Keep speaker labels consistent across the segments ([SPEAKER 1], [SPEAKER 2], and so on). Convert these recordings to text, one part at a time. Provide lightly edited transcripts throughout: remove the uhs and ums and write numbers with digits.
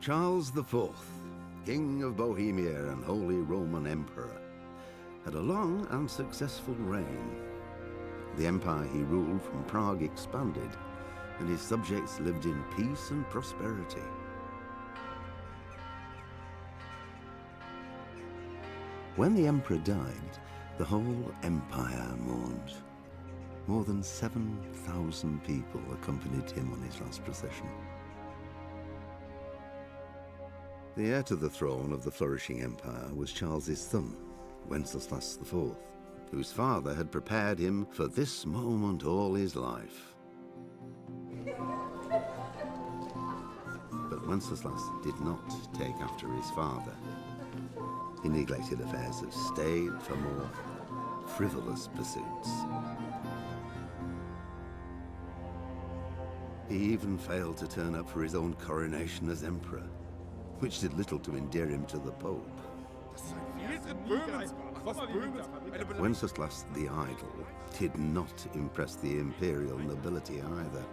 [SPEAKER 1] Charles IV, King of Bohemia and Holy Roman Emperor, had a long and successful reign. The empire he ruled from Prague expanded, and his subjects lived in peace and prosperity. When the emperor died, the whole empire mourned. More than 7,000 people accompanied him on his last procession. The heir to the throne of the flourishing empire was Charles's son, Wenceslas IV, whose father had prepared him for this moment all his life. But Wenceslas did not take after his father. He neglected affairs of state for more frivolous pursuits. He even failed to turn up for his own coronation as emperor, which did little to endear him to the Pope. Wenceslas the Idle did not impress the imperial nobility either.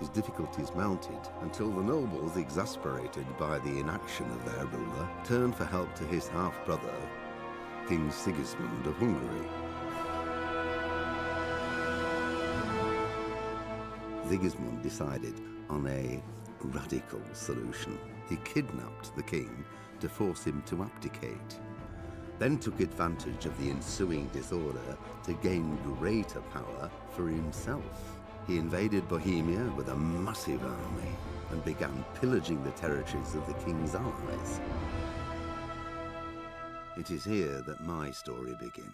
[SPEAKER 1] His difficulties mounted until the nobles, exasperated by the inaction of their ruler, turned for help to his half-brother, King Sigismund of Hungary. Sigismund decided on a radical solution. He kidnapped the king to force him to abdicate, then took advantage of the ensuing disorder to gain greater power for himself. He invaded Bohemia with a massive army and began pillaging the territories of the king's allies. It is here that my story begins.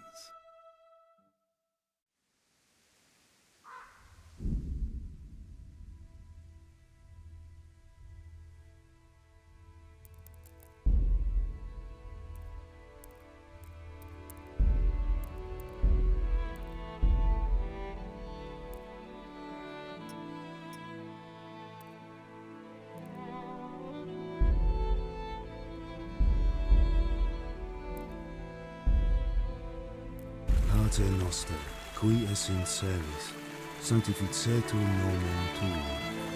[SPEAKER 2] Pater noster, qui es in celis, sanctificetur nomen tuum,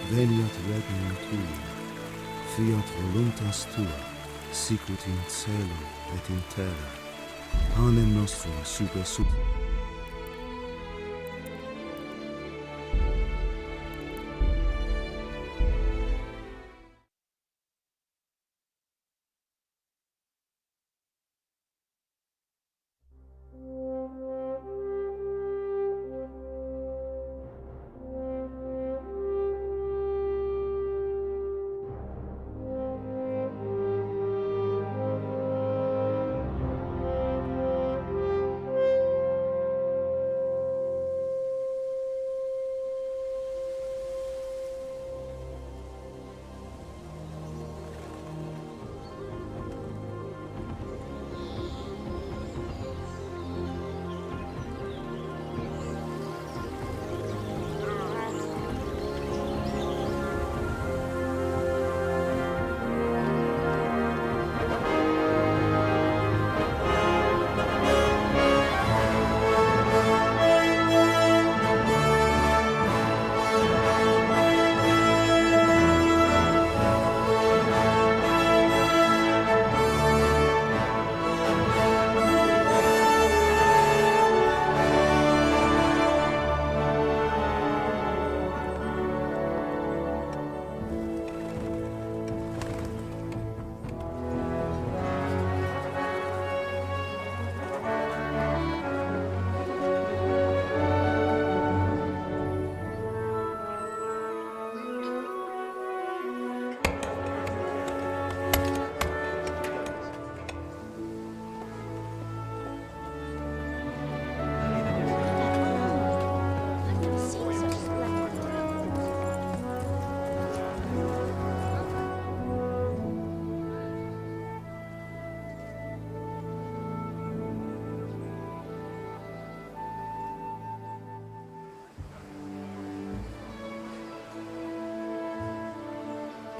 [SPEAKER 2] veniat regnum tuum, fiat voluntas tua, sicut in cielo et in terra. Panem nostrum super subit.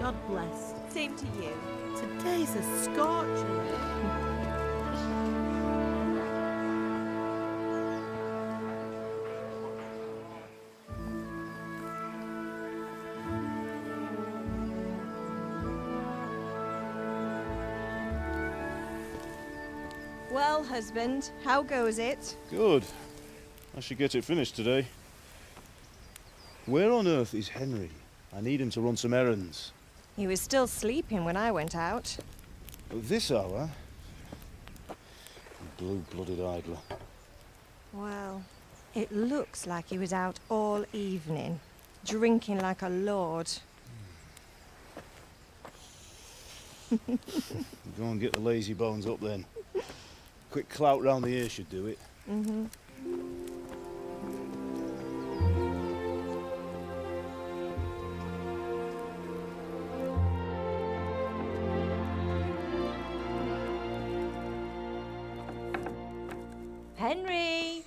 [SPEAKER 3] God bless. Same to you. Today's a scorcher.
[SPEAKER 4] Well, husband, how goes it?
[SPEAKER 5] Good. I should get it finished today. Where on earth is Henry? I need him to run some errands.
[SPEAKER 4] He was still sleeping when I went out.
[SPEAKER 5] At this hour? Blue-blooded idler.
[SPEAKER 4] Well, it looks like he was out all evening, drinking like a lord.
[SPEAKER 5] Go and get the lazy bones up then. Quick clout round the ear should do it.
[SPEAKER 4] Mm-hmm. Henry!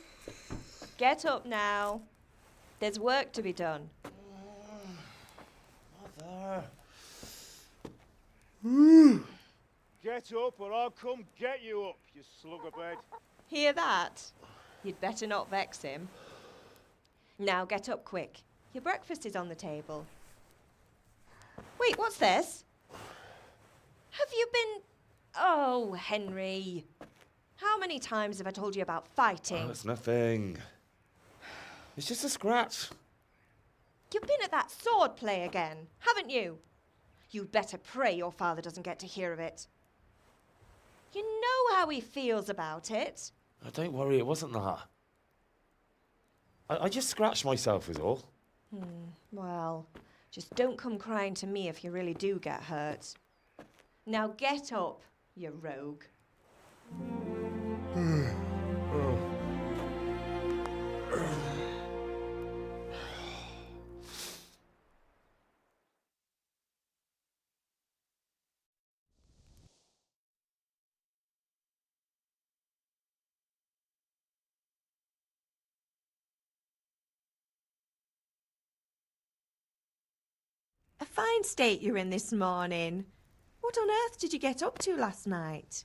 [SPEAKER 4] Get up now. There's work to be done.
[SPEAKER 5] Mother. Get up or I'll come get you up, you slugabed.
[SPEAKER 4] Hear that? You'd better not vex him. Now get up quick. Your breakfast is on the table. Wait, what's this? Have you been... Oh, Henry. How many times have I told you about fighting?
[SPEAKER 6] Oh, it's nothing. It's just a scratch.
[SPEAKER 4] You've been at that sword play again, haven't you? You'd better pray your father doesn't get to hear of it. You know how he feels about it.
[SPEAKER 6] Oh, don't worry, it wasn't that. I just scratched myself is all.
[SPEAKER 4] Well, just don't come crying to me if you really do get hurt. Now get up, you rogue. A fine state you're in this morning. What on earth did you get up to last night?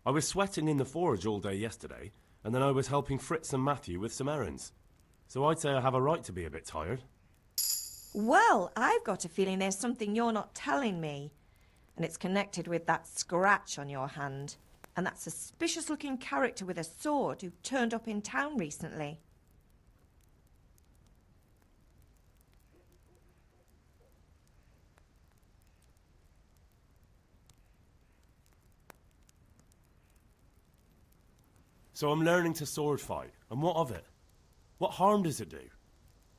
[SPEAKER 7] I was sweating in the forge all day yesterday, and then I was helping Fritz and Matthew with some errands. So I'd say I have a right to be a bit tired.
[SPEAKER 4] Well, I've got a feeling there's something you're not telling me. And it's connected with that scratch on your hand. And that suspicious-looking character with a sword who turned up in town recently.
[SPEAKER 7] So I'm learning to sword fight, and what of it? What harm does it do?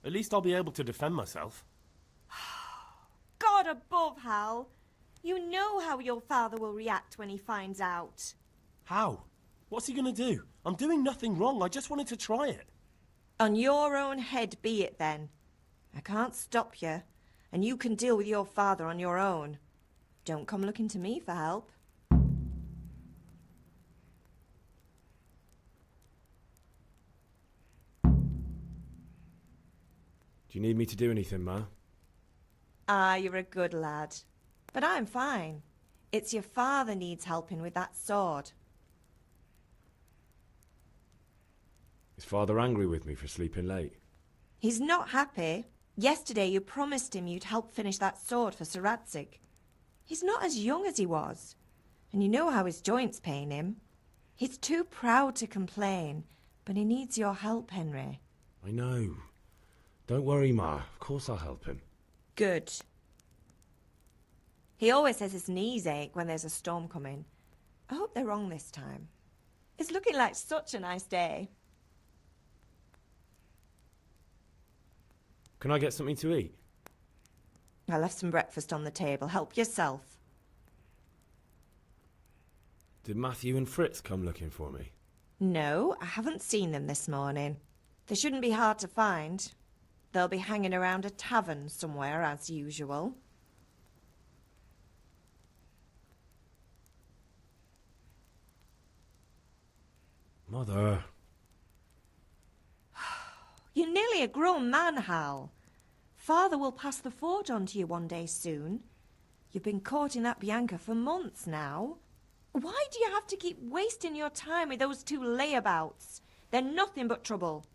[SPEAKER 7] At least I'll be able to defend myself.
[SPEAKER 4] God above, Hal. You know how your father will react when he finds out.
[SPEAKER 7] How? What's he going to do? I'm doing nothing wrong, I just wanted to try it.
[SPEAKER 4] On your own head be it then. I can't stop you, and you can deal with your father on your own. Don't come looking to me for help.
[SPEAKER 6] Do you need me to do anything, Ma?
[SPEAKER 4] Ah, you're a good lad. But I'm fine. It's your father needs helping with that sword.
[SPEAKER 6] Is Father angry with me for sleeping late?
[SPEAKER 4] He's not happy. Yesterday you promised him you'd help finish that sword for Sir Radzig. He's not as young as he was. And you know how his joints pain him. He's too proud to complain, but he needs your help, Henry.
[SPEAKER 6] I know. Don't worry, Ma. Of course I'll help him.
[SPEAKER 4] Good. He always says his knees ache when there's a storm coming. I hope they're wrong this time. It's looking like such a nice day.
[SPEAKER 6] Can I get something to eat?
[SPEAKER 4] I left some breakfast on the table. Help yourself.
[SPEAKER 6] Did Matthew and Fritz come looking for me?
[SPEAKER 4] No, I haven't seen them this morning. They shouldn't be hard to find. They'll be hanging around a tavern somewhere, as usual.
[SPEAKER 6] Mother.
[SPEAKER 4] You're nearly a grown man, Hal. Father will pass the forge on to you one day soon. You've been courting that Bianca for months now. Why do you have to keep wasting your time with those two layabouts? They're nothing but trouble.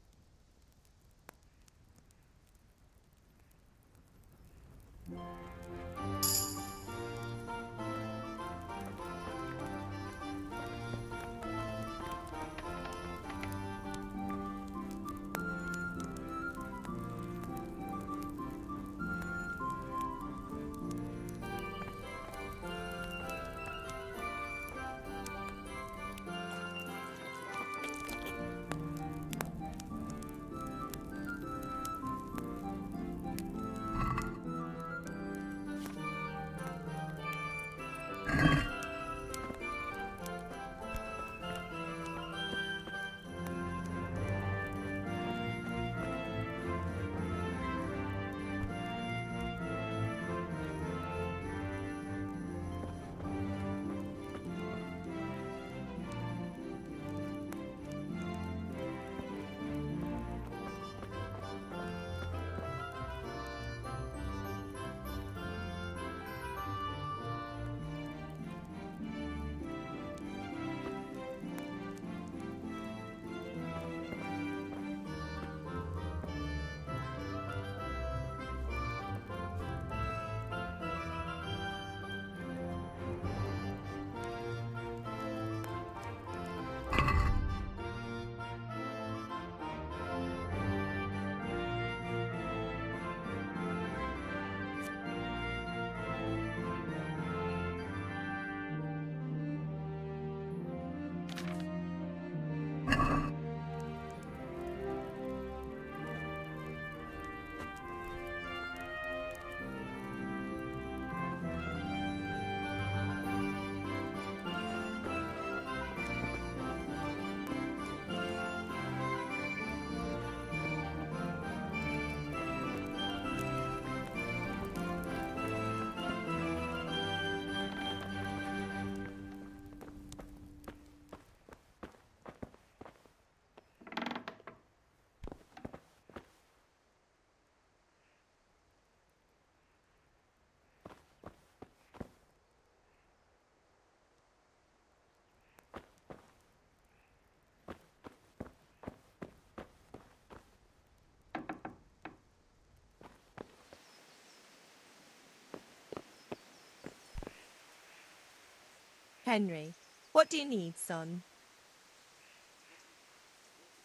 [SPEAKER 4] Henry, what do you need, son?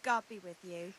[SPEAKER 4] God be with you.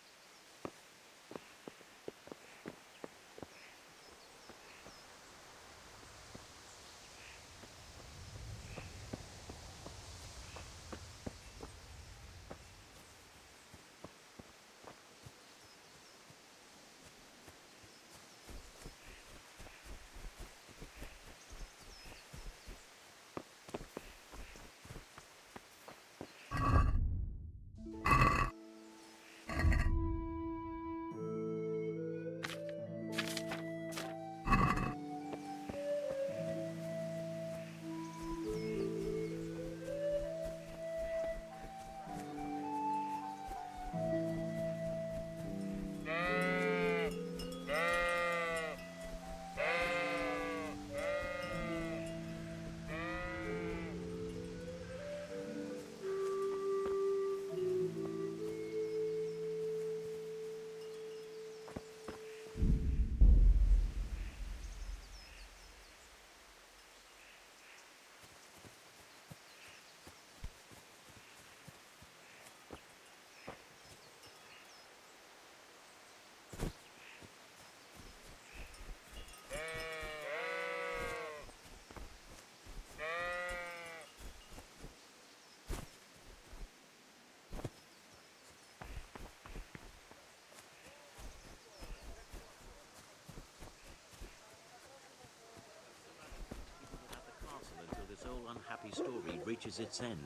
[SPEAKER 8] Unhappy story reaches its end.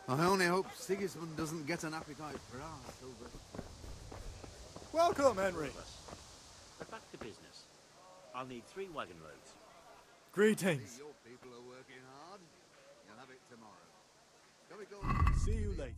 [SPEAKER 1] I only hope Sigismund doesn't get an appetite for art over.
[SPEAKER 5] Welcome, Henry.
[SPEAKER 8] But back to business. I'll need 3 wagon loads.
[SPEAKER 5] Greetings.
[SPEAKER 1] Your people are working hard. You'll have it tomorrow. Shall we go?
[SPEAKER 5] See you later.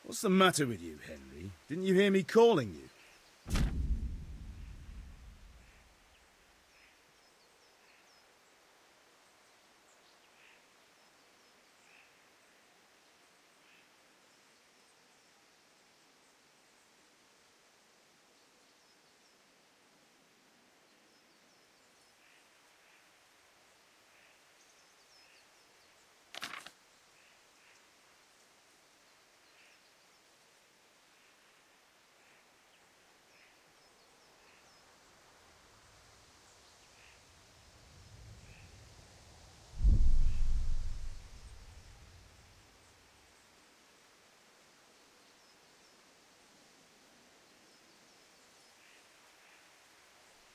[SPEAKER 2] What's the matter with you, Henry? Didn't you hear me calling you?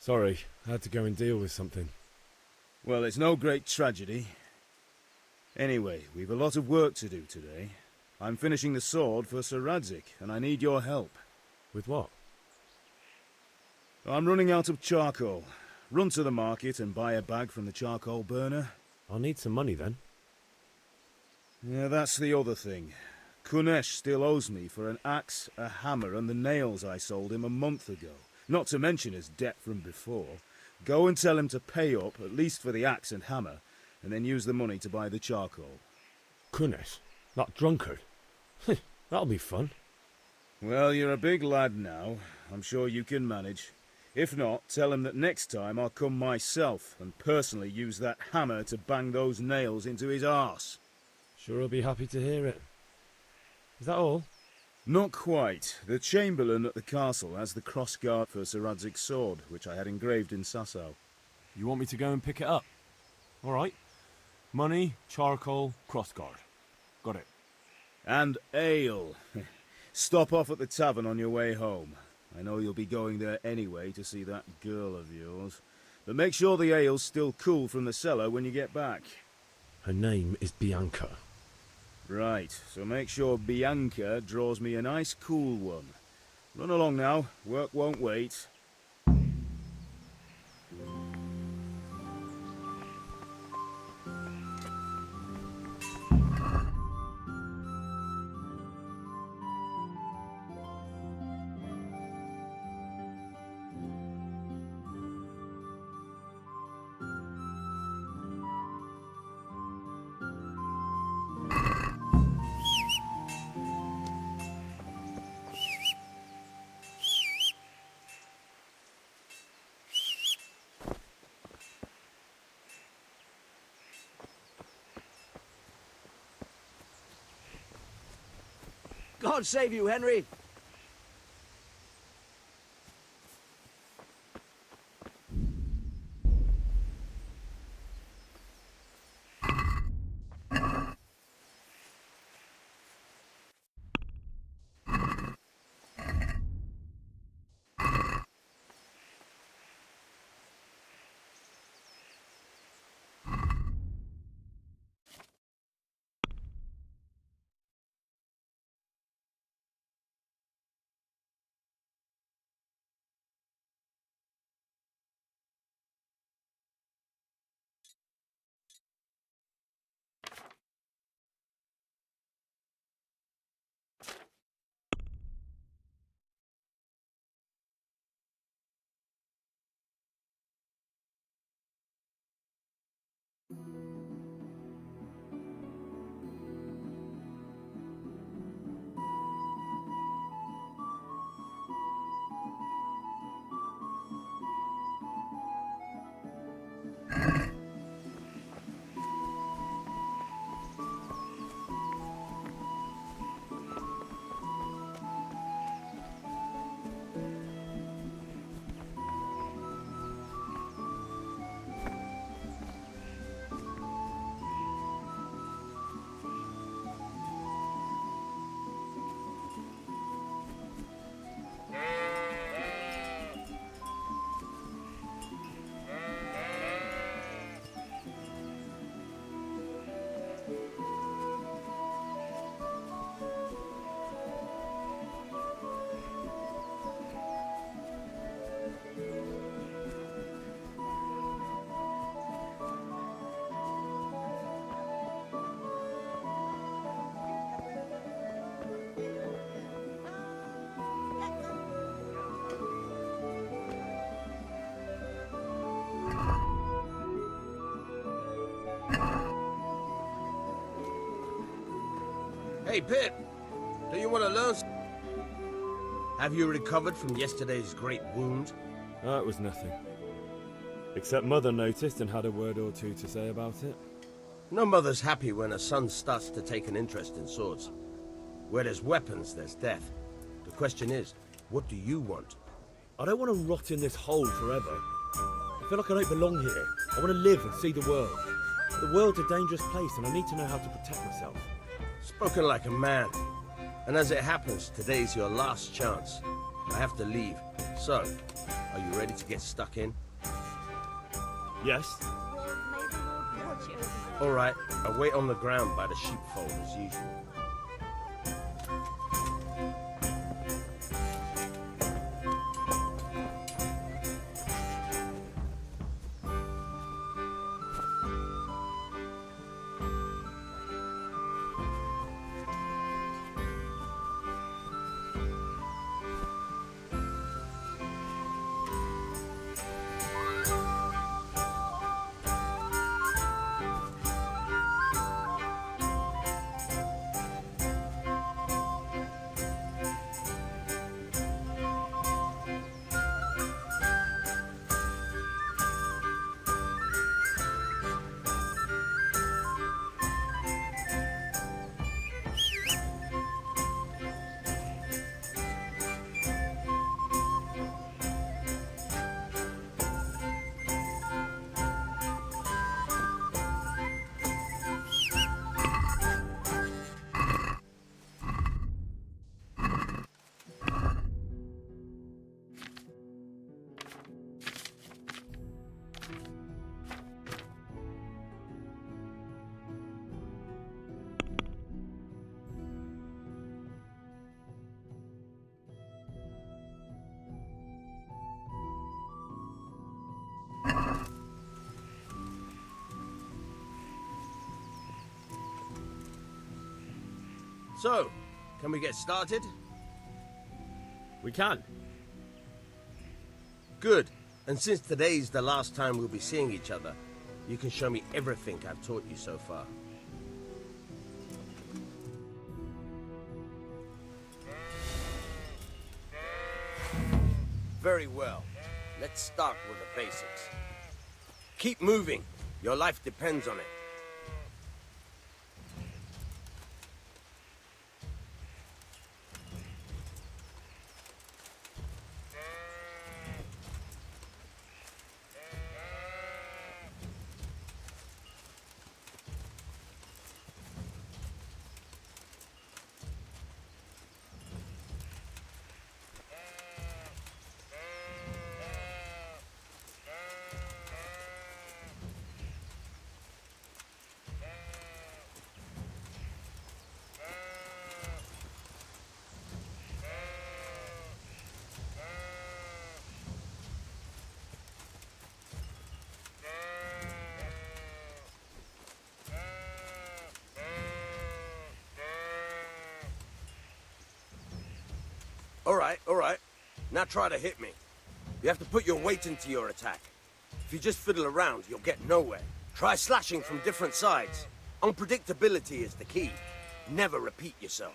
[SPEAKER 6] Sorry, I had to go and deal with something.
[SPEAKER 2] Well, it's no great tragedy. Anyway, we've a lot of work to do today. I'm finishing the sword for Sir Radzig, and I need your help.
[SPEAKER 6] With what?
[SPEAKER 2] I'm running out of charcoal. Run to the market and buy a bag from the charcoal burner.
[SPEAKER 6] I'll need some money then.
[SPEAKER 2] Yeah, that's the other thing. Kunesh still owes me for an axe, a hammer, and the nails I sold him a month ago. Not to mention his debt from before. Go and tell him to pay up, at least for the axe and hammer, and then use the money to buy the charcoal.
[SPEAKER 6] Kunesh? That drunkard? That'll be fun.
[SPEAKER 2] Well, you're a big lad now. I'm sure you can manage. If not, tell him that next time I'll come myself and personally use that hammer to bang those nails into his arse.
[SPEAKER 6] Sure he'll be happy to hear it. Is that all?
[SPEAKER 2] Not quite. The Chamberlain at the castle has the crossguard for Sir Radzig's sword, which I had engraved in Sasau.
[SPEAKER 7] You want me to go and pick it up? All right. Money, charcoal, crossguard. Got it.
[SPEAKER 2] And ale. Stop off at the tavern on your way home. I know you'll be going there anyway to see that girl of yours. But make sure the ale's still cool from the cellar when you get back.
[SPEAKER 6] Her name is Bianca.
[SPEAKER 2] Right, so make sure Bianca draws me a nice cool one. Run along now, work won't wait.
[SPEAKER 9] God save you, Henry!
[SPEAKER 10] Hey, Pip. Do you want to learn? Have you recovered from yesterday's great wound?
[SPEAKER 11] Oh, it was nothing. Except Mother noticed and had a word or two to say about it.
[SPEAKER 10] No mother's happy when her son starts to take an interest in swords. Where there's weapons, there's death. The question is, what do you want?
[SPEAKER 11] I don't want to rot in this hole forever. I feel like I don't belong here. I want to live and see the world. The world's a dangerous place and I need to know how to protect myself.
[SPEAKER 10] Spoken like a man. And as it happens, today's your last chance. I have to leave. So, are you ready to get stuck in?
[SPEAKER 11] Yes.
[SPEAKER 3] Well, maybe we'll watch it over.
[SPEAKER 10] All right, I'll wait on the ground by the sheepfold as usual. So, can we get started?
[SPEAKER 11] We can.
[SPEAKER 10] Good. And since today's the last time we'll be seeing each other, you can show me everything I've taught you so far. Very well. Let's start with the basics. Keep moving. Your life depends on it. All right. Now try to hit me. You have to put your weight into your attack. If you just fiddle around, you'll get nowhere. Try slashing from different sides. Unpredictability is the key. Never repeat yourself.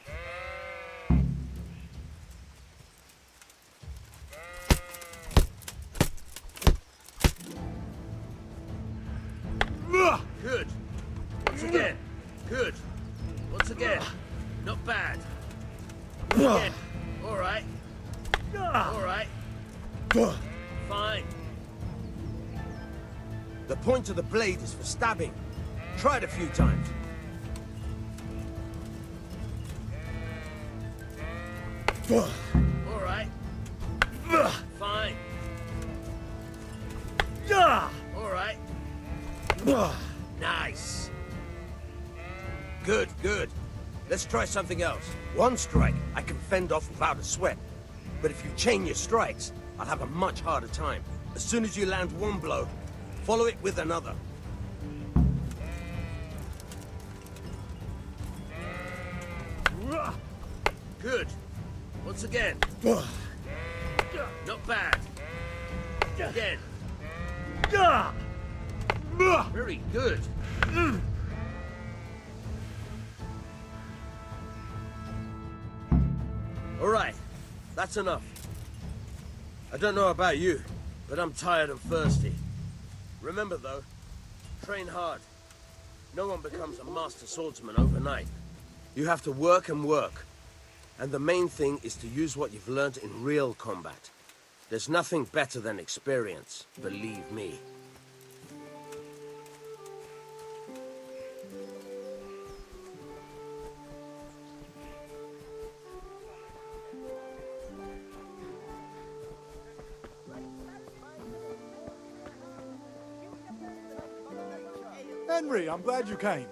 [SPEAKER 10] Good. Once again. Good. Once again. Not bad. Again. All right. All right. Fine. The point of the blade is for stabbing. Try it a few times. All right. Fine. All right. Nice. Good, good. Let's try something else. One strike, I can fend off without a sweat. But if you chain your strikes, I'll have a much harder time. As soon as you land one blow, follow it with another. Good. Once again. Not bad. Again. Very good. All right, that's enough. I don't know about you, but I'm tired and thirsty. Remember though, train hard. No one becomes a master swordsman overnight. You have to work and work. And the main thing is to use what you've learned in real combat. There's nothing better than experience, believe me.
[SPEAKER 5] Henry, I'm glad you came.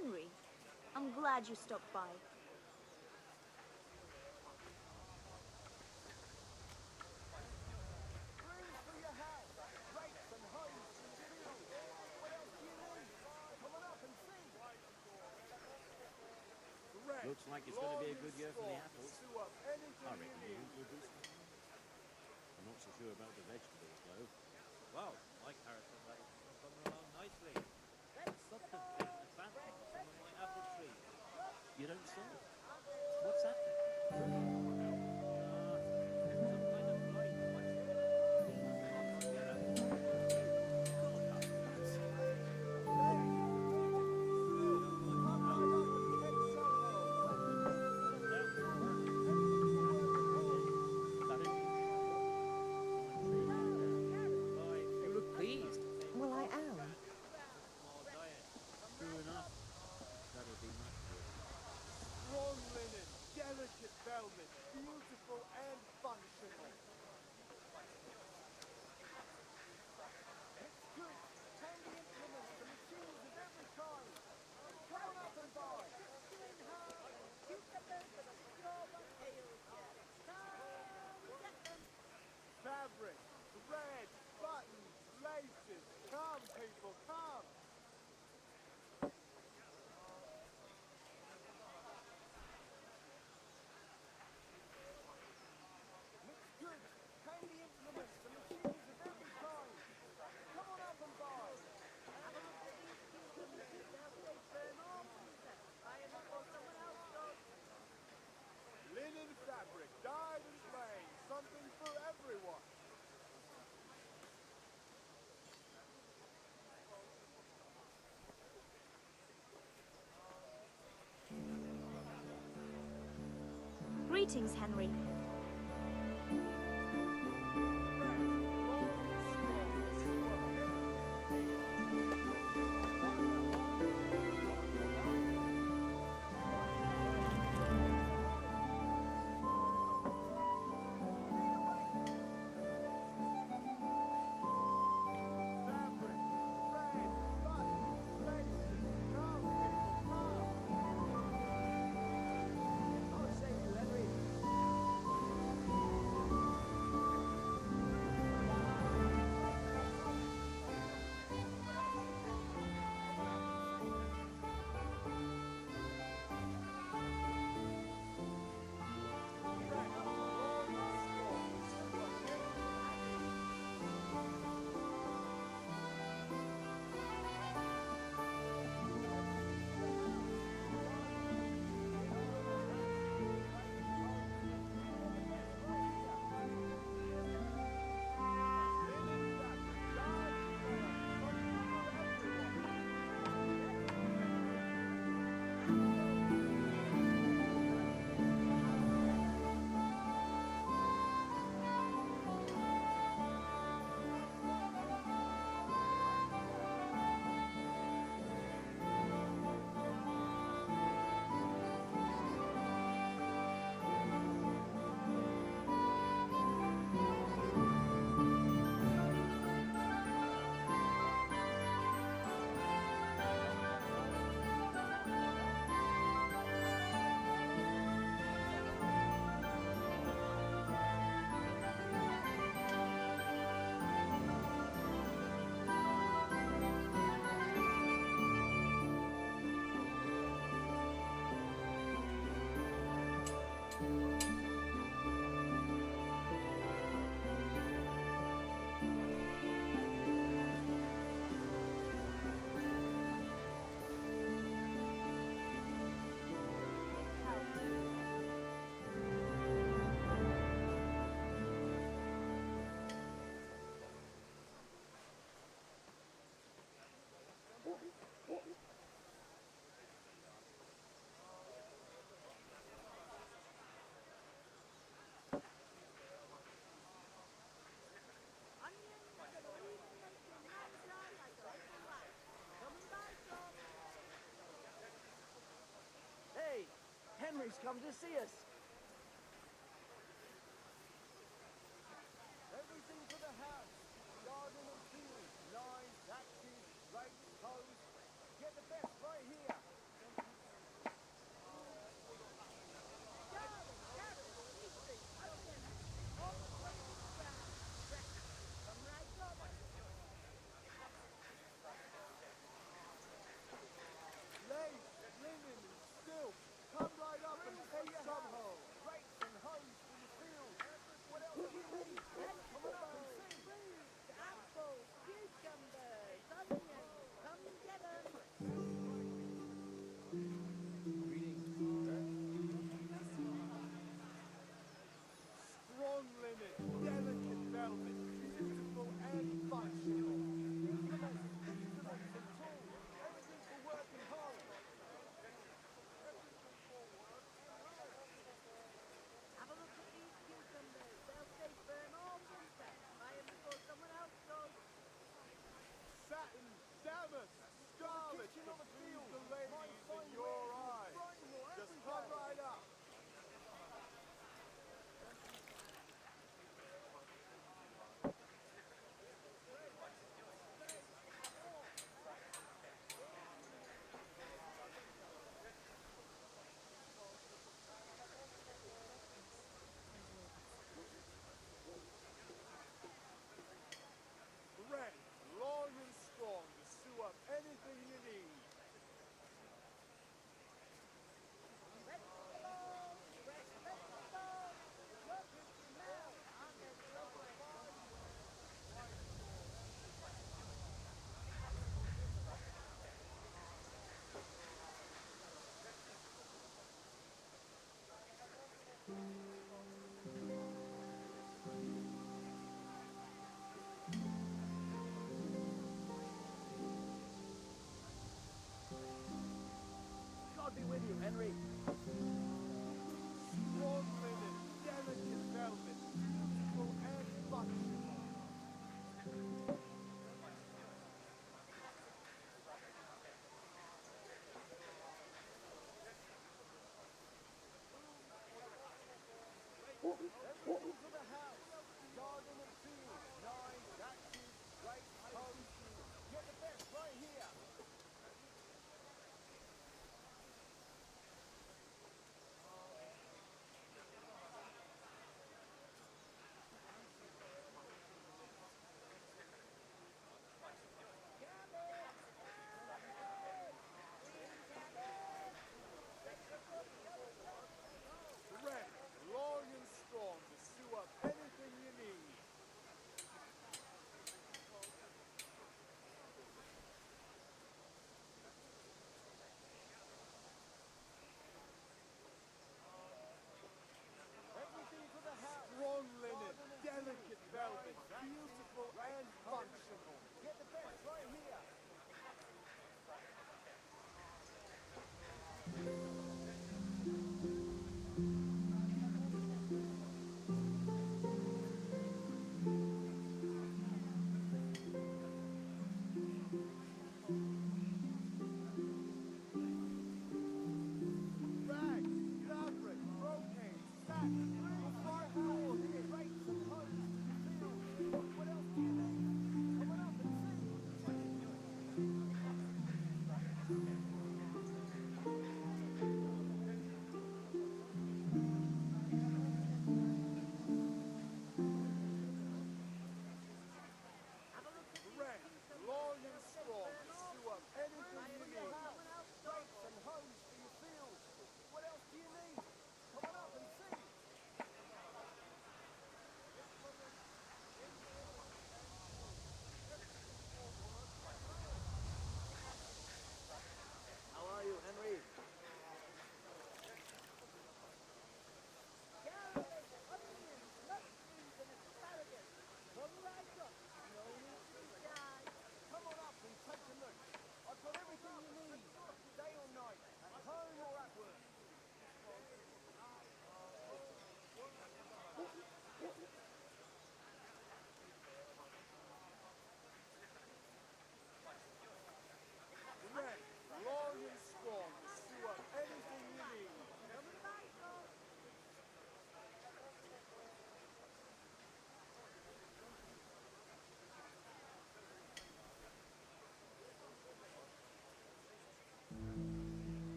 [SPEAKER 12] Henry, I'm glad you stopped by.
[SPEAKER 8] Looks like it's going to be a good year for the apples. I reckon we'll introduce them. I'm not so sure about the vegetables, though. Wow, my carrots are coming along nicely. That's something advancing on some of my apple trees. You don't say. What's that?
[SPEAKER 4] Well, I am.
[SPEAKER 5] Strong linen, delicate velvet, beautiful and functional. It's good, handy implements and machines of every kind. Come on up and buy. Fabric, thread, buttons, laces. Come, people, come. Good, handy implements and machines of every kind. Come on up and buy. Linen fabric, dyed and plain, something for everyone.
[SPEAKER 12] Greetings, Henry.
[SPEAKER 5] always come to see us. Everything for the house. Garden and field, knives, axes, rakes, hoes. Get the best right here. Lace, linen, and silk. Come right up and take some home.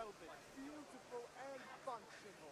[SPEAKER 5] velvet, beautiful and functional.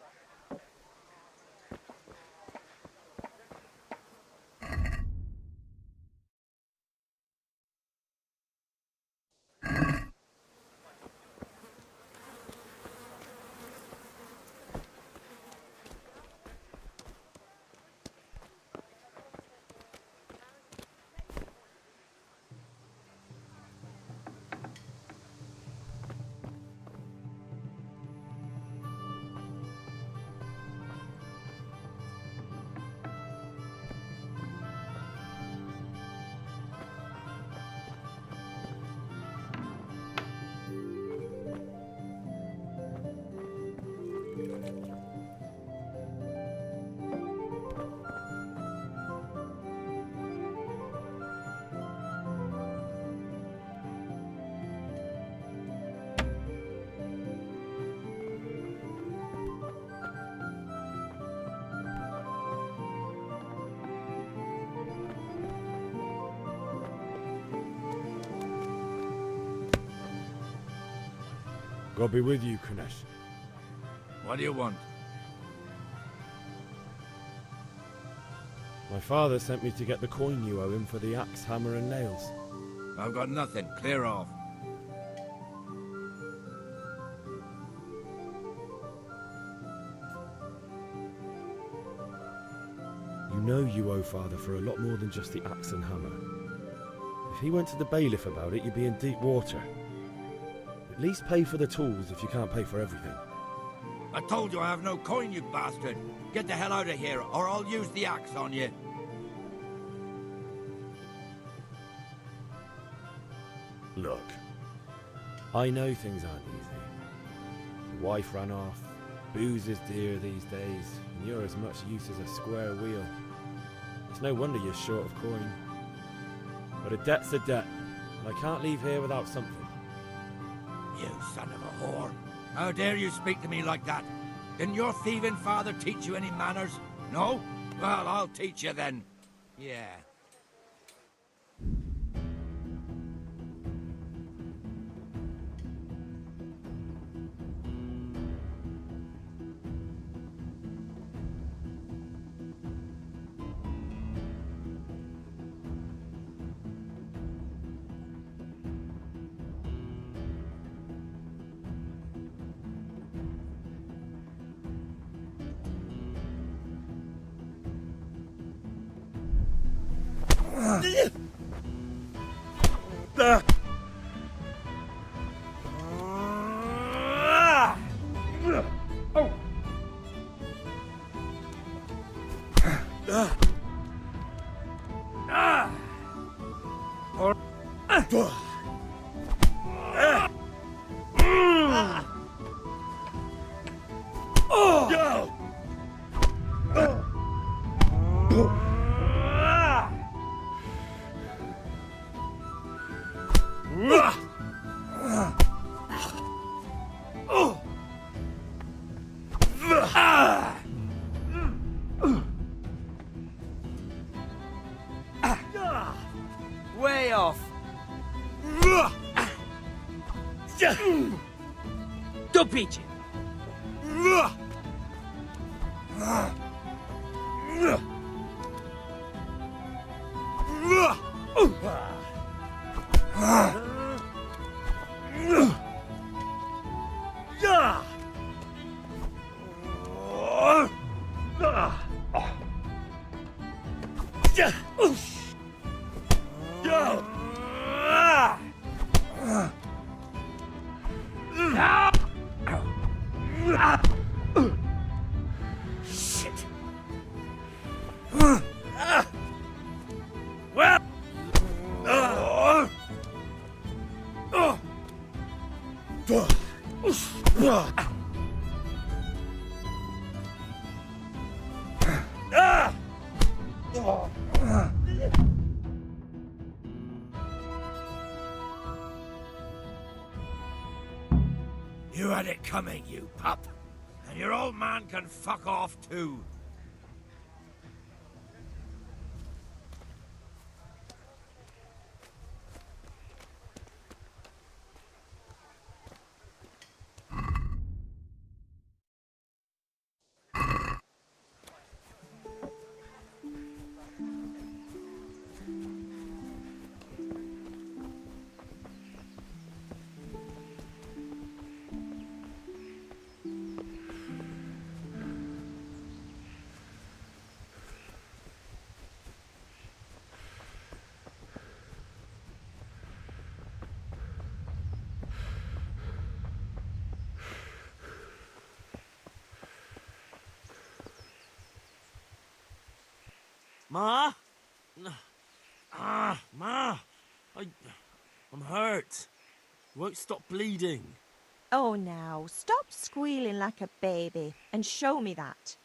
[SPEAKER 11] God be with you, Kunesh.
[SPEAKER 8] What do you want?
[SPEAKER 11] My father sent me to get the coin you owe him for the axe, hammer and nails.
[SPEAKER 8] I've got nothing. Clear off.
[SPEAKER 11] You know you owe father for a lot more than just the axe and hammer. If he went to the bailiff about it, you'd be in deep water. At least pay for the tools if you can't pay for everything.
[SPEAKER 8] I told you I have no coin, you bastard. Get the hell out of here, or I'll use the axe on you.
[SPEAKER 11] Look, I know things aren't easy. The wife ran off, booze is dear these days, and you're as much use as a square wheel. It's no wonder you're short of coin. But a debt's a debt, and I can't leave here without something.
[SPEAKER 8] You son of a whore. How dare you speak to me like that? Didn't your thieving father teach you any manners? No? Well, I'll teach you then. Yeah.
[SPEAKER 9] Way off. Do pici.
[SPEAKER 5] Shit.
[SPEAKER 8] You had it coming, you pup. And your old man can fuck off too.
[SPEAKER 9] Ma? Ma! I'm hurt. Won't stop bleeding.
[SPEAKER 4] Oh, now, stop squealing like a baby and show me that.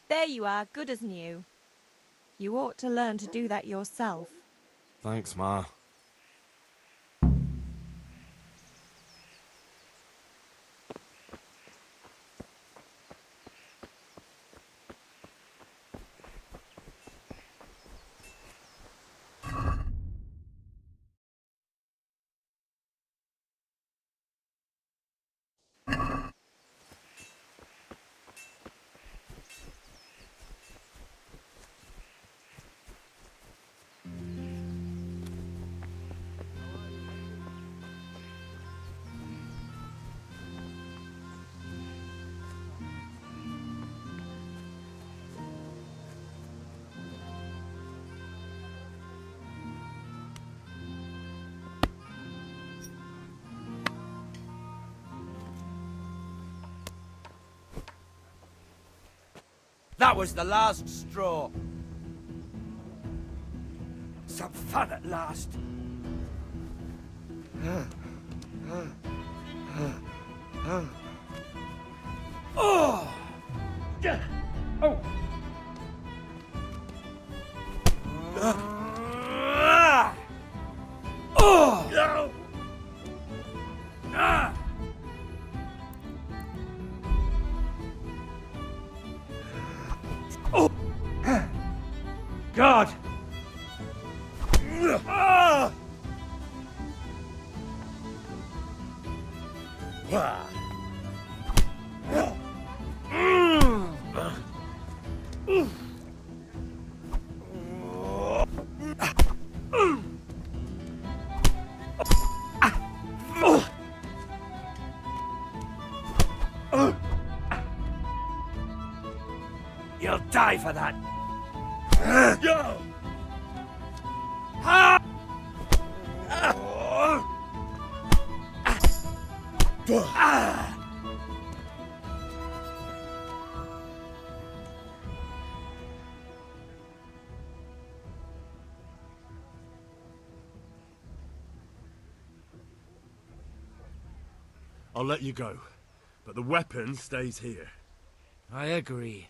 [SPEAKER 4] There you are, good as new. You ought to learn to do that yourself.
[SPEAKER 7] Thanks, Ma.
[SPEAKER 9] That was the last straw. Some fun at last. Oh! Oh! Oh! Oh! God! Ah! You'll die for that. Go! Ha!
[SPEAKER 7] I'll let you go, but the weapon stays here.
[SPEAKER 9] I agree.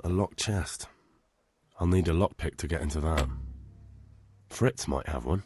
[SPEAKER 7] A locked chest. I'll need a lockpick to get into that. Fritz might have one.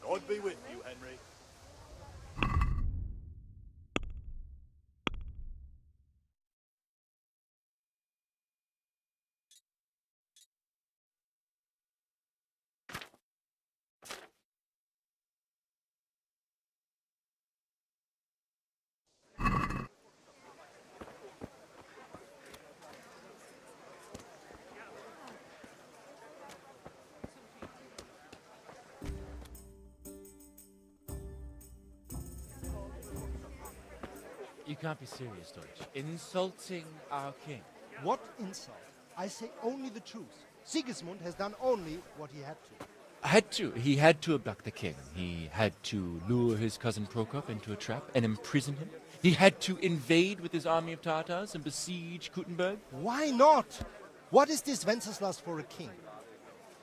[SPEAKER 13] God be with you, Henry.
[SPEAKER 9] You can't be serious, Deutsch. Insulting our king.
[SPEAKER 5] What insult? I say only the truth. Sigismund has done only what he had to.
[SPEAKER 9] He had to abduct the king. He had to lure his cousin Prokop into a trap and imprison him. He had to invade with his army of Tatars and besiege Kuttenberg.
[SPEAKER 5] Why not? What is this Wenceslas for a king?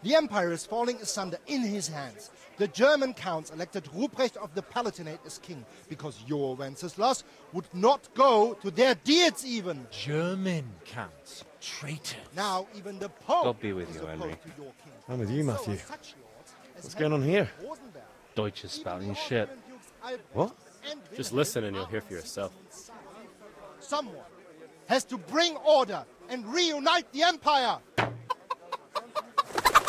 [SPEAKER 5] The empire is falling asunder in his hands. The German counts elected Ruprecht of the Palatinate as king because your Wenceslas would not go to their deeds even.
[SPEAKER 9] German counts. Traitors.
[SPEAKER 5] Now even the Pope
[SPEAKER 14] God be with
[SPEAKER 5] is
[SPEAKER 14] you,
[SPEAKER 5] opposed
[SPEAKER 14] Henry.
[SPEAKER 5] to your king.
[SPEAKER 6] I'm with you, Matthew.
[SPEAKER 5] So such lords as
[SPEAKER 6] What's going on here?
[SPEAKER 5] Rosenberg,
[SPEAKER 14] Deutsch is
[SPEAKER 5] even
[SPEAKER 14] spouting
[SPEAKER 5] the
[SPEAKER 14] shit.
[SPEAKER 5] Austrian Dukes Albrecht
[SPEAKER 6] What?
[SPEAKER 5] and
[SPEAKER 14] Just
[SPEAKER 5] Wilhelm
[SPEAKER 14] listen and you'll
[SPEAKER 5] are
[SPEAKER 14] hear for
[SPEAKER 5] on
[SPEAKER 14] yourself.
[SPEAKER 5] Sigismund's side. Someone has to bring order and reunite the empire.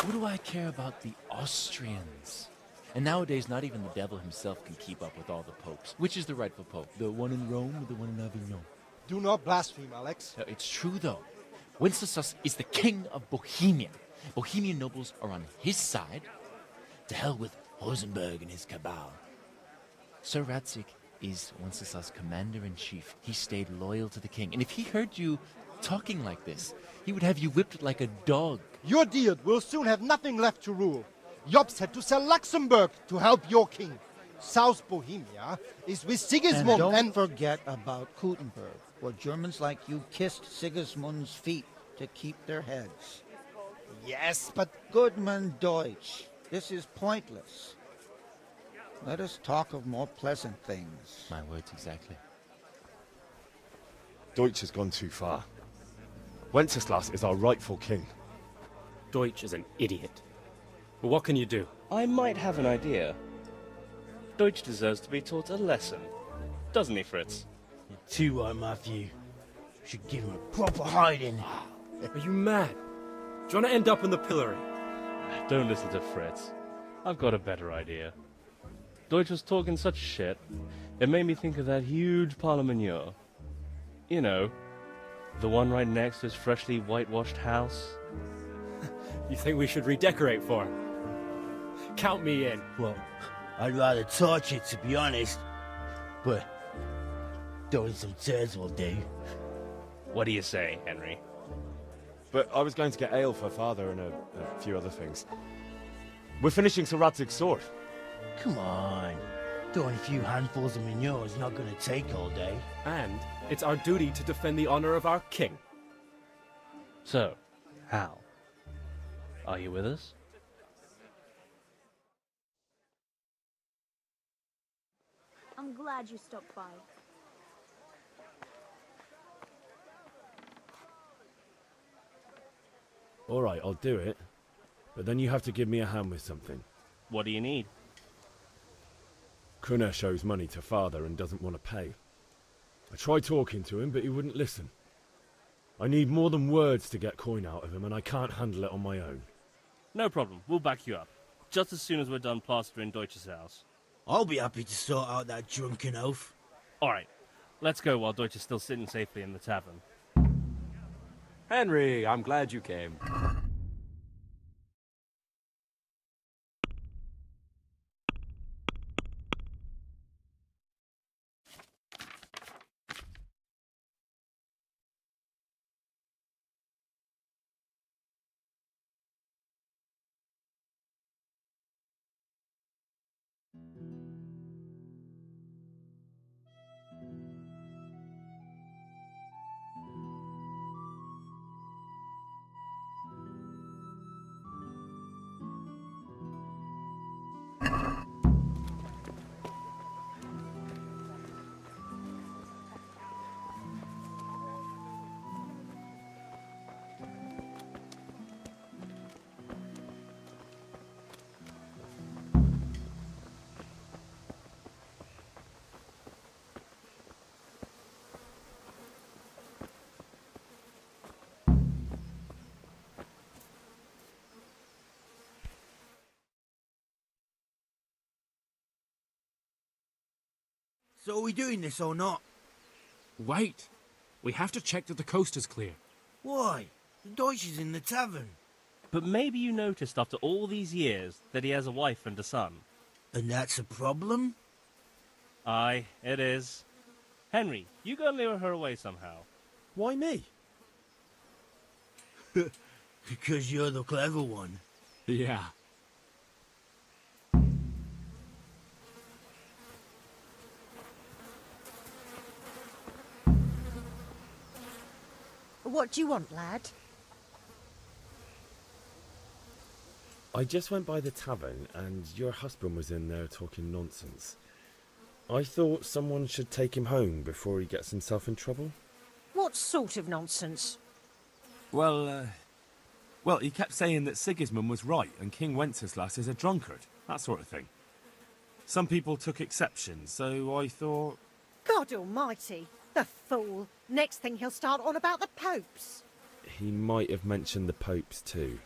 [SPEAKER 9] What do I care about the Austrians? And nowadays, not even the devil himself can keep up with all the popes. Which is the rightful pope? The one in Rome or the one in Avignon?
[SPEAKER 5] Do not blaspheme, Alex.
[SPEAKER 9] It's true, though. Wenceslas is the king of Bohemia. Bohemian nobles are on his side. To hell with Rosenberg and his cabal. Sir Radzik is Wenceslas' commander-in-chief. He stayed loyal to the king. And if he heard you talking like this, he would have you whipped like a dog.
[SPEAKER 5] Your Diet will soon have nothing left to rule. Jobst had to sell Luxembourg to help your king. South Bohemia is with Sigismund
[SPEAKER 15] and don't forget about Kuttenberg, where Germans like you kissed Sigismund's feet to keep their heads.
[SPEAKER 5] Yes, but...
[SPEAKER 15] Goodman Deutsch, this is pointless. Let us talk of more pleasant things.
[SPEAKER 9] My words exactly.
[SPEAKER 6] Deutsch has gone too far.
[SPEAKER 7] Wenceslas is our rightful king.
[SPEAKER 14] Deutsch is an idiot. But what can you do?
[SPEAKER 16] I might have an idea. Deutsch deserves to be taught a lesson. Doesn't he, Fritz?
[SPEAKER 15] You're too right, Matthew. Should give him a proper hiding.
[SPEAKER 14] Are you mad? Do you want to end up in the pillory?
[SPEAKER 16] Don't listen to Fritz. I've got a better idea. Deutsch was talking such shit, it made me think of that huge parliament. You know, the one right next to his freshly whitewashed house.
[SPEAKER 14] You think we should redecorate for him? Count me in.
[SPEAKER 15] Well, I'd rather torch it, to be honest. But throwing some turds will do.
[SPEAKER 16] What do you say, Henry?
[SPEAKER 11] But I was going to get ale for Father and a few other things. We're finishing Sir Radzig's sword.
[SPEAKER 15] Come on. Throwing a few handfuls of manure is not going to take all day.
[SPEAKER 14] And it's our duty to defend the honor of our king.
[SPEAKER 16] So, Hal, are you with us?
[SPEAKER 12] I'm glad you stopped by.
[SPEAKER 11] All right, I'll do it. But then you have to give me a hand with something.
[SPEAKER 16] What do you need?
[SPEAKER 11] Krunner shows money to Father and doesn't want to pay. I tried talking to him, but he wouldn't listen. I need more than words to get coin out of him, and I can't handle it on my own.
[SPEAKER 16] No problem. We'll back you up. Just as soon as we're done plastering Deutsch's house.
[SPEAKER 15] I'll be happy to sort out that drunken oaf.
[SPEAKER 16] All right. Let's go while Deutsch is still sitting safely in the tavern.
[SPEAKER 14] Henry, I'm glad you came.
[SPEAKER 15] So are we doing this or not?
[SPEAKER 17] Wait. We have to check that the coast is clear.
[SPEAKER 15] Why? The Deutsch is in the tavern.
[SPEAKER 16] But maybe you noticed after all these years that he has a wife and a son.
[SPEAKER 15] And that's a problem?
[SPEAKER 16] Aye, it is. Henry, you go and lure her away somehow.
[SPEAKER 11] Why me?
[SPEAKER 15] Because you're the clever one.
[SPEAKER 17] Yeah.
[SPEAKER 3] What do you want, lad?
[SPEAKER 11] I just went by the tavern and your husband was in there talking nonsense. I thought someone should take him home before he gets himself in trouble.
[SPEAKER 3] What sort of nonsense?
[SPEAKER 17] Well, he kept saying that Sigismund was right and King Wenceslas is a drunkard, that sort of thing. Some people took exception, so I thought...
[SPEAKER 3] God almighty, the fool. Next thing he'll start on about the popes.
[SPEAKER 11] He might have mentioned the popes too.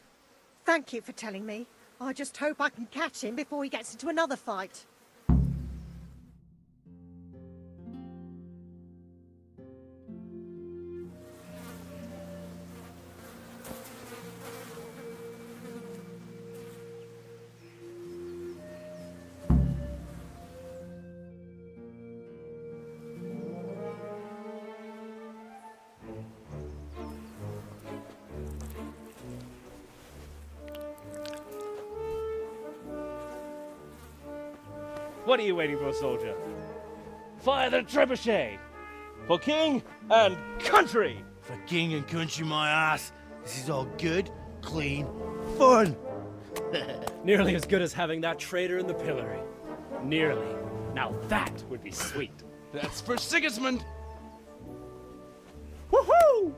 [SPEAKER 3] Thank you for telling me. I just hope I can catch him before he gets into another fight.
[SPEAKER 16] What are you waiting for, soldier? Fire the trebuchet! For king and country!
[SPEAKER 15] For king and country, my ass. This is all good, clean, fun.
[SPEAKER 14] Nearly as good as having that traitor in the pillory. Nearly. Now that would be sweet.
[SPEAKER 17] That's for Sigismund!
[SPEAKER 16] Woohoo!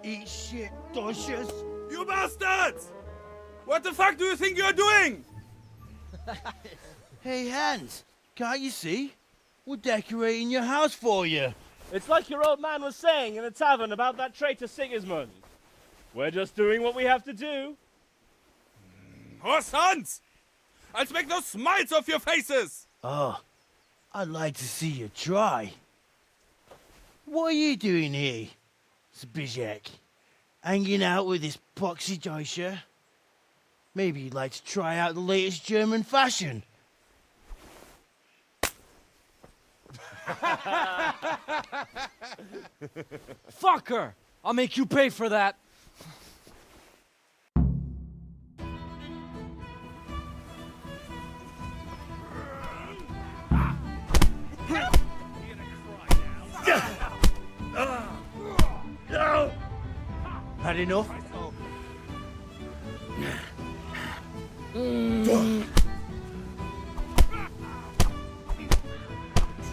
[SPEAKER 18] Eat shit, dodgers.
[SPEAKER 17] You bastards! What the fuck do you think you're doing?
[SPEAKER 18] Hey, Hans, can't you see? We're decorating your house for you.
[SPEAKER 16] It's like your old man was saying in the tavern about that traitor Sigismund. We're just doing what we have to do.
[SPEAKER 17] Oh, sons! I'll make those smiles off your faces!
[SPEAKER 18] Oh, I'd like to see you try. What are you doing here, Zbigniew? Hanging out with this poxy Deutscher? Maybe you'd like to try out the latest German fashion.
[SPEAKER 14] Fucker! I'll make you pay for that.
[SPEAKER 18] Had enough?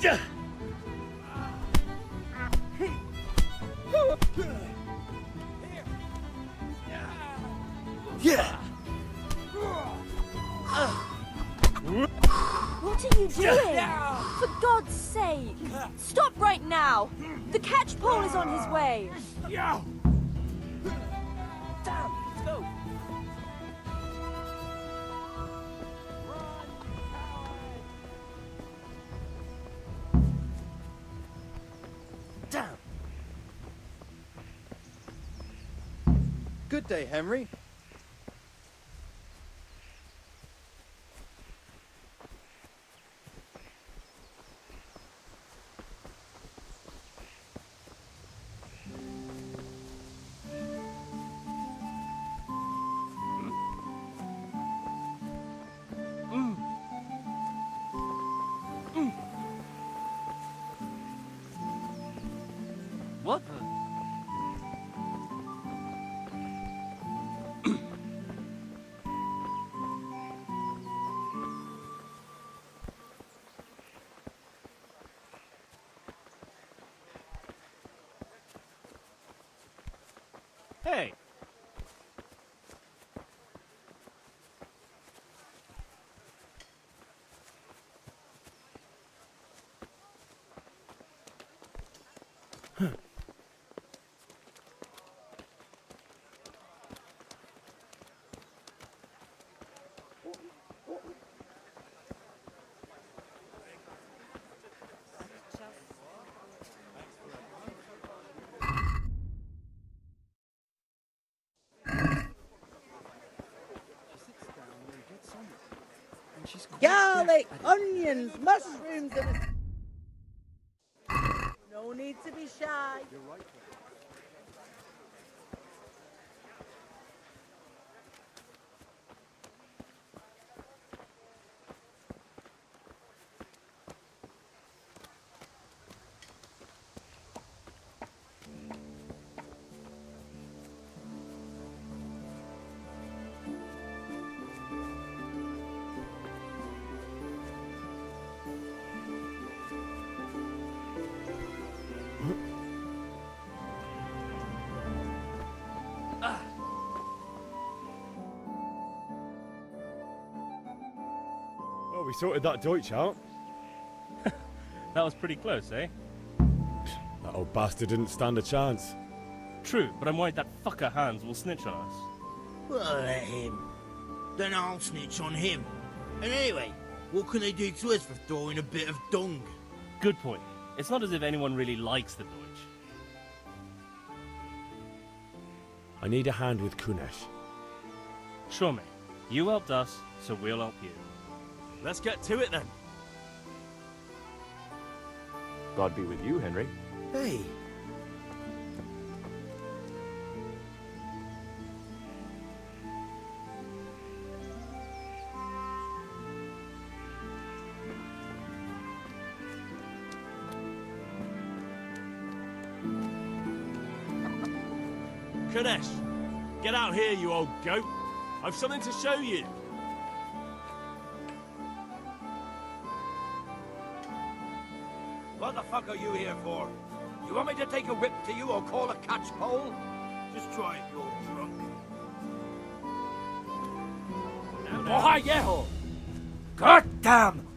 [SPEAKER 18] Yeah.
[SPEAKER 12] What are you doing? For God's sake! Stop right now! The catch pole is on his way!
[SPEAKER 18] Yeah.
[SPEAKER 12] Damn, let's go!
[SPEAKER 18] Damn.
[SPEAKER 19] Good day, Henry.
[SPEAKER 14] What the?
[SPEAKER 16] Hey!
[SPEAKER 3] Garlic, onions, mushrooms, and... No need to be shy. You're right.
[SPEAKER 11] Well, we sorted that Deutsch out.
[SPEAKER 16] That was pretty close, eh?
[SPEAKER 11] That old bastard didn't stand a chance.
[SPEAKER 16] True, but I'm worried that fucker Hans will snitch on us.
[SPEAKER 18] Well, let him. Then I'll snitch on him. And anyway, what can they do to us for throwing a bit of dung?
[SPEAKER 16] Good point. It's not as if anyone really likes the Deutsch.
[SPEAKER 11] I need a hand with Kunesh.
[SPEAKER 16] Sure, mate. You helped us, so we'll help you.
[SPEAKER 17] Let's get to it then.
[SPEAKER 7] God be with you, Henry.
[SPEAKER 18] Hey.
[SPEAKER 17] Kadesh, get out here, you old goat. I've something to show you.
[SPEAKER 10] What the fuck are you here for? You want me to take a whip to you or call a catch pole?
[SPEAKER 18] Just try it, you're drunk.
[SPEAKER 16] ¡Ojallejo!
[SPEAKER 18] God damn!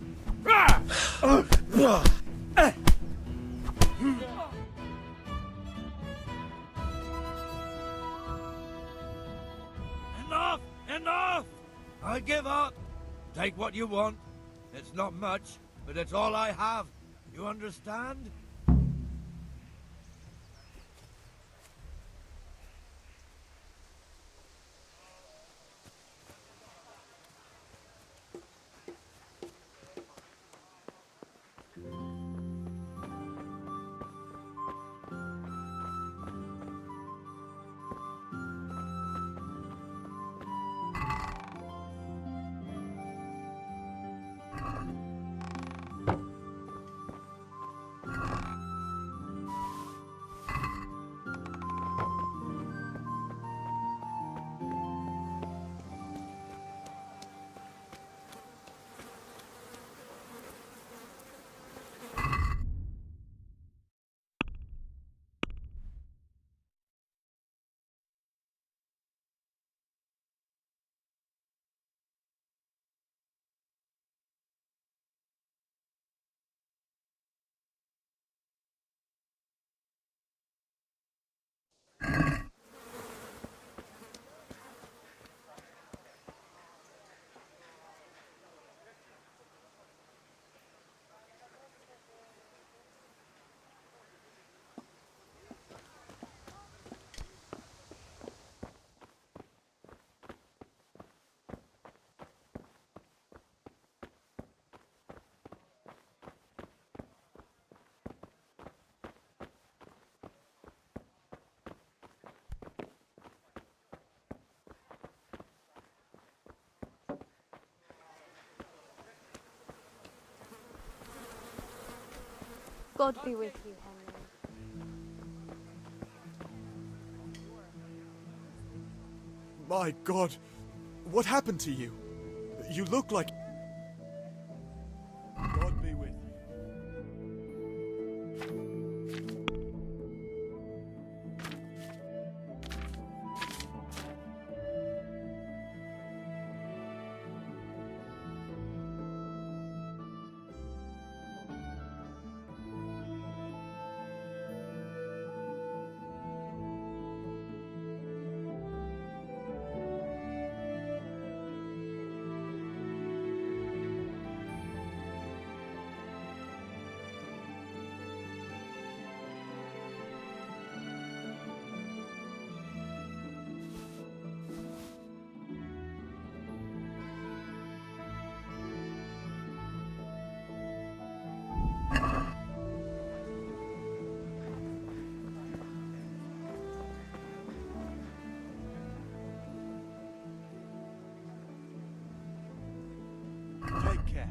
[SPEAKER 10] Enough! Enough! I give up. Take what you want. It's not much, but it's all I have. You understand?
[SPEAKER 12] God be with you, Henry.
[SPEAKER 20] My God, what happened to you? You look like... God be with you. Take care.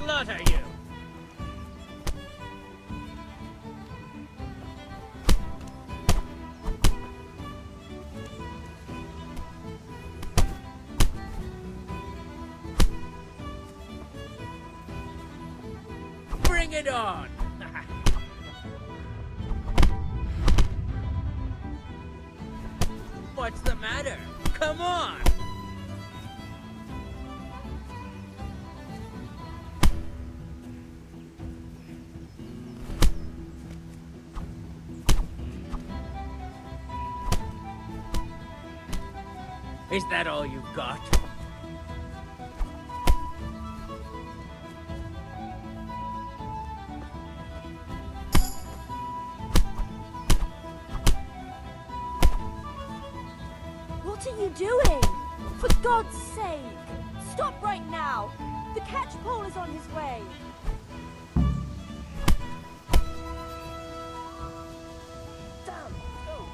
[SPEAKER 14] slaughter you! Bring it on! What's the matter? Come on! Is that all you've got?
[SPEAKER 12] What are you doing? For God's sake! Stop right now! The catchpole is on his way!
[SPEAKER 10] Damn! Go!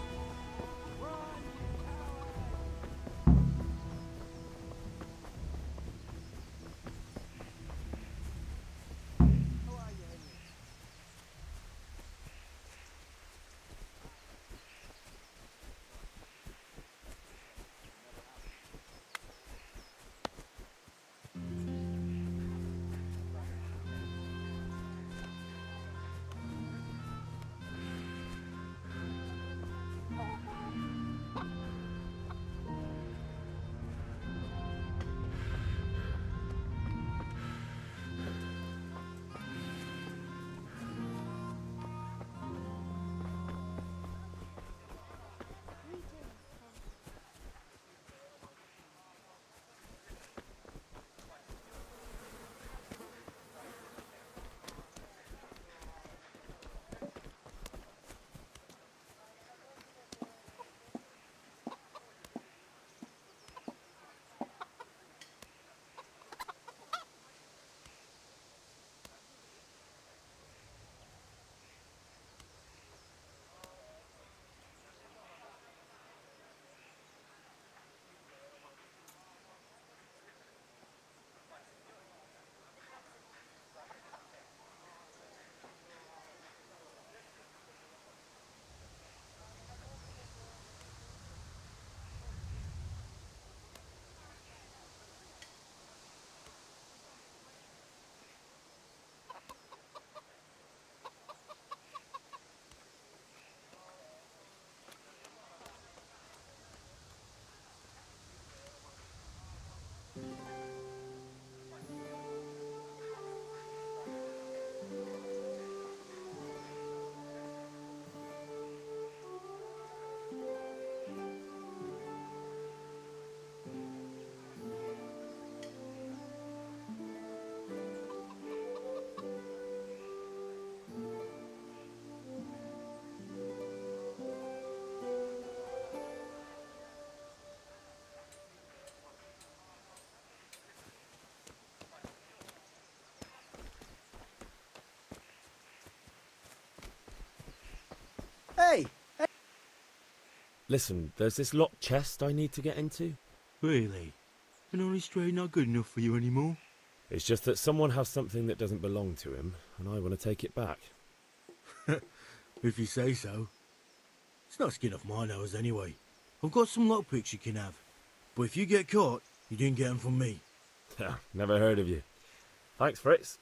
[SPEAKER 11] Hey! Listen, there's this locked chest I need to get into.
[SPEAKER 18] Really? An honest trade not good enough for you anymore?
[SPEAKER 11] It's just that someone has something that doesn't belong to him, and I want to take it back.
[SPEAKER 18] If you say so. It's not skin off my nose anyway. I've got some lockpicks you can have. But if you get caught, you didn't get them from me.
[SPEAKER 11] Never heard of you. Thanks, Fritz.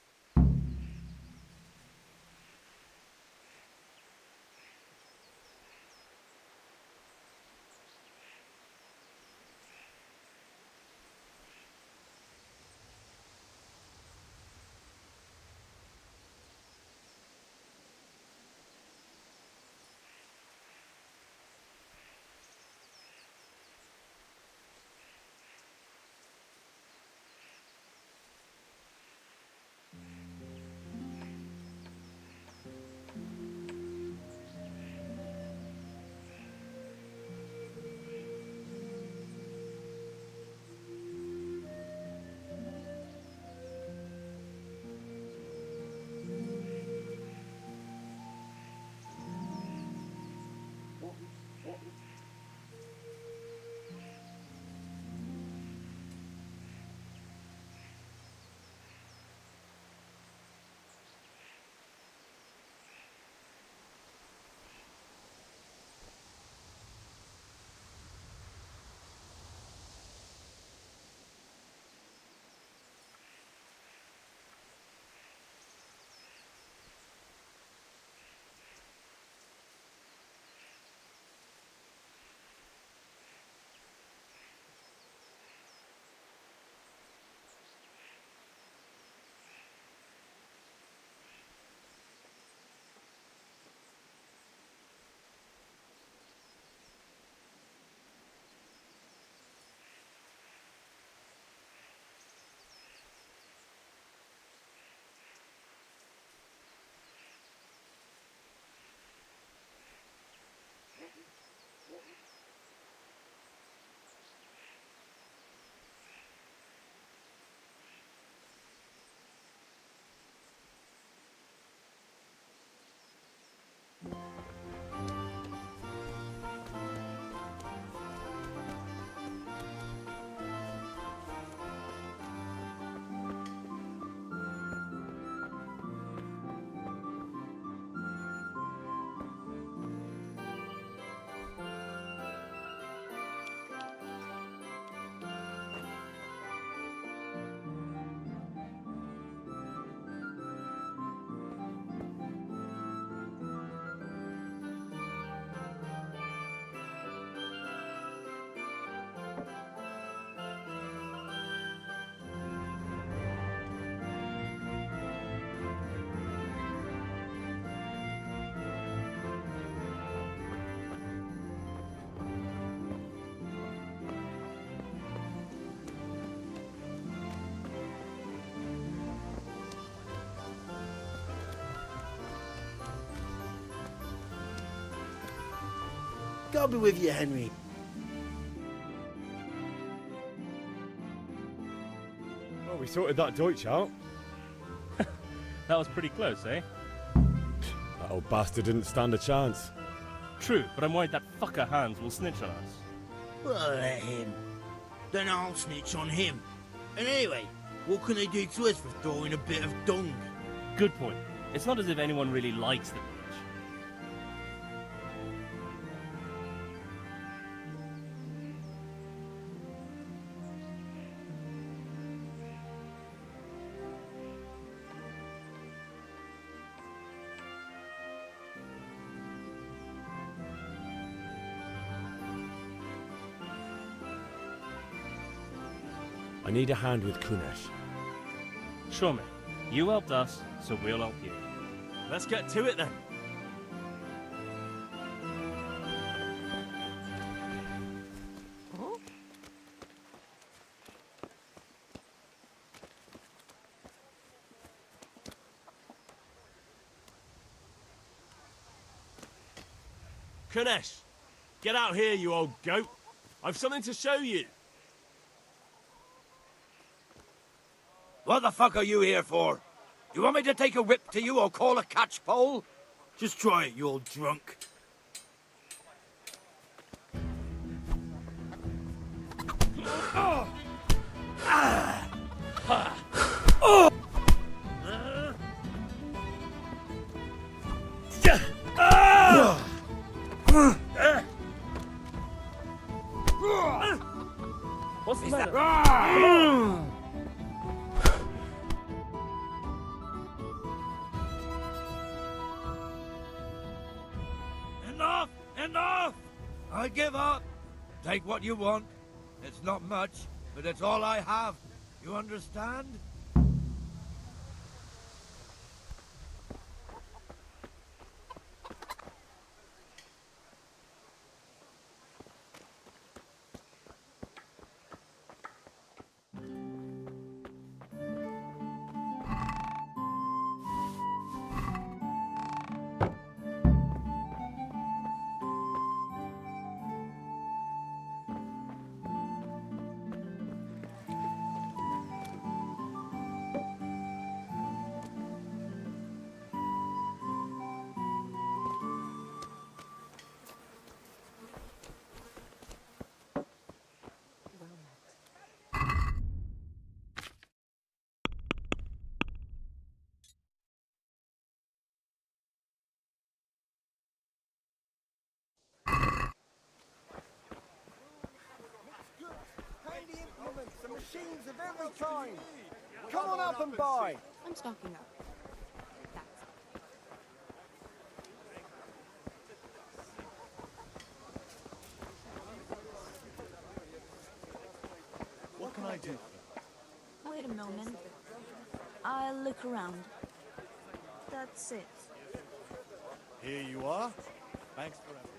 [SPEAKER 18] God be with you, Henry.
[SPEAKER 11] Well, we sorted that Deutsch out.
[SPEAKER 16] That was pretty close, eh?
[SPEAKER 11] That old bastard didn't stand a chance.
[SPEAKER 16] True, but I'm worried that fucker Hans will snitch on us.
[SPEAKER 18] Well, let him. Then I'll snitch on him. And anyway, what can they do to us for throwing a bit of dung?
[SPEAKER 16] Good point. It's not as if anyone really likes the village.
[SPEAKER 11] I need a hand with Kunesh.
[SPEAKER 16] Sure, mate. You helped us, so we'll help you.
[SPEAKER 17] Let's get to it then. Kunesh, get out here, you old goat. I've something to show you.
[SPEAKER 10] What the fuck are you here for? Do you want me to take a whip to you or call a catchpole?
[SPEAKER 18] Just try it, you old drunk.
[SPEAKER 16] What's the matter?
[SPEAKER 10] Enough! Enough! I give up. Take what you want. It's not much, but it's all I have. You understand?
[SPEAKER 21] Handy implements and machines of every kind. Come on up and buy.
[SPEAKER 12] I'm stocking up.
[SPEAKER 20] What can I do?
[SPEAKER 12] Wait a moment. I'll look around. That's it.
[SPEAKER 20] Here you are. Thanks for everything.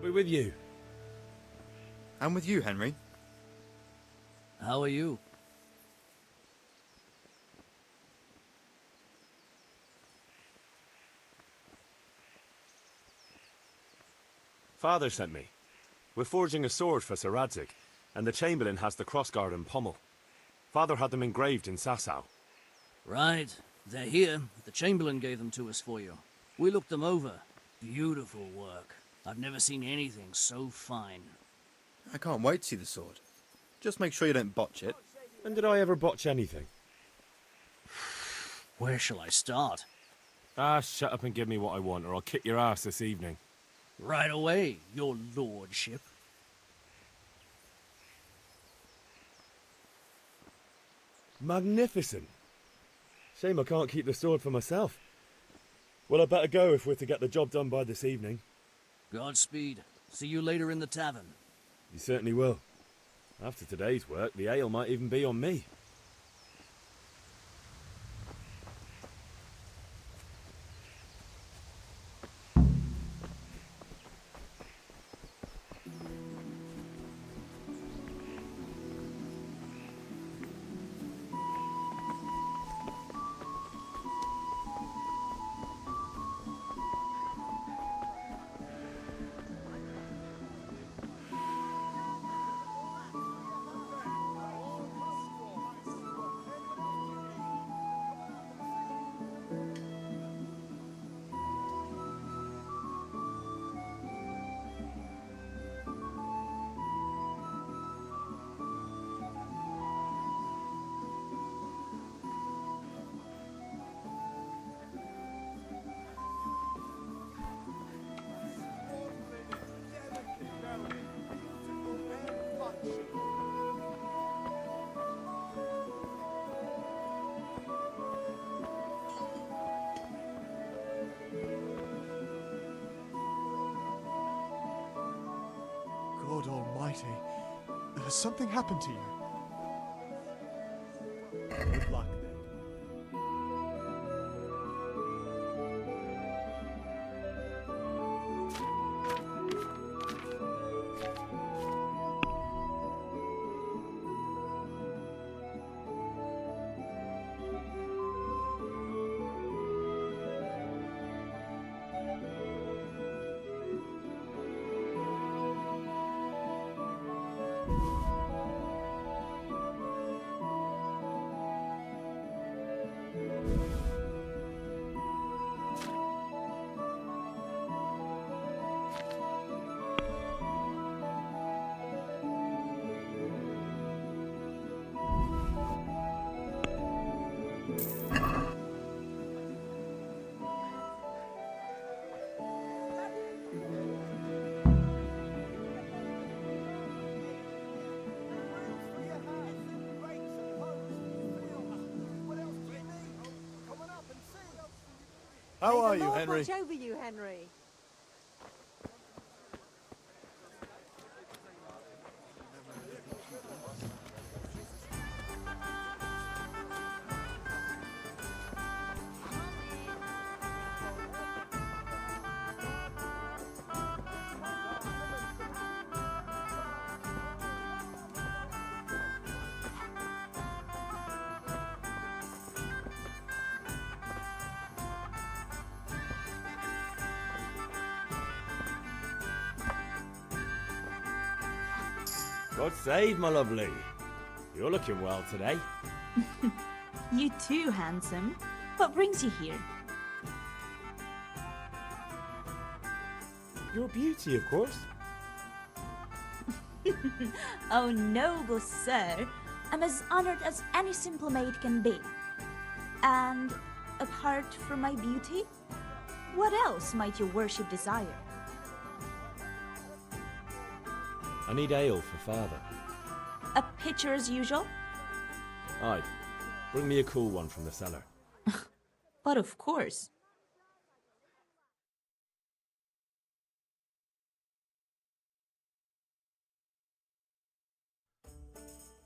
[SPEAKER 11] I'll be with you.
[SPEAKER 19] I'm with you, Henry.
[SPEAKER 1] How are you?
[SPEAKER 7] Father sent me. We're forging a sword for Sir Radzig, and the Chamberlain has the crossguard and pommel. Father had them engraved in Sasau.
[SPEAKER 1] Right. They're here. The Chamberlain gave them to us for you. We looked them over. Beautiful work. I've never seen anything so fine.
[SPEAKER 19] I can't wait to see the sword. Just make sure you don't botch it.
[SPEAKER 11] When did I ever botch anything?
[SPEAKER 1] Where shall I start?
[SPEAKER 7] Ah, shut up and give me what I want, or I'll kick your ass this evening.
[SPEAKER 1] Right away, your lordship.
[SPEAKER 11] Magnificent. Shame I can't keep the sword for myself. Well, I better go if we're to get the job done by this evening.
[SPEAKER 1] Godspeed. See you later in the tavern.
[SPEAKER 11] You certainly will. After today's work, the ale might even be on me.
[SPEAKER 20] God almighty. Has something happened to you? Good luck, then. How are you, Henry?
[SPEAKER 3] Watch over you, Henry.
[SPEAKER 11] God save, my lovely. You're looking well today.
[SPEAKER 22] You too, handsome. What brings you here?
[SPEAKER 11] Your beauty, of course.
[SPEAKER 22] Oh, noble sir. I'm as honored as any simple maid can be. And apart from my beauty, what else might your worship desire?
[SPEAKER 11] I need ale for father.
[SPEAKER 22] A pitcher as usual?
[SPEAKER 11] Aye. Bring me a cool one from the cellar.
[SPEAKER 22] But of course.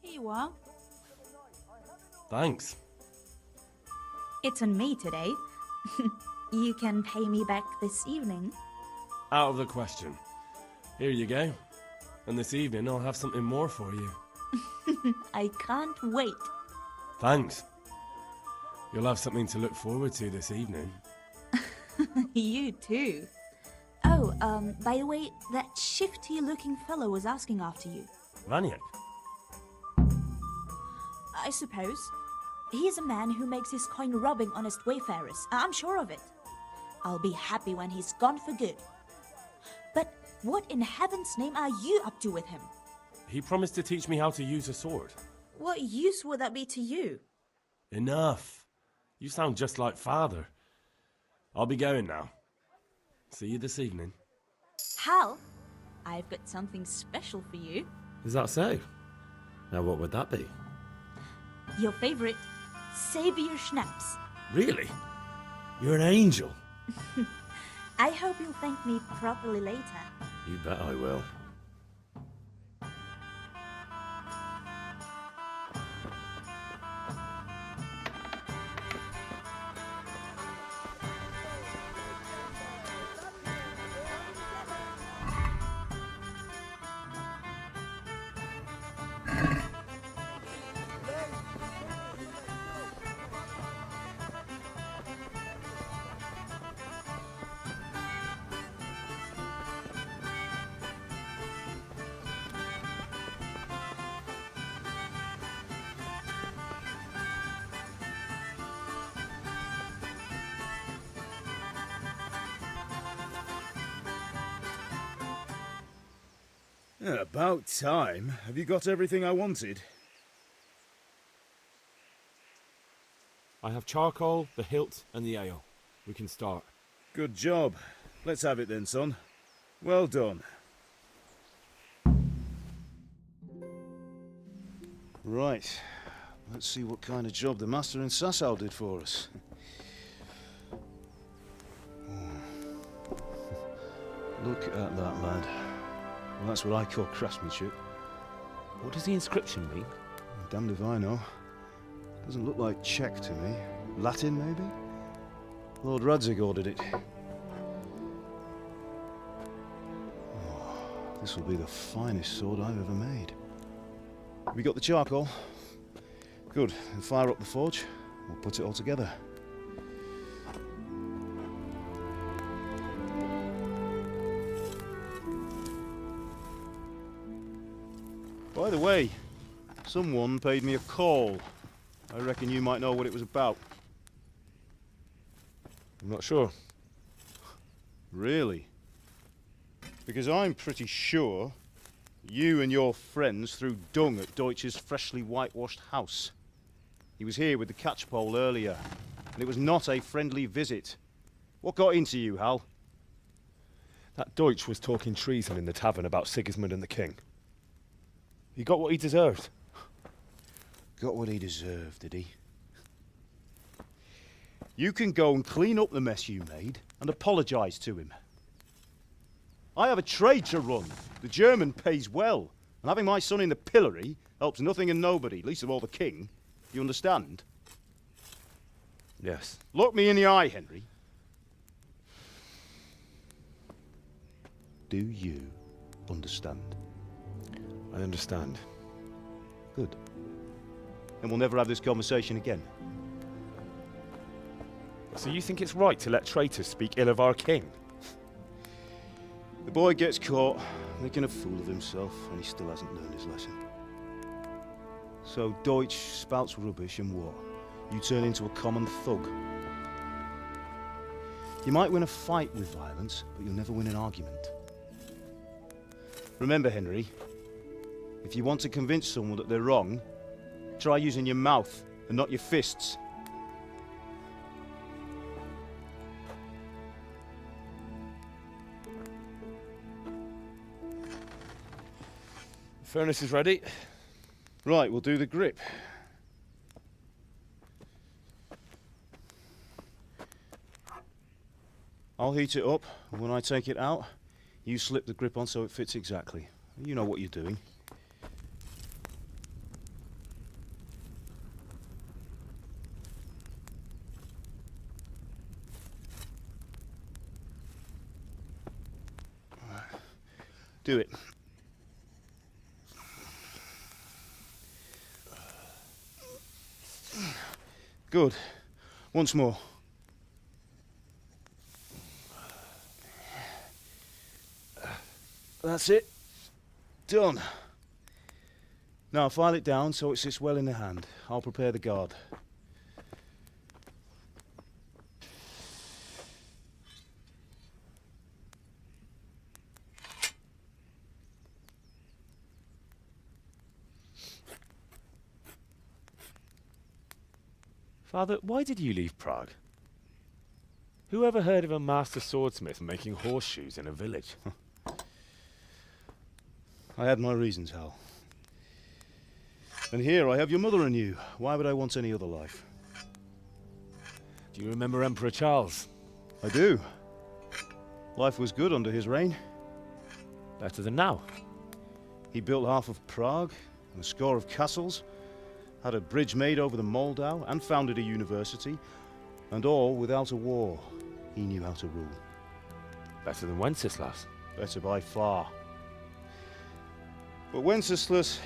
[SPEAKER 22] Here you are.
[SPEAKER 7] Thanks.
[SPEAKER 22] It's on me today. You can pay me back this evening.
[SPEAKER 7] Out of the question.
[SPEAKER 11] Here you go. And this evening I'll have something more for you.
[SPEAKER 22] I can't wait.
[SPEAKER 11] Thanks. You'll have something to look forward to this evening.
[SPEAKER 22] You too. Oh, by the way, that shifty-looking fellow was asking after you.
[SPEAKER 11] Vaniak?
[SPEAKER 22] I suppose. He is a man who makes his coin robbing honest wayfarers. I'm sure of it. I'll be happy when he's gone for good. But what in heaven's name are you up to with him?
[SPEAKER 11] He promised to teach me how to use a sword.
[SPEAKER 22] What use would that be to you?
[SPEAKER 11] Enough. You sound just like Father. I'll be going now. See you this evening.
[SPEAKER 22] Hal, I've got something special for you.
[SPEAKER 11] Is that so? Now what would that be?
[SPEAKER 22] Your favorite Savior Schnapps.
[SPEAKER 11] Really? You're an angel.
[SPEAKER 22] I hope you'll thank me properly later.
[SPEAKER 11] You bet I will.
[SPEAKER 6] Yeah, about time. Have you got everything I wanted?
[SPEAKER 11] I have charcoal, the hilt, and the ale. We can start.
[SPEAKER 6] Good job. Let's have it then, son. Well done. Right. Let's see what kind of job the master in Sasau did for us. Look at that, lad. Well, that's what I call craftsmanship.
[SPEAKER 11] What does the inscription mean?
[SPEAKER 6] Damned if I know. Doesn't look like Czech to me. Latin, maybe? Lord Radzig ordered it. Oh, this will be the finest sword I've ever made. We got the charcoal? Good. Then fire up the forge. We'll put it all together. By the way, someone paid me a call. I reckon you might know what it was about.
[SPEAKER 11] I'm not sure.
[SPEAKER 6] Really? Because I'm pretty sure you and your friends threw dung at Deutsch's freshly whitewashed house. He was here with the catchpole earlier, and it was not a friendly visit. What got into you, Hal?
[SPEAKER 11] That Deutsch was talking treason in the tavern about Sigismund and the king. He got what he deserved.
[SPEAKER 6] Got what he deserved, did he? You can go and clean up the mess you made and apologise to him. I have a trade to run. The German pays well, and having my son in the pillory helps nothing and nobody, least of all the king. You understand?
[SPEAKER 11] Yes.
[SPEAKER 6] Look me in the eye, Henry. Do you understand?
[SPEAKER 11] I understand.
[SPEAKER 6] Good. And we'll never have this conversation again.
[SPEAKER 11] So you think it's right to let traitors speak ill of our king?
[SPEAKER 6] The boy gets caught, making a fool of himself, and he still hasn't learned his lesson. So Deutsch spouts rubbish, and what? You turn into a common thug. You might win a fight with violence, but you'll never win an argument. Remember, Henry, if you want to convince someone that they're wrong, try using your mouth and not your fists.
[SPEAKER 11] The furnace is ready.
[SPEAKER 6] Right, we'll do the grip. I'll heat it up, and when I take it out, you slip the grip on so it fits exactly. You know what you're doing. Do it. Good. Once more. That's it. Done. Now file it down so it sits well in the hand. I'll prepare the guard.
[SPEAKER 11] Father, why did you leave Prague? Who ever heard of a master swordsmith making horseshoes in a village?
[SPEAKER 6] I had my reasons, Hal. And here I have your mother and you. Why would I want any other life?
[SPEAKER 11] Do you remember Emperor Charles?
[SPEAKER 6] I do. Life was good under his reign.
[SPEAKER 11] Better than now.
[SPEAKER 6] He built half of Prague and a score of castles, had a bridge made over the Moldau, and founded a university, and all without a war. He knew how to rule.
[SPEAKER 11] Better than Wenceslas.
[SPEAKER 6] Better by far. But Wenceslas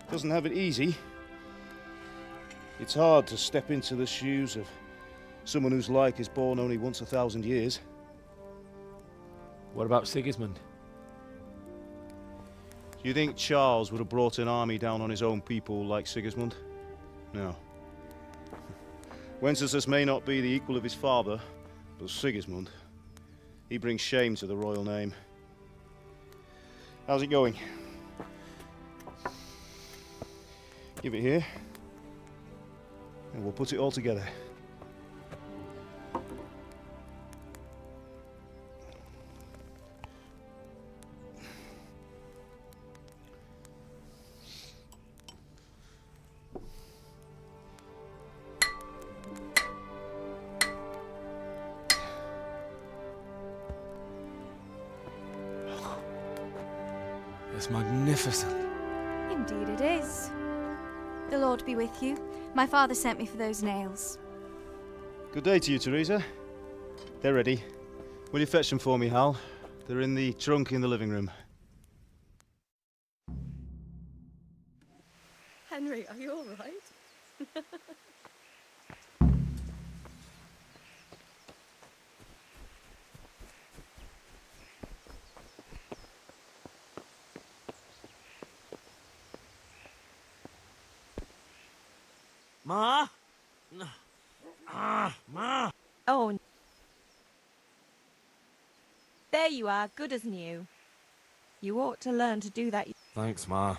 [SPEAKER 6] doesn't have it easy. It's hard to step into the shoes of someone whose like is born only once 1,000 years.
[SPEAKER 11] What about Sigismund?
[SPEAKER 6] Do you think Charles would have brought an army down on his own people like Sigismund? No. Wenceslas may not be the equal of his father, but Sigismund, he brings shame to the royal name. How's it going? Give it here, and we'll put it all together.
[SPEAKER 11] It's magnificent.
[SPEAKER 2] Indeed it is. The Lord be with you. My father sent me for those nails.
[SPEAKER 6] Good day to you, Teresa. They're ready. Will you fetch them for me, Hal? They're in the trunk in the living room.
[SPEAKER 3] Henry, are you all right?
[SPEAKER 1] Ma? Ma!
[SPEAKER 4] Oh. There you are, good as new. You ought to learn to do that.
[SPEAKER 17] Thanks, Ma.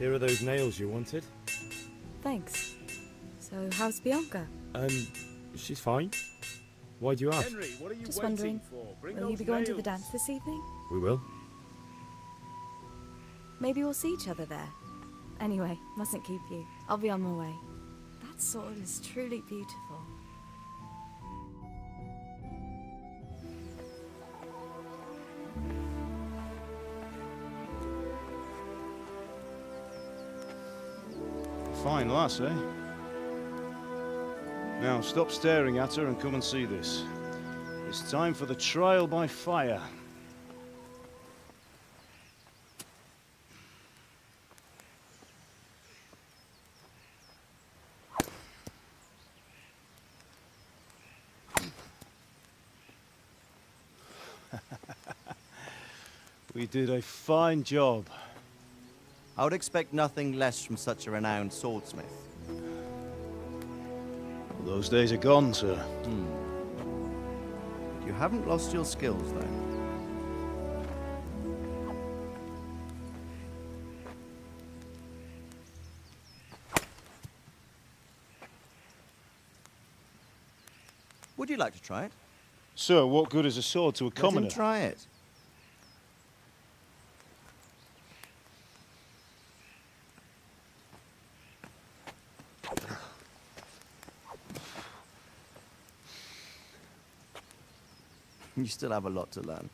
[SPEAKER 11] Here are those nails you wanted.
[SPEAKER 2] Thanks. So, how's Bianca?
[SPEAKER 11] She's fine. Why do you ask?
[SPEAKER 13] Henry, what are you
[SPEAKER 2] Just
[SPEAKER 13] waiting
[SPEAKER 2] wondering,
[SPEAKER 13] for? Bring
[SPEAKER 2] will you
[SPEAKER 13] those
[SPEAKER 2] be going to the
[SPEAKER 13] nails.
[SPEAKER 2] dance this evening?
[SPEAKER 11] We will.
[SPEAKER 2] Maybe we'll see each other there. Anyway, mustn't keep you. I'll be on my way. That sword is truly beautiful.
[SPEAKER 6] Fine lass, eh? Now stop staring at her and come and see this. It's time for the trial by fire. We did a fine job.
[SPEAKER 8] I would expect nothing less from such a renowned swordsmith.
[SPEAKER 6] Those days are gone, sir.
[SPEAKER 8] You haven't lost your skills, though. Would you like to try it?
[SPEAKER 6] Sir, what good is a sword to a commoner?
[SPEAKER 8] Let him try it. You still have a lot to learn.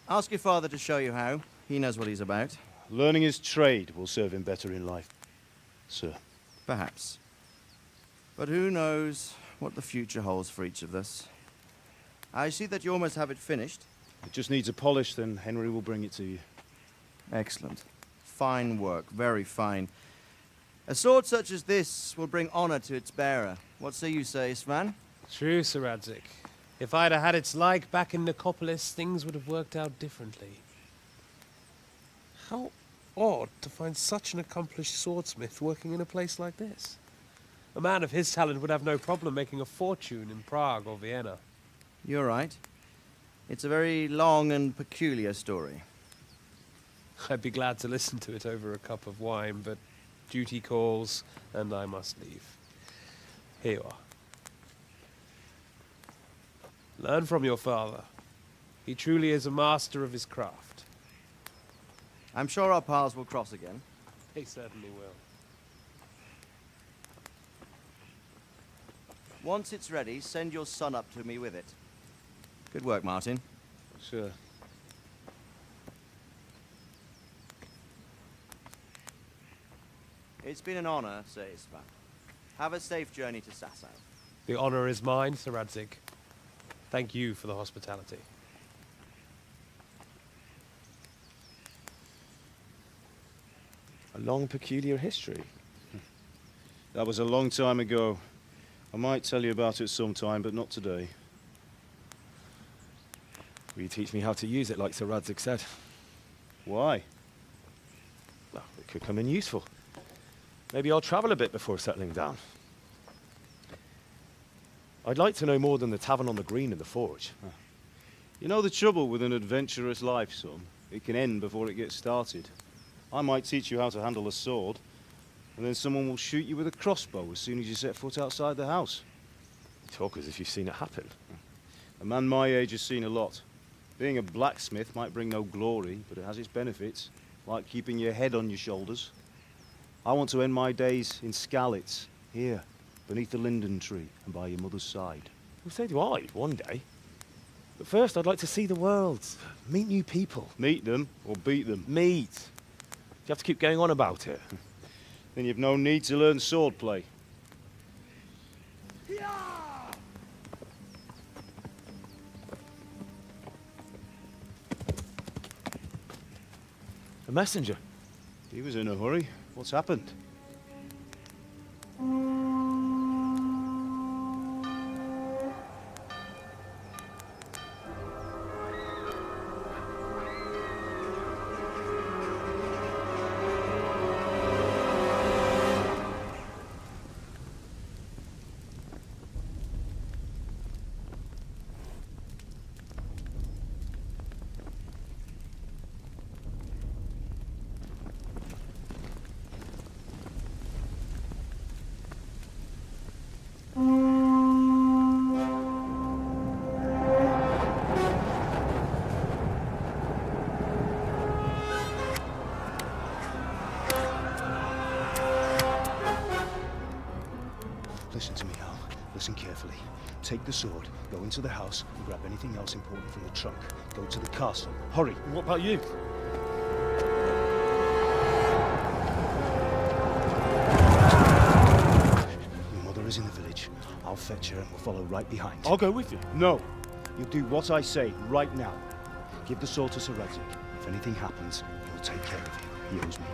[SPEAKER 8] Ask your father to show you how. He knows what he's about.
[SPEAKER 6] Learning his trade will serve him better in life, sir.
[SPEAKER 8] Perhaps. But who knows what the future holds for each of us. I see that you almost have it finished.
[SPEAKER 6] It just needs a polish, then Henry will bring it to you.
[SPEAKER 8] Excellent. Fine work, very fine. A sword such as this will bring honor to its bearer. What say you, Svan?
[SPEAKER 14] True, Sir Radzik. If I'd have had its like back in Nicopolis, things would have worked out differently. How odd to find such an accomplished swordsmith working in a place like this. A man of his talent would have no problem making a fortune in Prague or Vienna.
[SPEAKER 8] You're right. It's a very long and peculiar story.
[SPEAKER 14] I'd be glad to listen to it over a cup of wine, but duty calls, and I must leave. Here you are. Learn from your father. He truly is a master of his craft.
[SPEAKER 8] I'm sure our paths will cross again.
[SPEAKER 14] They certainly will.
[SPEAKER 8] Once it's ready, send your son up to me with it. Good work, Martin.
[SPEAKER 6] Sir.
[SPEAKER 8] It's been an honor, Sir Isvan. Have a safe journey to Sasau.
[SPEAKER 14] The honor is mine, Sir Radzik. Thank you for the hospitality.
[SPEAKER 7] A long, peculiar history.
[SPEAKER 6] That was a long time ago. I might tell you about it sometime, but not today.
[SPEAKER 7] Will you teach me how to use it, like Sir Radzik said?
[SPEAKER 6] Why?
[SPEAKER 7] Well, it could come in useful. Maybe I'll travel a bit before settling down. I'd like to know more than the tavern on the green and the forge.
[SPEAKER 6] You know the trouble with an adventurous life, son? It can end before it gets started. I might teach you how to handle a sword, and then someone will shoot you with a crossbow as soon as you set foot outside the house.
[SPEAKER 7] You talk as if you've seen it happen.
[SPEAKER 6] A man my age has seen a lot. Being a blacksmith might bring no glory, but it has its benefits, like keeping your head on your shoulders. I want to end my days in Skalitz, here, beneath the linden tree and by your mother's side.
[SPEAKER 7] Well, so do I, one day. But first, I'd like to see the world, meet new people.
[SPEAKER 6] Meet them or beat them?
[SPEAKER 7] Meet. You have to keep going on about it.
[SPEAKER 6] Then you've no need to learn swordplay.
[SPEAKER 7] A messenger.
[SPEAKER 6] He was in a hurry. What's happened? Listen to me, Al. Listen carefully. Take the sword, go into the house, and grab anything else important from the trunk. Go to the castle. Hurry!
[SPEAKER 7] What about you?
[SPEAKER 6] Your mother is in the village. I'll fetch her and we'll follow right behind.
[SPEAKER 7] I'll go with you.
[SPEAKER 6] No. You'll do what I say right now. Give the sword to Sir Radzik. If anything happens, he'll take care of you. He owes me.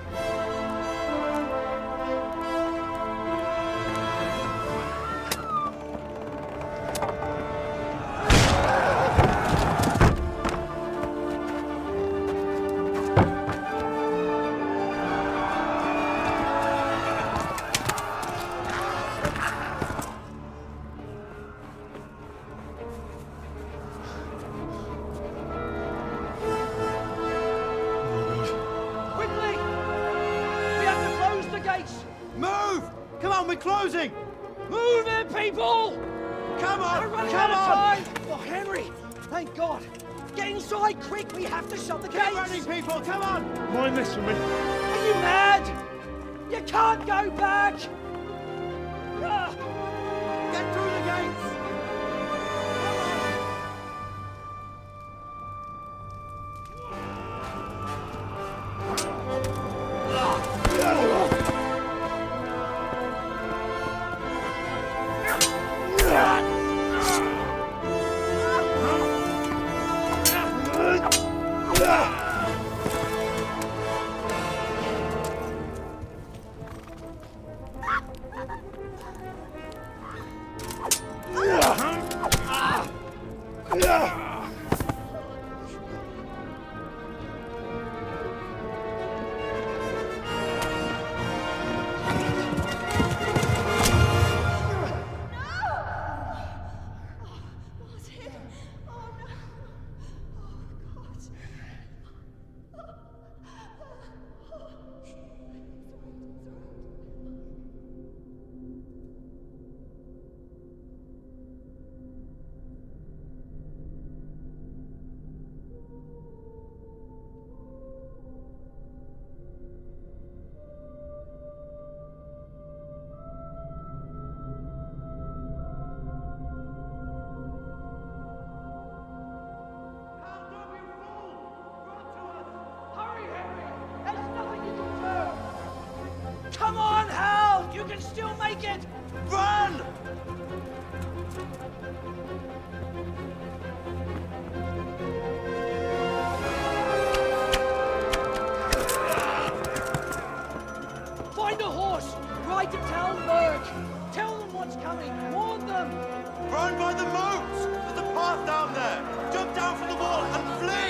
[SPEAKER 18] Move! Come on, we're closing! Move it, people!
[SPEAKER 21] Come on!
[SPEAKER 5] We're running
[SPEAKER 21] Come
[SPEAKER 5] out of
[SPEAKER 21] on!
[SPEAKER 5] time! Oh, Henry! Thank God! Get inside, quick! We have to shut the gates!
[SPEAKER 21] Get running, people! Come on!
[SPEAKER 14] Mind this for me.
[SPEAKER 5] Are you mad? You can't go back! Ah!
[SPEAKER 21] Get through the gates!
[SPEAKER 5] Come on, Hal! You can still make it! Run! Find a horse! Ride to town, Burke! Tell them what's coming! Warn them!
[SPEAKER 21] Run by the moat! There's a path down there! Jump down from the wall and flee!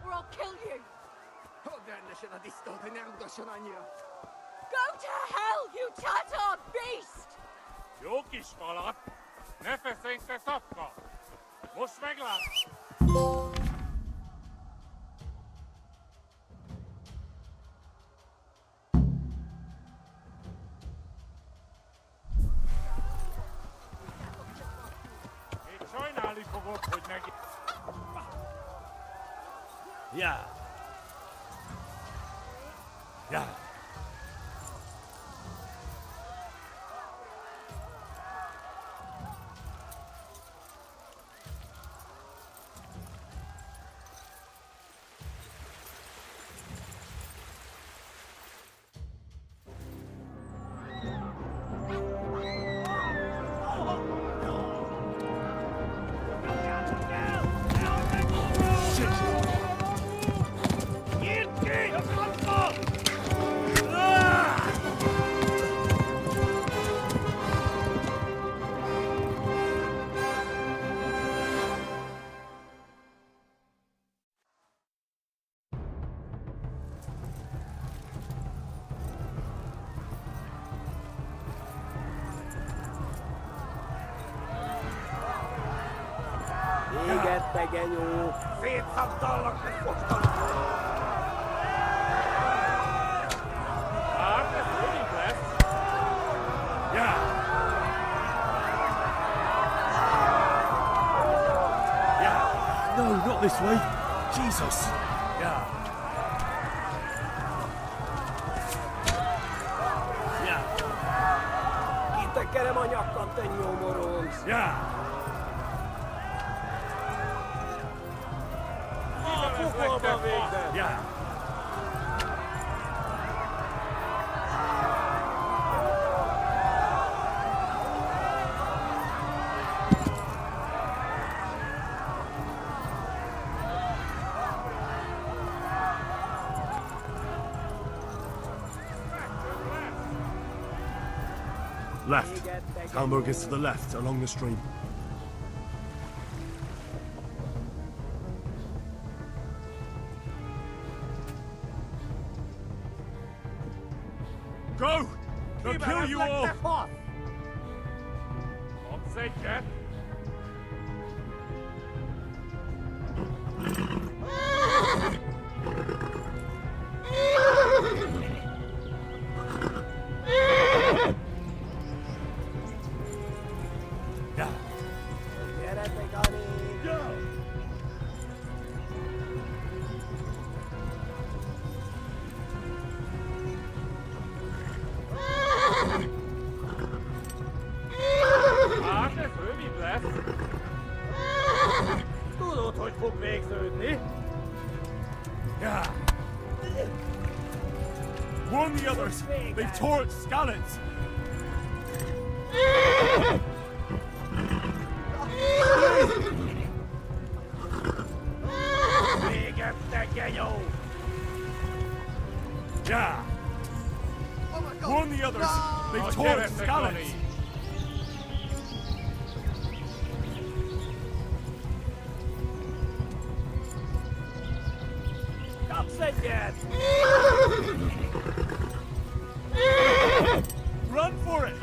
[SPEAKER 12] or I'll kill you! Go to hell, you Tatar beast!
[SPEAKER 9] Jokies, Valak. Never think the Topka. Musmegla.
[SPEAKER 11] Yeah. Yeah.
[SPEAKER 9] Pequeño.
[SPEAKER 11] No, not this way. Jesus. Yeah.
[SPEAKER 9] Itt kerem a nyakkam, te nyomorogsz.
[SPEAKER 11] Yeah.
[SPEAKER 9] Pokolban végzett.
[SPEAKER 11] Yeah.
[SPEAKER 7] Left. Talmberg is to the left, along the stream. Go! They'll kill you all!
[SPEAKER 9] Tudod, hogy fog végződni?
[SPEAKER 7] Yeah. Warn the others! They've tore its scallops!
[SPEAKER 9] Végette, genyó!
[SPEAKER 7] Yeah. Warn the others! They've tore its scallops!
[SPEAKER 9] Kapszedjen!
[SPEAKER 7] Run for it!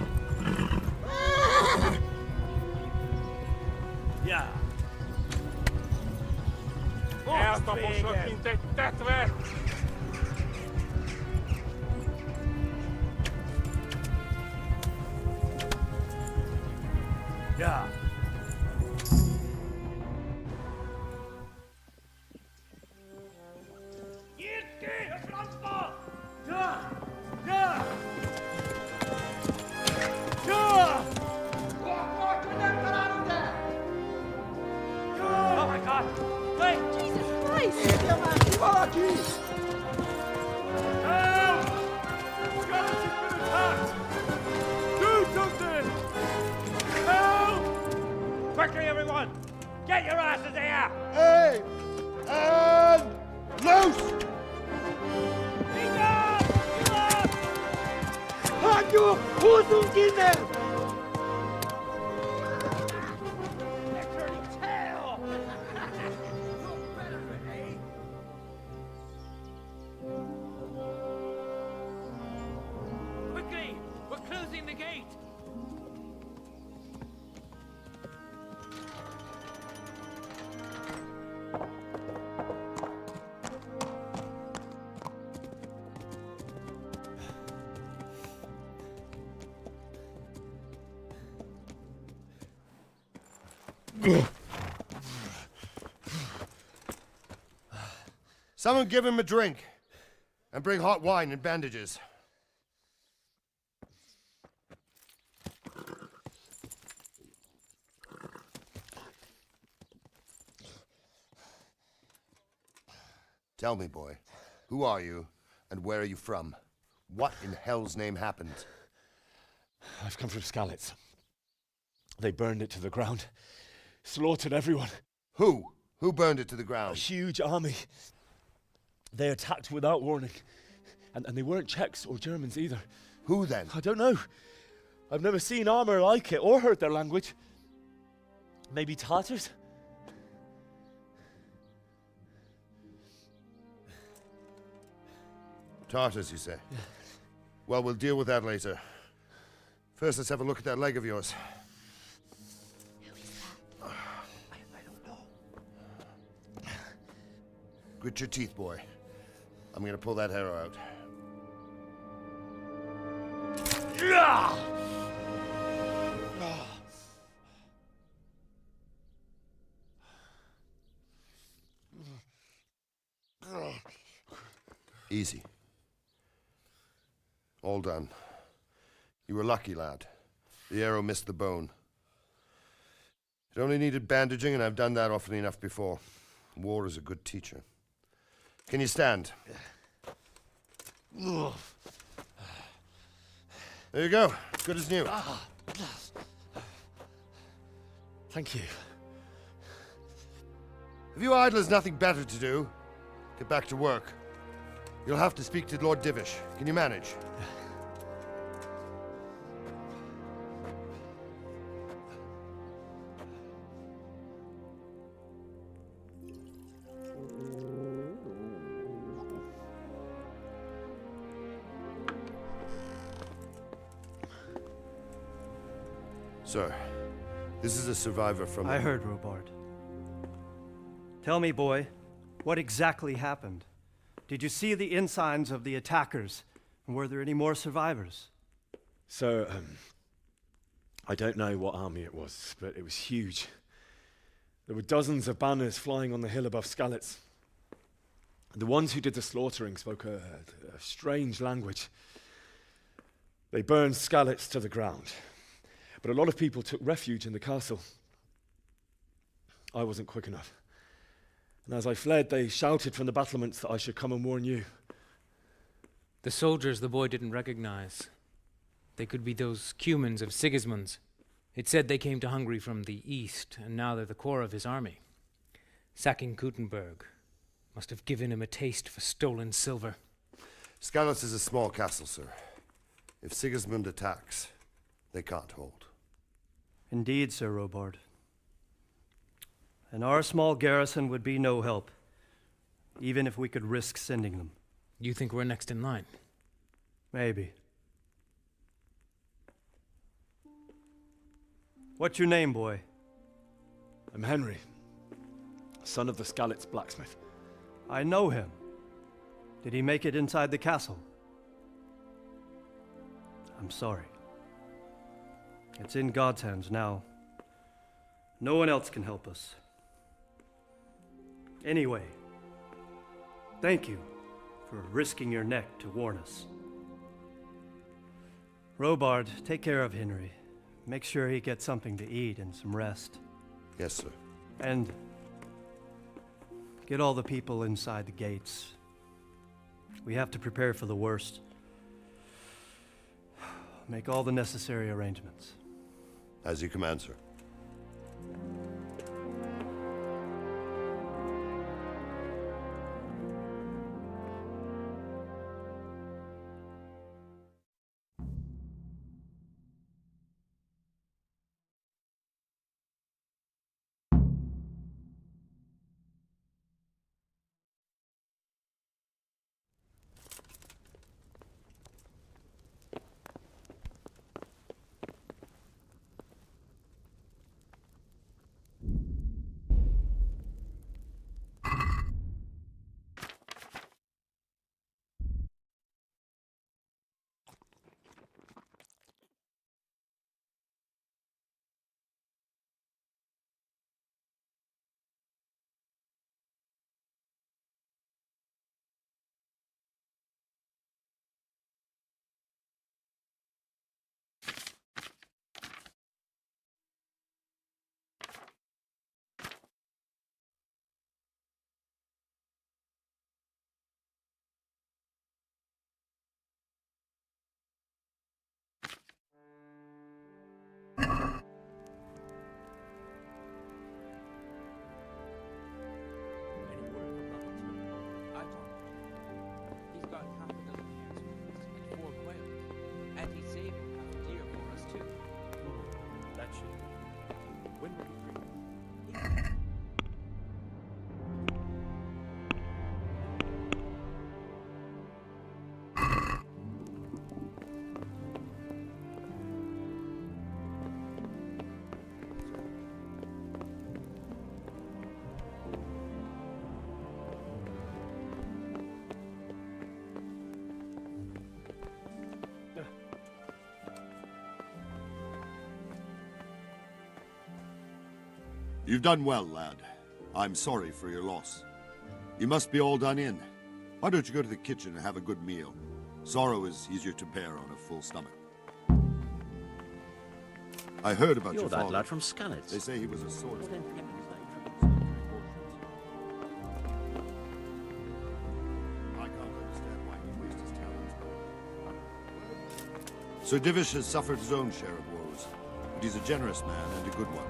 [SPEAKER 11] Yeah.
[SPEAKER 9] Eltaposnak, mint egy tetve!
[SPEAKER 11] Yeah.
[SPEAKER 9] Oh my God! Wait! Jesus Christ!
[SPEAKER 7] Help! Scallops has been attacked! Do something! Help!
[SPEAKER 9] Quickly, everyone! Get your asses here!
[SPEAKER 18] Hey! And loose! Hagyjuk! Húzzunk innen!
[SPEAKER 5] in the gate!
[SPEAKER 10] Someone give him a drink. And bring hot wine and bandages. Tell me, boy, who are you and where are you from? What in hell's name happened?
[SPEAKER 11] I've come from Skalitz. They burned it to the ground. Slaughtered everyone.
[SPEAKER 10] Who? Who burned it to the ground?
[SPEAKER 11] A huge army. They attacked without warning. And they weren't Czechs or Germans either.
[SPEAKER 10] Who then?
[SPEAKER 11] I don't know. I've never seen armor like it or heard their language. Maybe Tatars?
[SPEAKER 10] Tartars, you say? Yeah. Well, we'll deal with that later. First, let's have a look at that leg of yours.
[SPEAKER 2] Who is that?
[SPEAKER 10] I don't know. Grit your teeth, boy. I'm gonna pull that arrow out. Easy. All done. You were lucky, lad. The arrow missed the bone. It only needed bandaging, and I've done that often enough before. War is a good teacher. Can you stand? There you go. Good as new.
[SPEAKER 11] Thank you.
[SPEAKER 10] If you idlers nothing better to do, get back to work. You'll have to speak to Lord Divish. Can you manage? Sir, this is a survivor from...
[SPEAKER 15] I heard, Robard. Tell me, boy, what exactly happened? Did you see the ensigns of the attackers? And were there any more survivors?
[SPEAKER 11] So, I don't know what army it was, but it was huge. There were dozens of banners flying on the hill above Skalitz. The ones who did the slaughtering spoke a strange language. They burned Skalitz to the ground. But a lot of people took refuge in the castle. I wasn't quick enough. And as I fled, they shouted from the battlements that I should come and warn you.
[SPEAKER 16] The soldiers the boy didn't recognize. They could be those Cumans of Sigismund's. It said they came to Hungary from the east, and now they're the core of his army. Sacking Gutenberg must have given him a taste for stolen silver.
[SPEAKER 10] Skalitz is a small castle, sir. If Sigismund attacks, they can't hold.
[SPEAKER 15] Indeed, Sir Robard. And our small garrison would be no help, even if we could risk sending them.
[SPEAKER 16] You think we're next in line?
[SPEAKER 15] Maybe. What's your name, boy?
[SPEAKER 11] I'm Henry, son of the Skalitz blacksmith.
[SPEAKER 15] I know him. Did he make it inside the castle? I'm sorry. It's in God's hands now. No one else can help us. Anyway, thank you for risking your neck to warn us. Robard, take care of Henry. Make sure he gets something to eat and some rest.
[SPEAKER 10] Yes, sir.
[SPEAKER 15] And get all the people inside the gates. We have to prepare for the worst. Make all the necessary arrangements.
[SPEAKER 10] As you command, sir.
[SPEAKER 19] You've done well, lad. I'm sorry for your loss. You must be all done in. Why don't you go to the kitchen and have a good meal? Sorrow is easier to bear on a full stomach. I heard about
[SPEAKER 20] You're
[SPEAKER 19] your
[SPEAKER 20] that
[SPEAKER 19] father.
[SPEAKER 20] lad from Skalitz.
[SPEAKER 19] They say he was a swordsman. I can't understand why he wastes his talents. Sir Divish has suffered his own share of woes, but he's a generous man and a good one.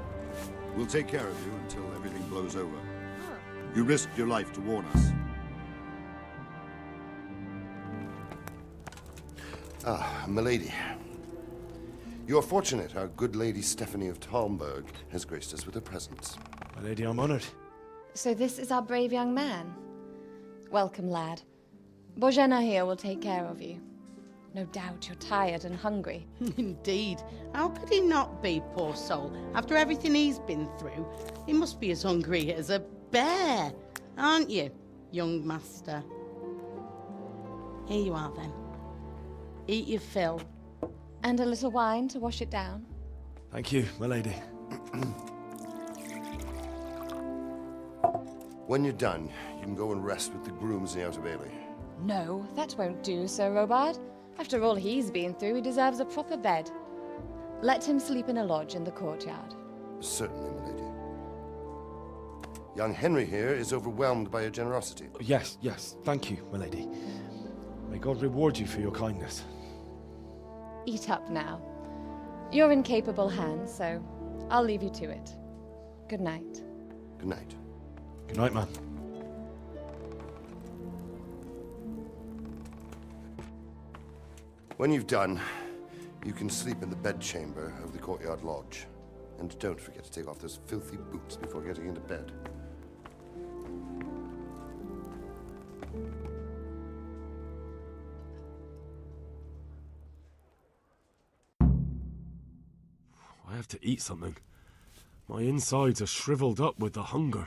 [SPEAKER 19] We'll take care of you until everything blows over. You risked your life to warn us.
[SPEAKER 23] Ah, milady. You are fortunate our good lady Stephanie of Talmberg has graced us with her presence.
[SPEAKER 11] My lady, I'm honored.
[SPEAKER 24] So this is our brave young man. Welcome, lad. Bojena here will take care of you. No doubt you're tired and hungry.
[SPEAKER 25] Indeed. How could he not be, poor soul? After everything he's been through, he must be as hungry as a bear, aren't you, young master? Here you are, then. Eat your fill.
[SPEAKER 24] And a little wine to wash it down.
[SPEAKER 11] Thank you, my lady.
[SPEAKER 23] When you're done, you can go and rest with the grooms in the Outer Bailey.
[SPEAKER 24] No, that won't do, Sir Robard. After all he's been through, he deserves a proper bed. Let him sleep in a lodge in the courtyard.
[SPEAKER 23] Certainly, milady. Young Henry here is overwhelmed by your generosity.
[SPEAKER 11] Yes, yes. Thank you, my lady. May God reward you for your kindness.
[SPEAKER 24] Eat up now. You're in capable hands, so I'll leave you to it. Good night.
[SPEAKER 23] Good night.
[SPEAKER 11] Good night, man.
[SPEAKER 23] When you've done, you can sleep in the bedchamber of the courtyard lodge. And don't forget to take off those filthy boots before getting into bed.
[SPEAKER 7] I have to eat something. My insides are shriveled up with the hunger.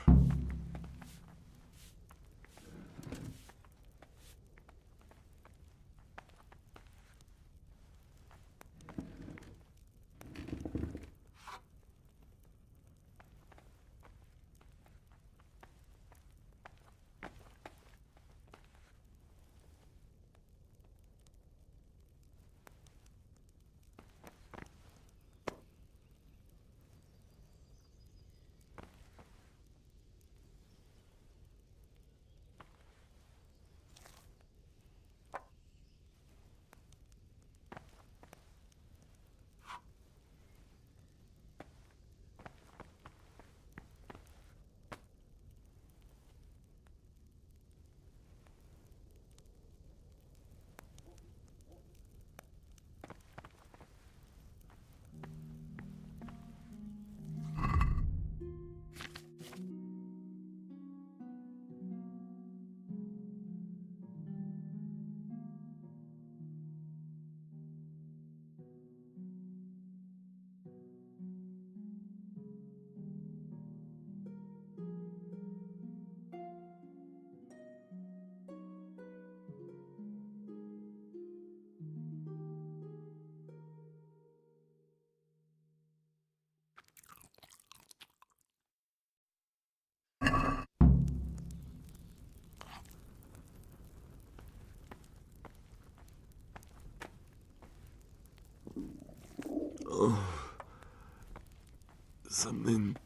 [SPEAKER 7] Something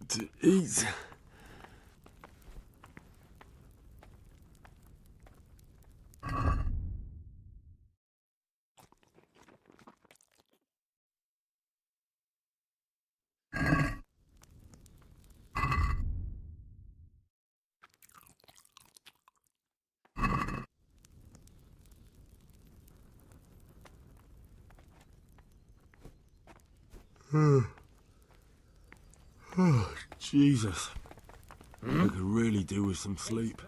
[SPEAKER 7] to eat. Oh, Jesus. I could really do with some sleep.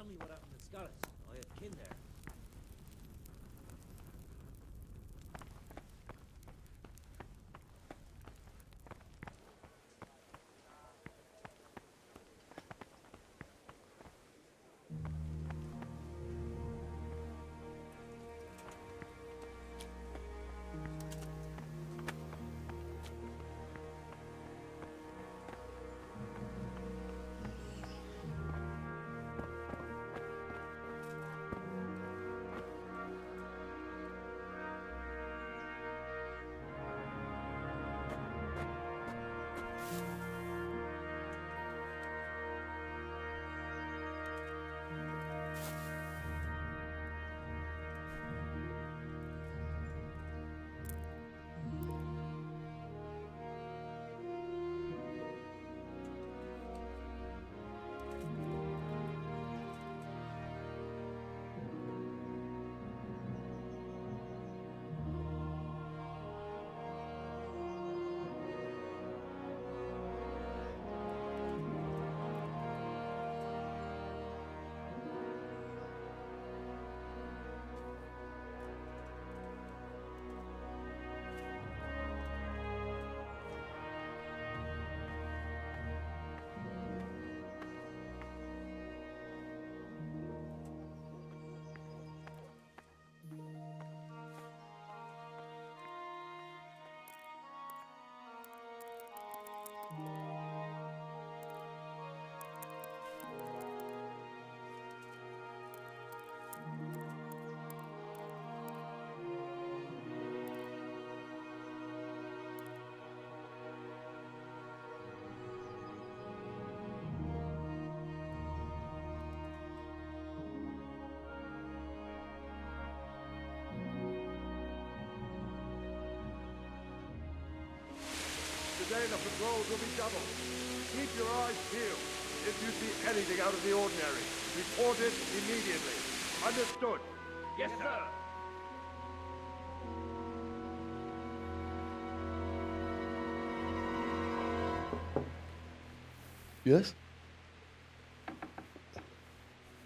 [SPEAKER 13] strain of patrols will be doubled. Keep your eyes peeled. If you see anything out of the ordinary, report it immediately. Understood?
[SPEAKER 9] Yes, sir.
[SPEAKER 6] Yes?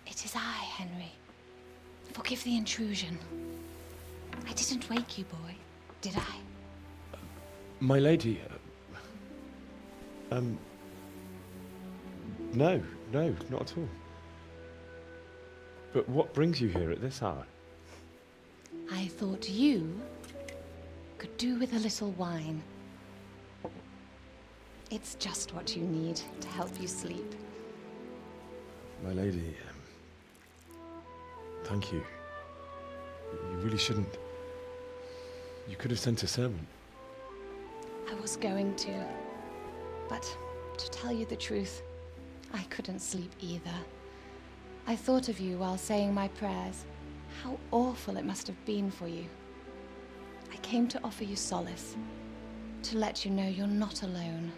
[SPEAKER 24] It is I, Henry. Forgive the intrusion. I didn't wake you, boy, did I?
[SPEAKER 11] My lady, no, not at all. But what brings you here at this hour?
[SPEAKER 24] I thought you could do with a little wine. It's just what you need to help you sleep.
[SPEAKER 11] My lady, thank you. You really shouldn't. You could have sent a servant.
[SPEAKER 24] I was going to, but to tell you the truth, I couldn't sleep either. I thought of you while saying my prayers. How awful it must have been for you. I came to offer you solace, to let you know you're not alone.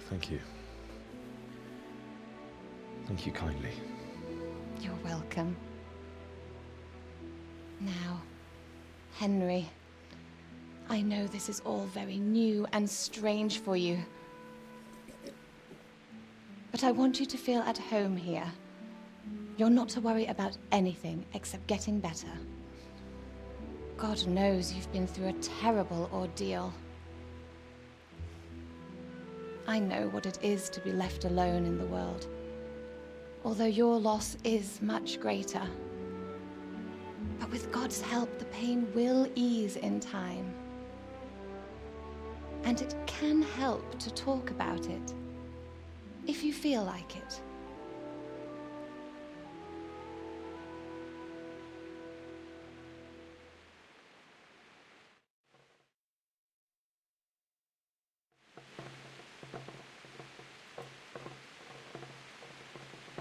[SPEAKER 11] Thank you. Thank you kindly.
[SPEAKER 24] You're welcome. Now, Henry, I know this is all very new and strange for you. But I want you to feel at home here. You're not to worry about anything except getting better. God knows you've been through a terrible ordeal. I know what it is to be left alone in the world, although your loss is much greater. But with God's help, the pain will ease in time. And it can help to talk about it, if you feel like it.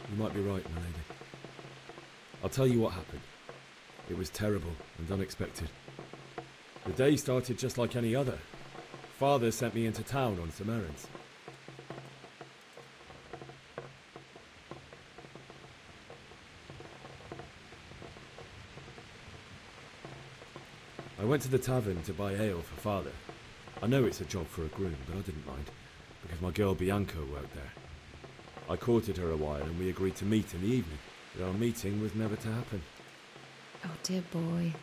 [SPEAKER 11] You might be right, my lady. I'll tell you what happened. It was terrible and unexpected. The day started just like any other. Father sent me into town on some errands. I went to the tavern to buy ale for Father. I know it's a job for a groom, but I didn't mind, because my girl Bianca worked there. I courted her a while and we agreed to meet in the evening, but our meeting was never to happen.
[SPEAKER 2] Oh, dear boy.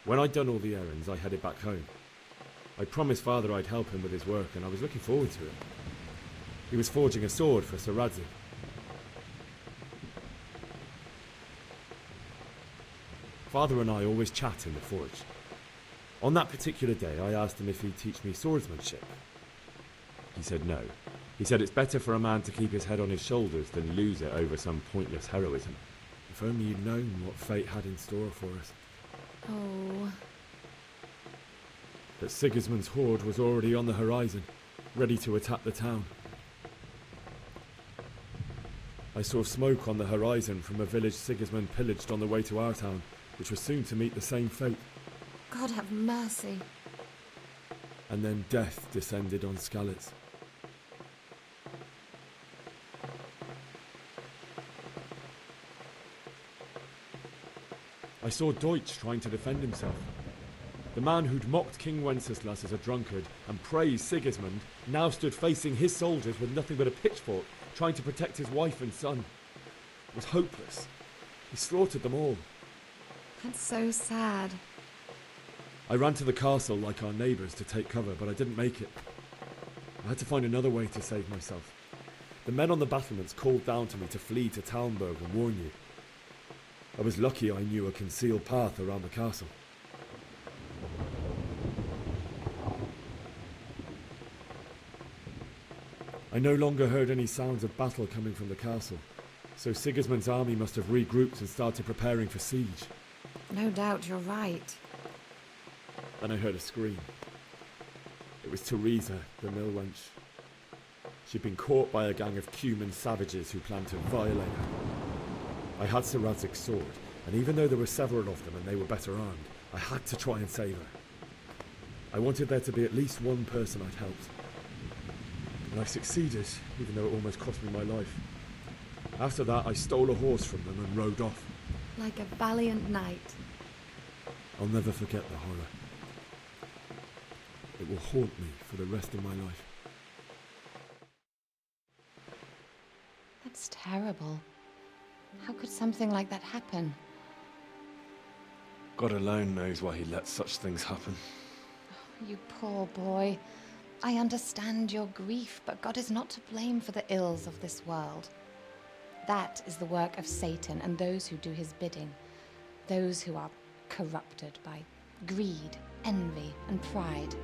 [SPEAKER 11] When I'd done all the errands, I headed back home. I promised Father I'd help him with his work, and I was looking forward to it. He was forging a sword for Sir Radzik. Father and I always chat in the forge. On that particular day, I asked him if he'd teach me swordsmanship. He said no. He said it's better for a man to keep his head on his shoulders than lose it over some pointless heroism. If only you'd known what fate had in store for us.
[SPEAKER 2] Oh.
[SPEAKER 11] That Sigismund's horde was already on the horizon, ready to attack the town. I saw smoke on the horizon from a village Sigismund pillaged on the way to our town, which was soon to meet the same fate.
[SPEAKER 2] God have mercy.
[SPEAKER 11] And then death descended on Skalitz. I saw Deutsch trying to defend himself. The man who'd mocked King Wenceslas as a drunkard and praised Sigismund now stood facing his soldiers with nothing but a pitchfork, trying to protect his wife and son. It was hopeless. He slaughtered them all.
[SPEAKER 2] That's so sad.
[SPEAKER 11] I ran to the castle like our neighbours to take cover, but I didn't make it. I had to find another way to save myself. The men on the battlements called down to me to flee to Talmberg and warn you. I was lucky I knew a concealed path around the castle. I no longer heard any sounds of battle coming from the castle, so Sigismund's army must have regrouped and started preparing for siege.
[SPEAKER 2] No doubt you're right.
[SPEAKER 11] Then I heard a scream. It was Teresa, the mill wench. She'd been caught by a gang of Cuman savages who planned to violate her. I had Sir Radzik's sword, and even though there were several of them and they were better armed, I had to try and save her. I wanted there to be at least one person I'd helped. And I succeeded, even though it almost cost me my life. After that, I stole a horse from them and rode off.
[SPEAKER 2] Like a valiant knight.
[SPEAKER 11] I'll never forget the horror. It will haunt me for the rest of my life.
[SPEAKER 24] That's terrible. How could something like that happen?
[SPEAKER 11] God alone knows why he lets such things happen.
[SPEAKER 24] You poor boy. I understand your grief, but God is not to blame for the ills of this world. That is the work of Satan and those who do his bidding. Those who are corrupted by greed, envy, and pride.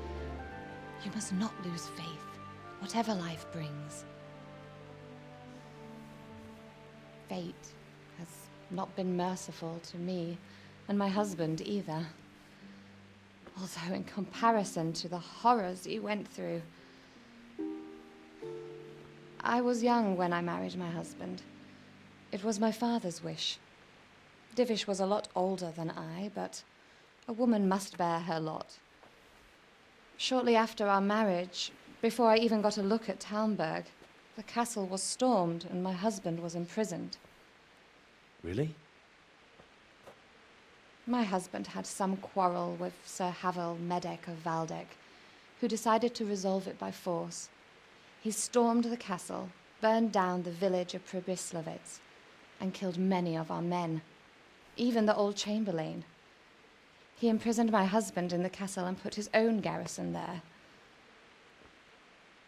[SPEAKER 24] You must not lose faith, whatever life brings. Fate has not been merciful to me, and my husband either. Although in comparison to the horrors he went through. I was young when I married my husband. It was my father's wish. Divish was a lot older than I, but a woman must bear her lot. Shortly after our marriage, before I even got a look at Talmberg, the castle was stormed and my husband was imprisoned.
[SPEAKER 11] Really?
[SPEAKER 24] My husband had some quarrel with Sir Havel Medek of Valdek, who decided to resolve it by force. He stormed the castle, burned down the village of Pribyslavitz, and killed many of our men, even the old chamberlain. He imprisoned my husband in the castle and put his own garrison there.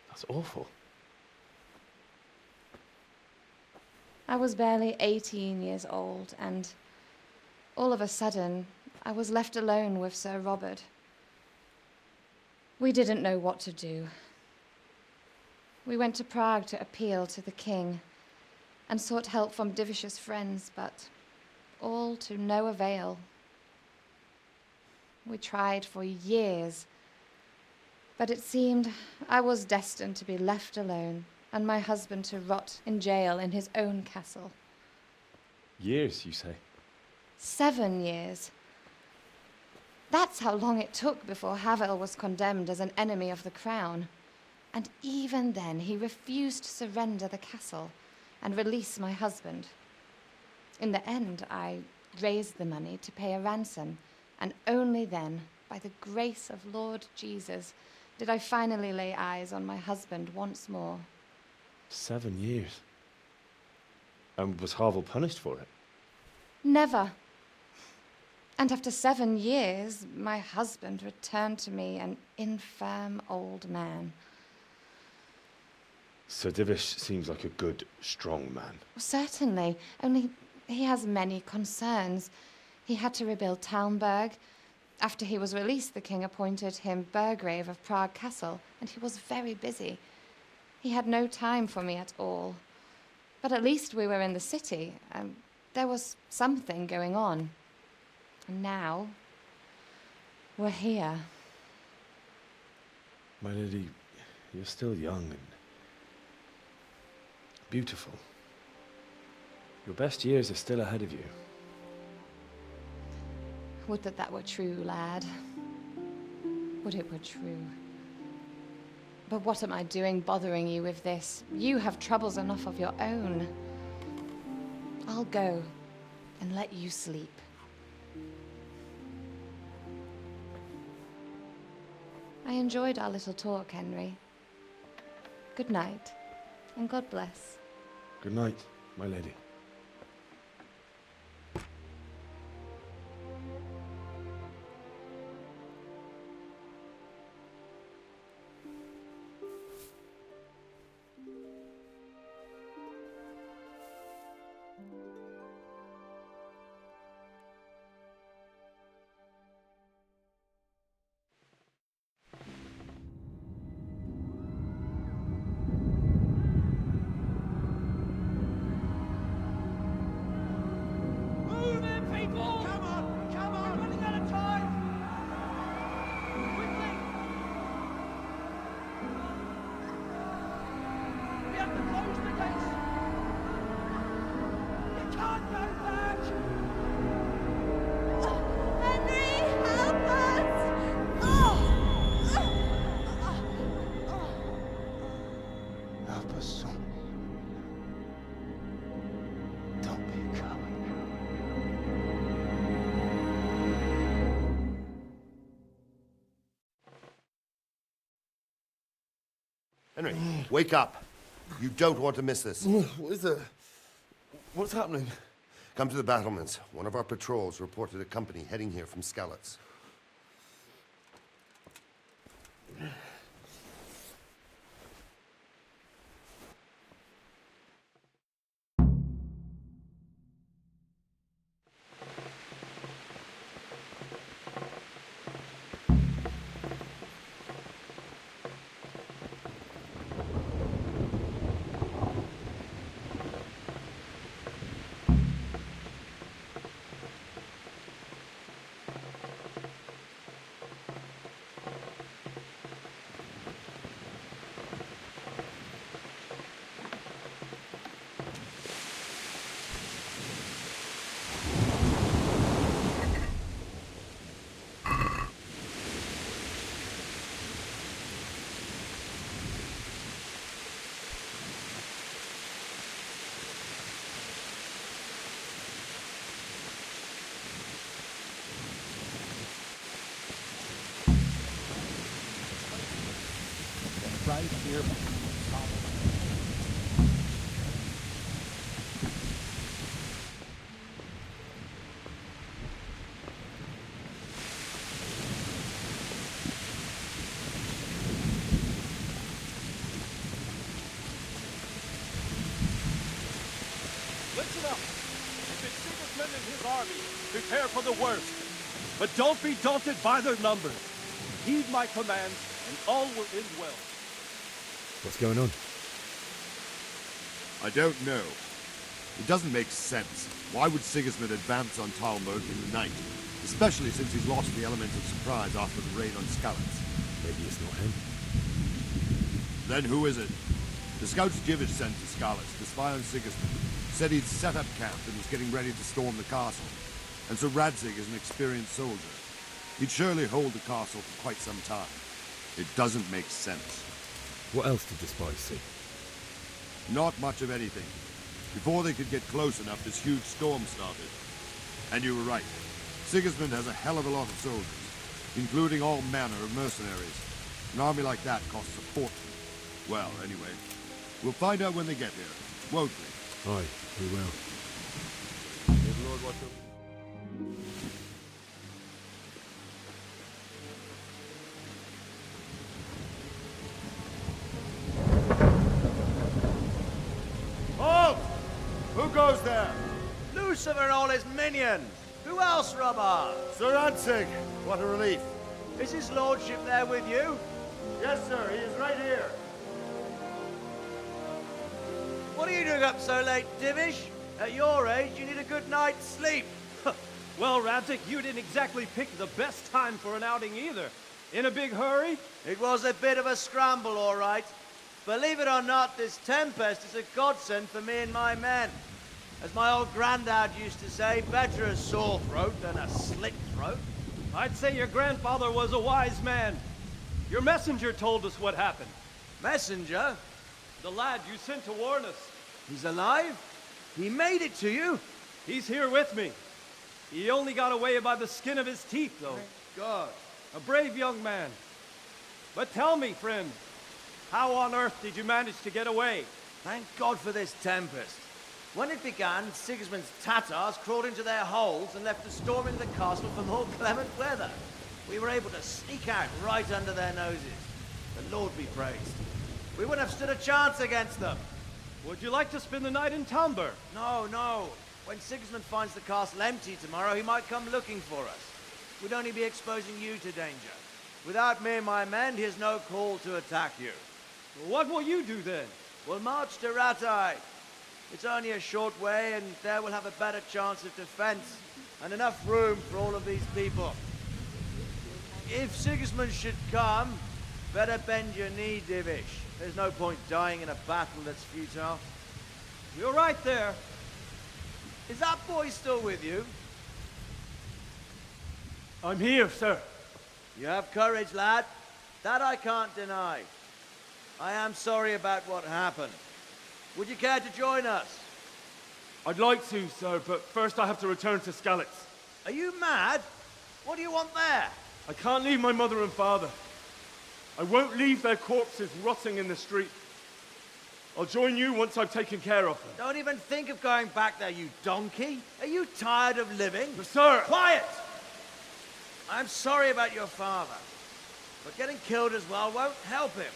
[SPEAKER 11] That's awful.
[SPEAKER 24] I was barely 18 years old, and all of a sudden, I was left alone with Sir Robert. We didn't know what to do. We went to Prague to appeal to the king and sought help from Divish's friends, but all to no avail. We tried for years, but it seemed I was destined to be left alone and my husband to rot in jail in his own castle.
[SPEAKER 11] Years, you say?
[SPEAKER 24] 7 years. That's how long it took before Havel was condemned as an enemy of the crown. And even then, he refused to surrender the castle and release my husband. In the end, I raised the money to pay a ransom, and only then, by the grace of Lord Jesus, did I finally lay eyes on my husband once more.
[SPEAKER 11] 7 years? And was Havel punished for it?
[SPEAKER 24] Never. And after 7 years, my husband returned to me an infirm old man.
[SPEAKER 11] Sir Divish seems like a good, strong man.
[SPEAKER 24] Certainly, only he has many concerns. He had to rebuild Talmberg. After he was released, the king appointed him Burgrave of Prague Castle, and he was very busy. He had no time for me at all. But at least we were in the city, and there was something going on. And now, we're here.
[SPEAKER 11] My lady, you're still young and beautiful. Your best years are still ahead of you.
[SPEAKER 24] Would that that were true, lad. Would it were true. But what am I doing bothering you with this? You have troubles enough of your own. I'll go and let you sleep. I enjoyed our little talk, Henry. Good night, and God bless.
[SPEAKER 11] Good night, my lady.
[SPEAKER 23] Henry, wake up. You don't want to miss this.
[SPEAKER 13] What is it? What's happening?
[SPEAKER 23] Come to the battlements. One of our patrols reported a company heading here from Skalitz.
[SPEAKER 5] Right here.
[SPEAKER 17] Listen up. If it's Sigismund and his army, prepare for the worst. But don't be daunted by their numbers. Heed my commands, and all will end well.
[SPEAKER 11] What's going on?
[SPEAKER 19] I don't know. It doesn't make sense. Why would Sigismund advance on Talmberg in the night? Especially since he's lost the element of surprise after the raid on Skalitz.
[SPEAKER 11] Maybe it's not him.
[SPEAKER 19] Then who is it? The scouts Jivish sent to Skalitz to spy on Sigismund said he'd set up camp and was getting ready to storm the castle. And so Radzig is an experienced soldier. He'd surely hold the castle for quite some time. It doesn't make sense.
[SPEAKER 11] What else did the spies see?
[SPEAKER 19] Not much of anything. Before they could get close enough, this huge storm started. And you were right. Sigismund has a hell of a lot of soldiers, including all manner of mercenaries. An army like that costs a fortune. Well, anyway, we'll find out when they get here, won't we?
[SPEAKER 11] Aye, we will.
[SPEAKER 13] May the Lord watch over.
[SPEAKER 8] Halt! Who goes there? Lucifer and all his minions. Who else, Robber?
[SPEAKER 23] Sir Radzig, what a relief.
[SPEAKER 8] Is his lordship there with you?
[SPEAKER 23] Yes, sir, he is right here.
[SPEAKER 8] What are you doing up so late, Divish? At your age, you need a good night's sleep.
[SPEAKER 14] Well, Radzig, you didn't exactly pick the best time for an outing either. In a big hurry?
[SPEAKER 8] It was a bit of a scramble, all right. Believe it or not, this tempest is a godsend for me and my men. As my old granddad used to say, better a sore throat than a slit throat.
[SPEAKER 14] I'd say your grandfather was a wise man. Your messenger told us what happened.
[SPEAKER 8] Messenger?
[SPEAKER 14] The lad you sent to warn us.
[SPEAKER 8] He's alive? He made it to you?
[SPEAKER 14] He's here with me. He only got away by the skin of his teeth, though.
[SPEAKER 8] Thank God.
[SPEAKER 14] A brave young man. But tell me, friend, how on earth did you manage to get away?
[SPEAKER 8] Thank God for this tempest. When it began, Sigismund's Tatars crawled into their holes and left us storming the castle for more clement weather. We were able to sneak out right under their noses. The Lord be praised. We wouldn't have stood a chance against them.
[SPEAKER 14] Would you like to spend the night in Talmberg?
[SPEAKER 8] No, no. When Sigismund finds the castle empty tomorrow, he might come looking for us. We'd only be exposing you to danger. Without me and my men, he has no call to attack you.
[SPEAKER 14] What will you do then?
[SPEAKER 8] We'll march to Ratai. It's only a short way, and there we'll have a better chance of defense and enough room for all of these people. If Sigismund should come, better bend your knee, Divish. There's no point dying in a battle that's futile.
[SPEAKER 14] You're right there.
[SPEAKER 8] Is that boy still with you?
[SPEAKER 14] I'm here, sir.
[SPEAKER 8] You have courage, lad. That I can't deny. I am sorry about what happened. Would you care to join us?
[SPEAKER 14] I'd like to, sir, but first I have to return to Skalitz.
[SPEAKER 8] Are you mad? What do you want there?
[SPEAKER 14] I can't leave my mother and father.
[SPEAKER 7] I won't leave their corpses rotting in the street. I'll join you once I've taken care of them.
[SPEAKER 8] Don't even think of going back there, you donkey. Are you tired of living?
[SPEAKER 7] But sir!
[SPEAKER 8] Quiet! I'm sorry about your father, but getting killed as well won't help him.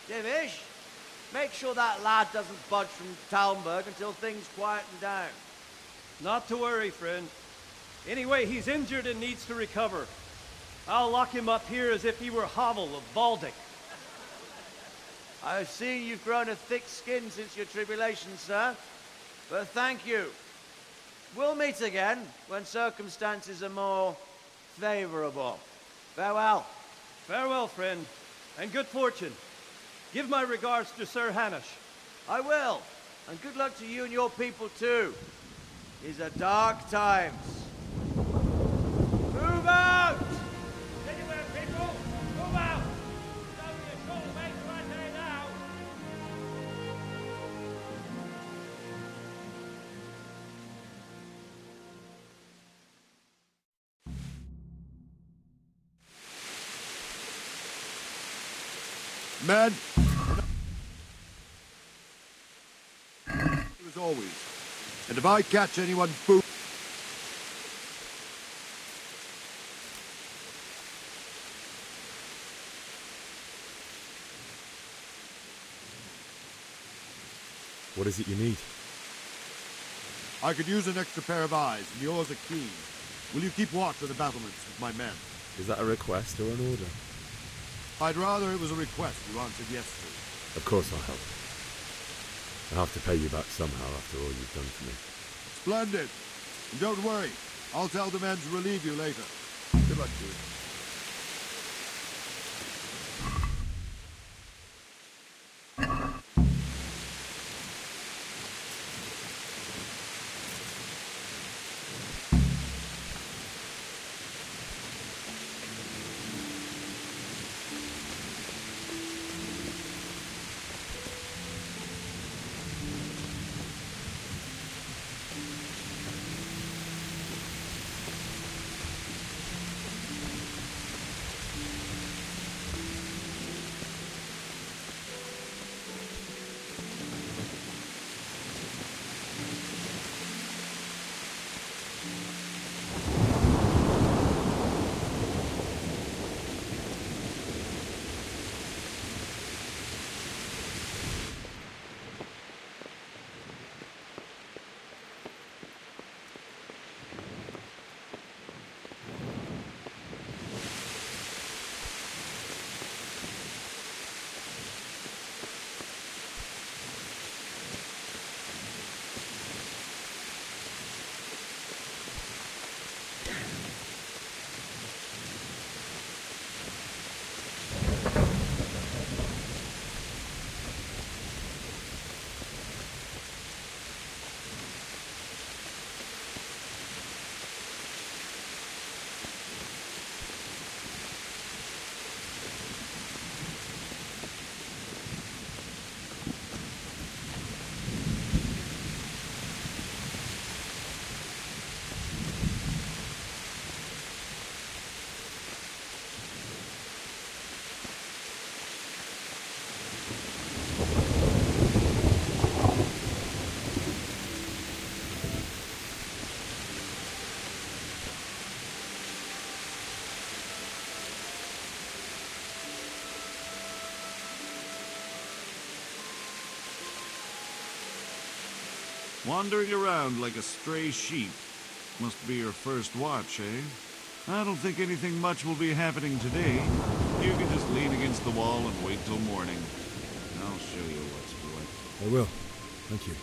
[SPEAKER 8] Divish, make sure that lad doesn't budge from Talmberg until things quieten down.
[SPEAKER 15] Not to worry, friend. Anyway, he's injured and needs to recover. I'll lock him up here as if he were Havel of Baldic.
[SPEAKER 8] I've seen you've grown a thick skin since your tribulation, sir. But thank you. We'll meet again when circumstances are more favorable. Farewell.
[SPEAKER 15] Farewell, friend, and good fortune. Give my regards to Sir Hanush.
[SPEAKER 8] I will. And good luck to you and your people, too. These are dark times. Move out!
[SPEAKER 9] Anywhere, people! Move out! It's only a short way to right there now!
[SPEAKER 19] Men! As always. And if I catch anyone boo...
[SPEAKER 11] What is it you need?
[SPEAKER 19] I could use an extra pair of eyes, and yours are keen. Will you keep watch of the battlements with my men?
[SPEAKER 11] Is that a request or an order?
[SPEAKER 19] I'd rather it was a request you answered yes to.
[SPEAKER 11] Of course I'll help. I'll have to pay you back somehow after all you've done for me.
[SPEAKER 19] Splendid. And don't worry, I'll tell the men to relieve you later. Good luck to you.
[SPEAKER 1] Wandering around like a stray sheep. Must be your first watch, eh? I don't think anything much will be happening today. You can just lean against the wall and wait till morning. I'll show you what's what.
[SPEAKER 11] I will. Thank you.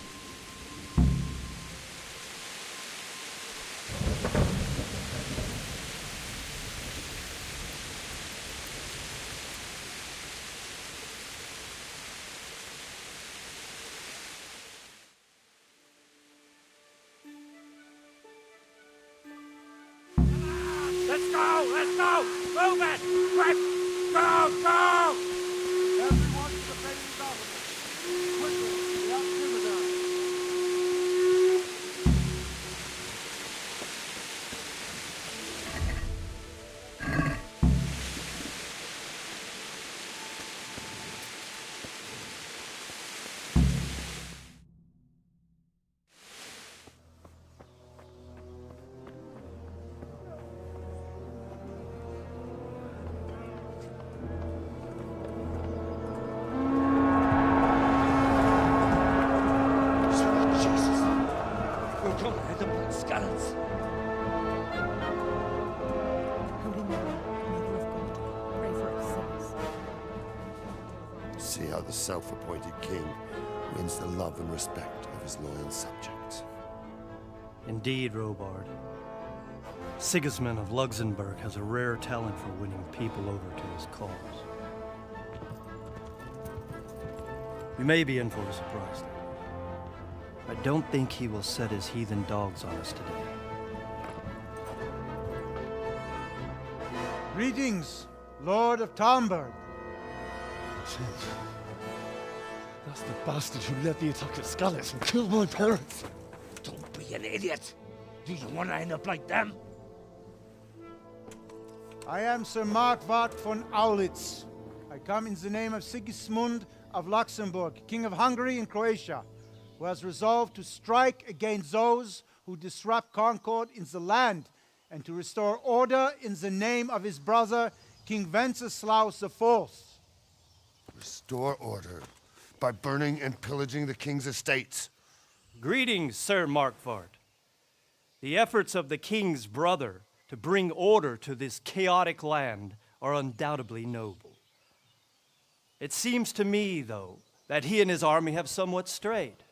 [SPEAKER 9] Let's go! Let's go! Move it! Quick! Go! Go!
[SPEAKER 13] Everyone's defending government. Quickly, without dividends.
[SPEAKER 5] the blood scallops.
[SPEAKER 2] Holy Mary, Mother of God, pray for us sinners.
[SPEAKER 23] See how the self-appointed king wins the love and respect of his loyal subjects.
[SPEAKER 15] Indeed, Robard. Sigismund of Luxembourg has a rare talent for winning people over to his cause. You may be in for a surprise, though. I don't think he will set his heathen dogs on us today.
[SPEAKER 3] Greetings, Lord of Talmberg.
[SPEAKER 5] That's the bastard who led the attack at Scarlet and killed my parents. Don't be an idiot. Do you want to end up like them?
[SPEAKER 3] I am Sir Markwart von Aulitz. I come in the name of Sigismund of Luxembourg, King of Hungary and Croatia, who has resolved to strike against those who disrupt concord in the land and to restore order in the name of his brother, King Wenceslaus IV.
[SPEAKER 23] Restore order by burning and pillaging the king's estates.
[SPEAKER 15] Greetings, Sir Markwart. The efforts of the king's brother to bring order to this chaotic land are undoubtedly noble. It seems to me, though, that he and his army have somewhat strayed.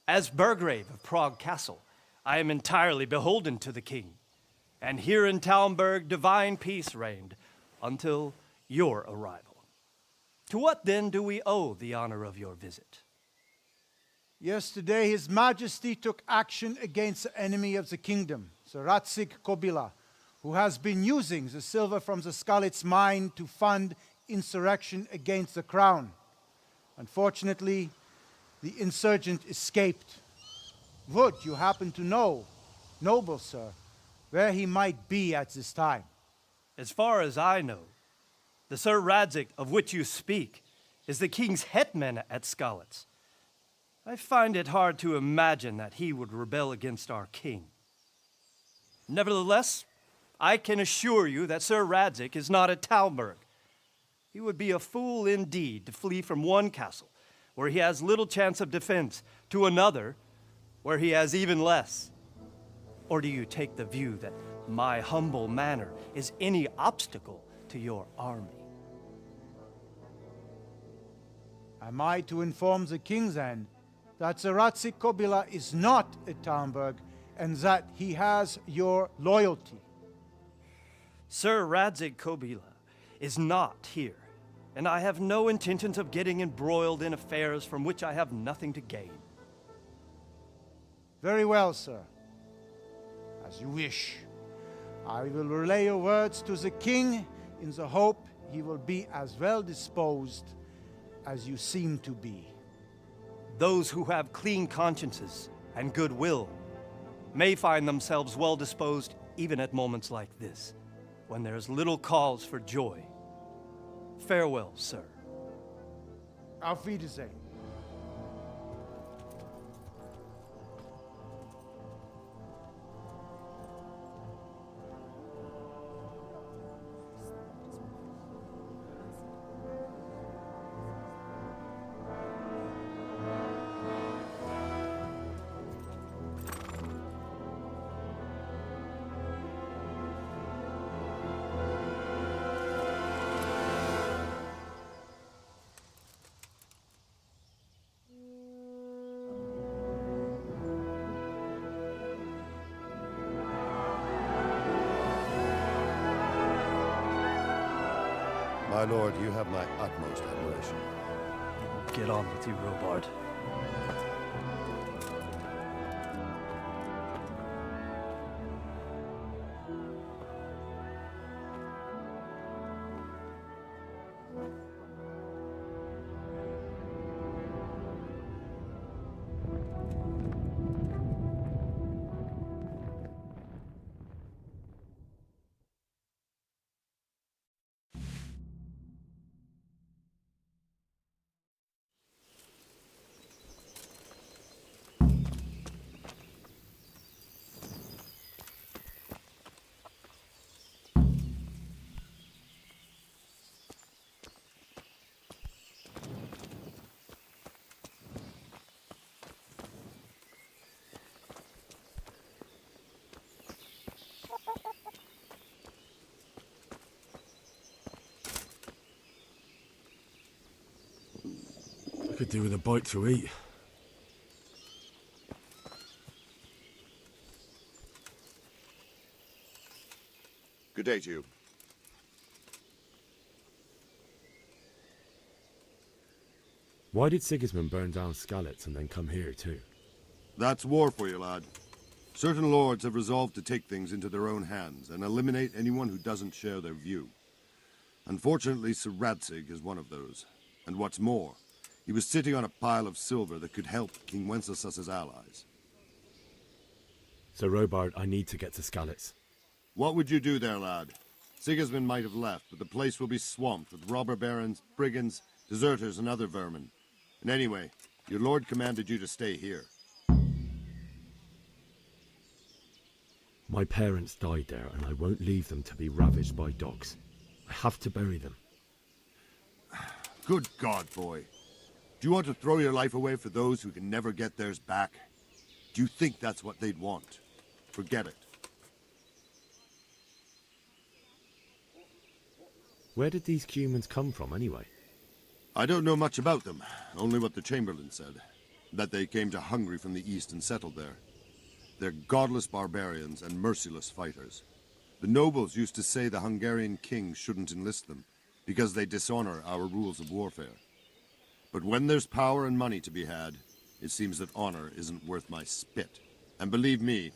[SPEAKER 15] As Burgrave of Prague Castle, I am entirely beholden to the king, and here in Talmberg divine peace reigned until your arrival. To what then do we owe the honor of your visit?
[SPEAKER 3] Yesterday, His Majesty took action against the enemy of the kingdom, Sir Radzig Kobyla, who has been using the silver from the Skalitz mine to fund insurrection against the crown. Unfortunately, the insurgent escaped. Would you happen to know, noble sir, where he might be at this time?
[SPEAKER 15] As far as I know, the Sir Radzig of which you speak is the king's hetman at Skalitz. I find it hard to imagine that he would rebel against our king. Nevertheless, I can assure you that Sir Radzig is not at Talmberg. He would be a fool indeed to flee from one castle, where he has little chance of defense, to another, where he has even less. Or do you take the view that my humble manner is any obstacle to your army?
[SPEAKER 3] Am I to inform the king then that Sir Radzig Kobyla is not at Talmberg and that he has your loyalty?
[SPEAKER 15] Sir Radzig Kobyla is not here, and I have no intentions of getting embroiled in affairs from which I have nothing to gain.
[SPEAKER 3] Very well, sir. As you wish. I will relay your words to the king in the hope he will be as well disposed as you seem to be.
[SPEAKER 15] Those who have clean consciences and goodwill may find themselves well disposed even at moments like this, when there is little cause for joy. Farewell, sir.
[SPEAKER 3] Auf Wiedersehen.
[SPEAKER 23] My lord, you have my utmost admiration.
[SPEAKER 15] Get on with you, Robard.
[SPEAKER 7] Could do with a bite to eat.
[SPEAKER 19] Good day to you.
[SPEAKER 7] Why did Sigismund burn down Skalitz and then come here too?
[SPEAKER 19] That's war for you, lad. Certain lords have resolved to take things into their own hands and eliminate anyone who doesn't share their view. Unfortunately, Sir Radzig is one of those. And what's more, he was sitting on a pile of silver that could help King Wenceslas's allies.
[SPEAKER 7] So, Robard, I need to get to Skalitz.
[SPEAKER 19] What would you do there, lad? Sigismund might have left, but the place will be swamped with robber barons, brigands, deserters, and other vermin. And anyway, your lord commanded you to stay here.
[SPEAKER 7] My parents died there, and I won't leave them to be ravaged by dogs. I have to bury them.
[SPEAKER 19] Good God, boy. Do you want to throw your life away for those who can never get theirs back? Do you think that's what they'd want? Forget it.
[SPEAKER 7] Where did these humans come from, anyway?
[SPEAKER 19] I don't know much about them, only what the Chamberlain said. That they came to Hungary from the east and settled there. They're godless barbarians and merciless fighters. The nobles used to say the Hungarian king shouldn't enlist them, because they dishonor our rules of warfare. But when there's power and money to be had, it seems that honor isn't worth my spit. And believe me,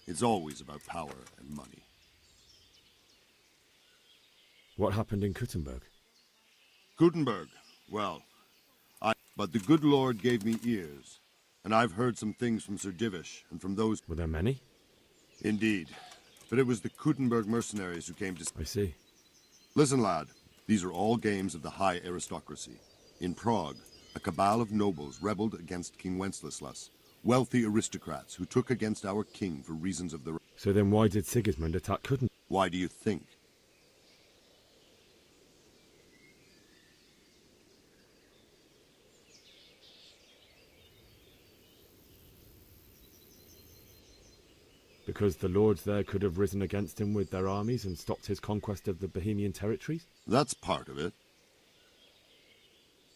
[SPEAKER 19] it's always about power and money.
[SPEAKER 7] What happened in Kuttenberg?
[SPEAKER 19] Gutenberg, well, but the good Lord gave me ears, and I've heard some things from Sir Divish and from those...
[SPEAKER 7] Were there many?
[SPEAKER 19] Indeed, but it was the Kuttenberg mercenaries who came to...
[SPEAKER 7] I see.
[SPEAKER 19] Listen, lad, these are all games of the high aristocracy. In Prague, a cabal of nobles rebelled against King Wenceslas, wealthy aristocrats who took against our king for reasons of their own.
[SPEAKER 7] So then why did Sigismund attack Kuttenberg?
[SPEAKER 19] Why do you think?
[SPEAKER 7] Because the lords there could have risen against him with their armies and stopped his conquest of the Bohemian territories?
[SPEAKER 19] That's part of it.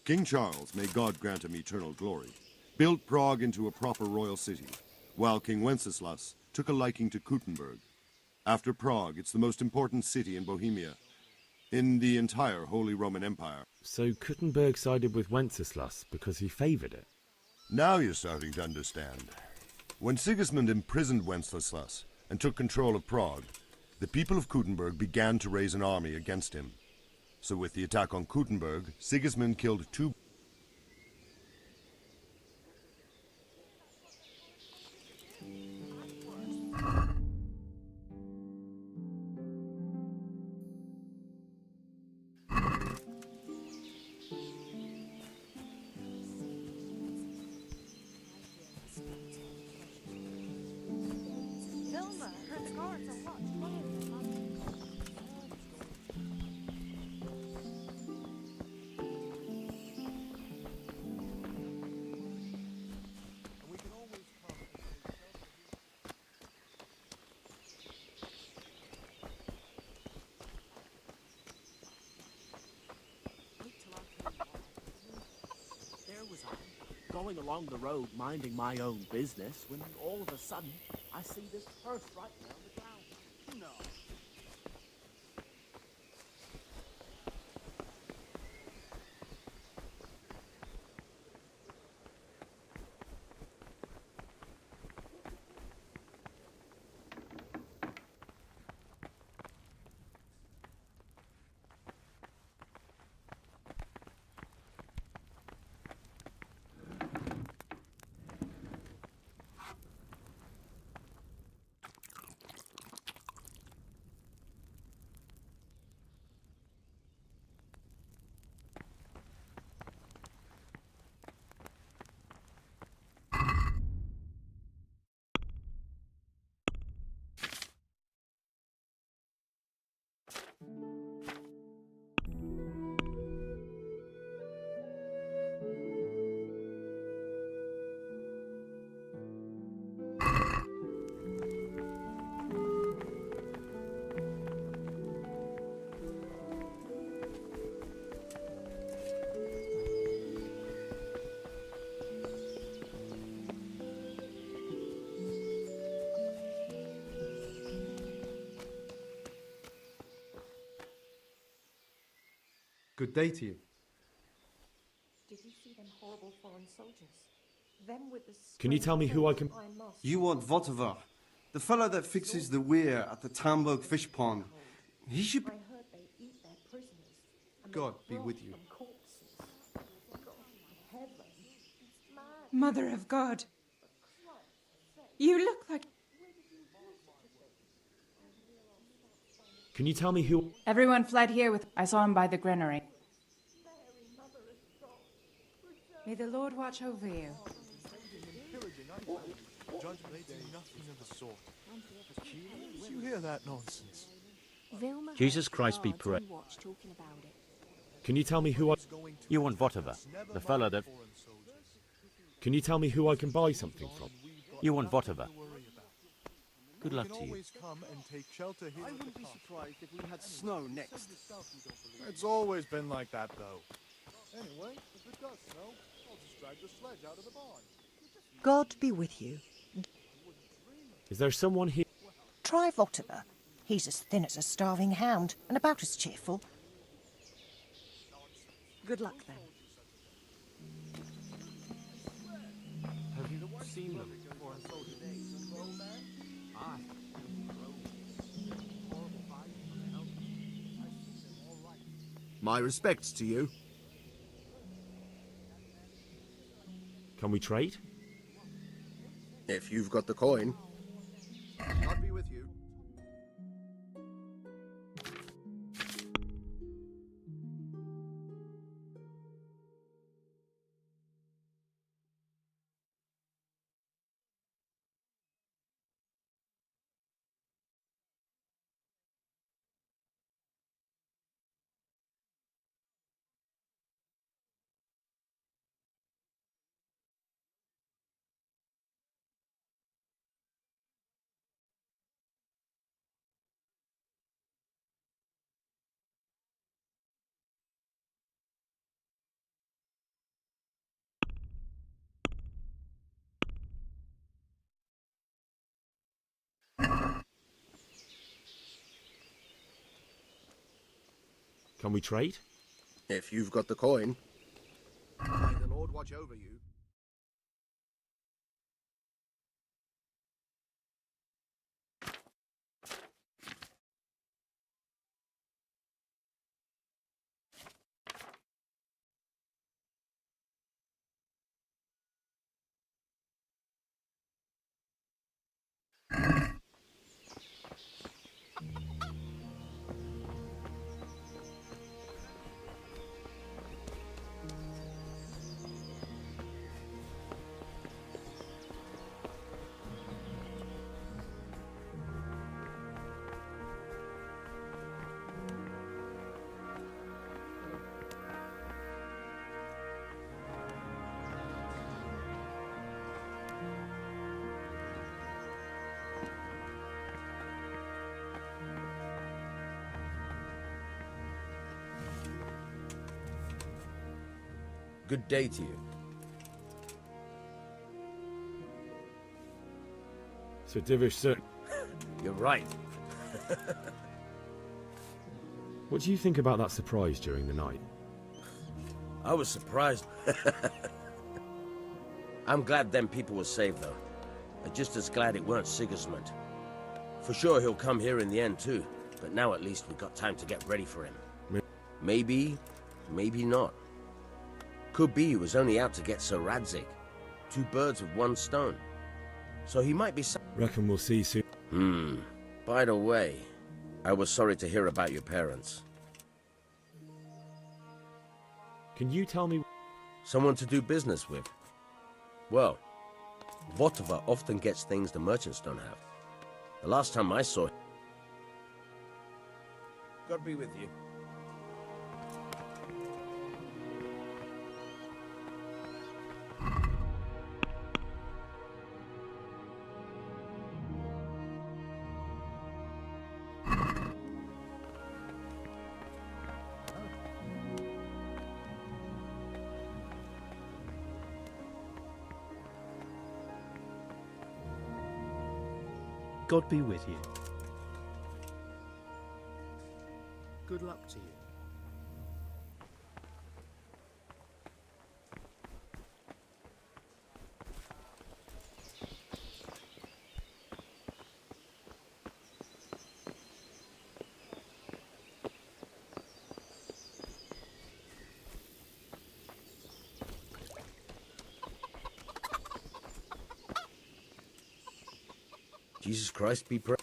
[SPEAKER 19] King Charles, may God grant him eternal glory, built Prague into a proper royal city, while King Wenceslas took a liking to Kuttenberg. After Prague, it's the most important city in Bohemia, in the entire Holy Roman Empire.
[SPEAKER 7] So Kuttenberg sided with Wenceslas because he favoured it?
[SPEAKER 19] Now you're starting to understand. When Sigismund imprisoned Wenceslas and took control of Prague, the people of Kuttenberg began to raise an army against him. So with the attack on Kuttenberg, Sigismund killed two...
[SPEAKER 4] Going along the road, minding my own business, when all of a sudden, I see this purse right there on the ground. No.
[SPEAKER 12] Good day to you.
[SPEAKER 18] Did you see them horrible foreign soldiers? Them with the
[SPEAKER 7] Can you tell me who I can...
[SPEAKER 12] You want Votovar, the fellow that fixes the weir at the Tamburg fish pond. He should be...
[SPEAKER 18] I heard they eat their prisoners. And
[SPEAKER 12] God
[SPEAKER 18] they
[SPEAKER 12] be
[SPEAKER 18] brought
[SPEAKER 12] with you.
[SPEAKER 18] them corpses. Heaven.
[SPEAKER 20] Mother of God. You look like...
[SPEAKER 7] Can you tell me who...
[SPEAKER 20] Everyone fled here with... I saw him by the granary. May the Lord watch over you.
[SPEAKER 21] Judgment Day, nothing of the sort. Did you hear that nonsense?
[SPEAKER 22] Jesus Christ be praised.
[SPEAKER 7] Can you tell me who I...
[SPEAKER 22] You want Votovar, the fellow that...
[SPEAKER 7] Can you tell me who I can buy something from?
[SPEAKER 22] You want Votovar. Good luck to you.
[SPEAKER 21] Come and take shelter here.
[SPEAKER 12] I wouldn't be surprised if we had snow next.
[SPEAKER 21] It's always been like that, though. Anyway, if it does snow, I'll just drag the sledge out of the barn.
[SPEAKER 26] God be with you.
[SPEAKER 7] Is there someone here?
[SPEAKER 26] Try Votovar. He's as thin as a starving hound and about as cheerful. Good luck then.
[SPEAKER 7] Have you seen them?
[SPEAKER 27] My respects to you.
[SPEAKER 7] Can we trade?
[SPEAKER 10] If you've got the coin.
[SPEAKER 27] God be with you.
[SPEAKER 7] Can we trade?
[SPEAKER 10] If you've got the coin.
[SPEAKER 27] May the Lord watch over you.
[SPEAKER 10] Good day to you.
[SPEAKER 7] Sir Divish, sir.
[SPEAKER 10] You're right.
[SPEAKER 7] What do you think about that surprise during the night?
[SPEAKER 10] I was surprised. I'm glad them people were saved, though. I'm just as glad it weren't Sigismund. For sure he'll come here in the end, too. But now at least we've got time to get ready for him. Maybe, maybe not. Could be he was only out to get Sir Radzik. 2 birds with 1 stone. So he might be...
[SPEAKER 7] Reckon we'll see soon.
[SPEAKER 10] By the way, I was sorry to hear about your parents.
[SPEAKER 7] Can you tell me...
[SPEAKER 10] Someone to do business with? Well, Votovar often gets things the merchants don't have. The last time I saw him... God be with you.
[SPEAKER 28] God be with you.
[SPEAKER 29] Good luck to you.
[SPEAKER 10] Jesus Christ be praised.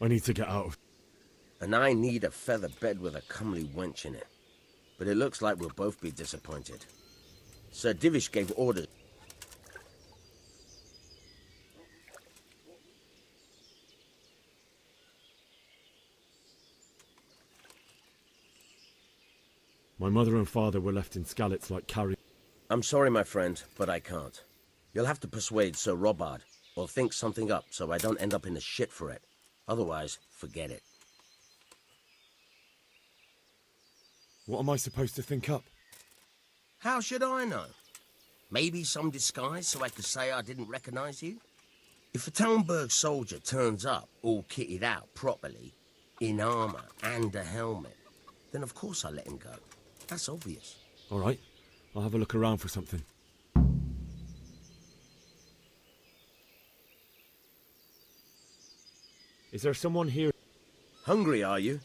[SPEAKER 11] I need to get out of...
[SPEAKER 10] And I need a feather bed with a comely wench in it. But it looks like we'll both be disappointed. Sir Divish gave orders.
[SPEAKER 11] My mother and father were left in Skalitz like carrion.
[SPEAKER 10] I'm sorry, my friend, but I can't. You'll have to persuade Sir Robard, or think something up so I don't end up in the shit for it. Otherwise, forget it.
[SPEAKER 11] What am I supposed to think up?
[SPEAKER 10] How should I know? Maybe some disguise so I could say I didn't recognize you? If a Talmberg soldier turns up, all kitted out properly, in armor and a helmet, then of course I let him go. That's obvious.
[SPEAKER 11] All right, I'll have a look around for something. Is there someone here?
[SPEAKER 10] Hungry, are you?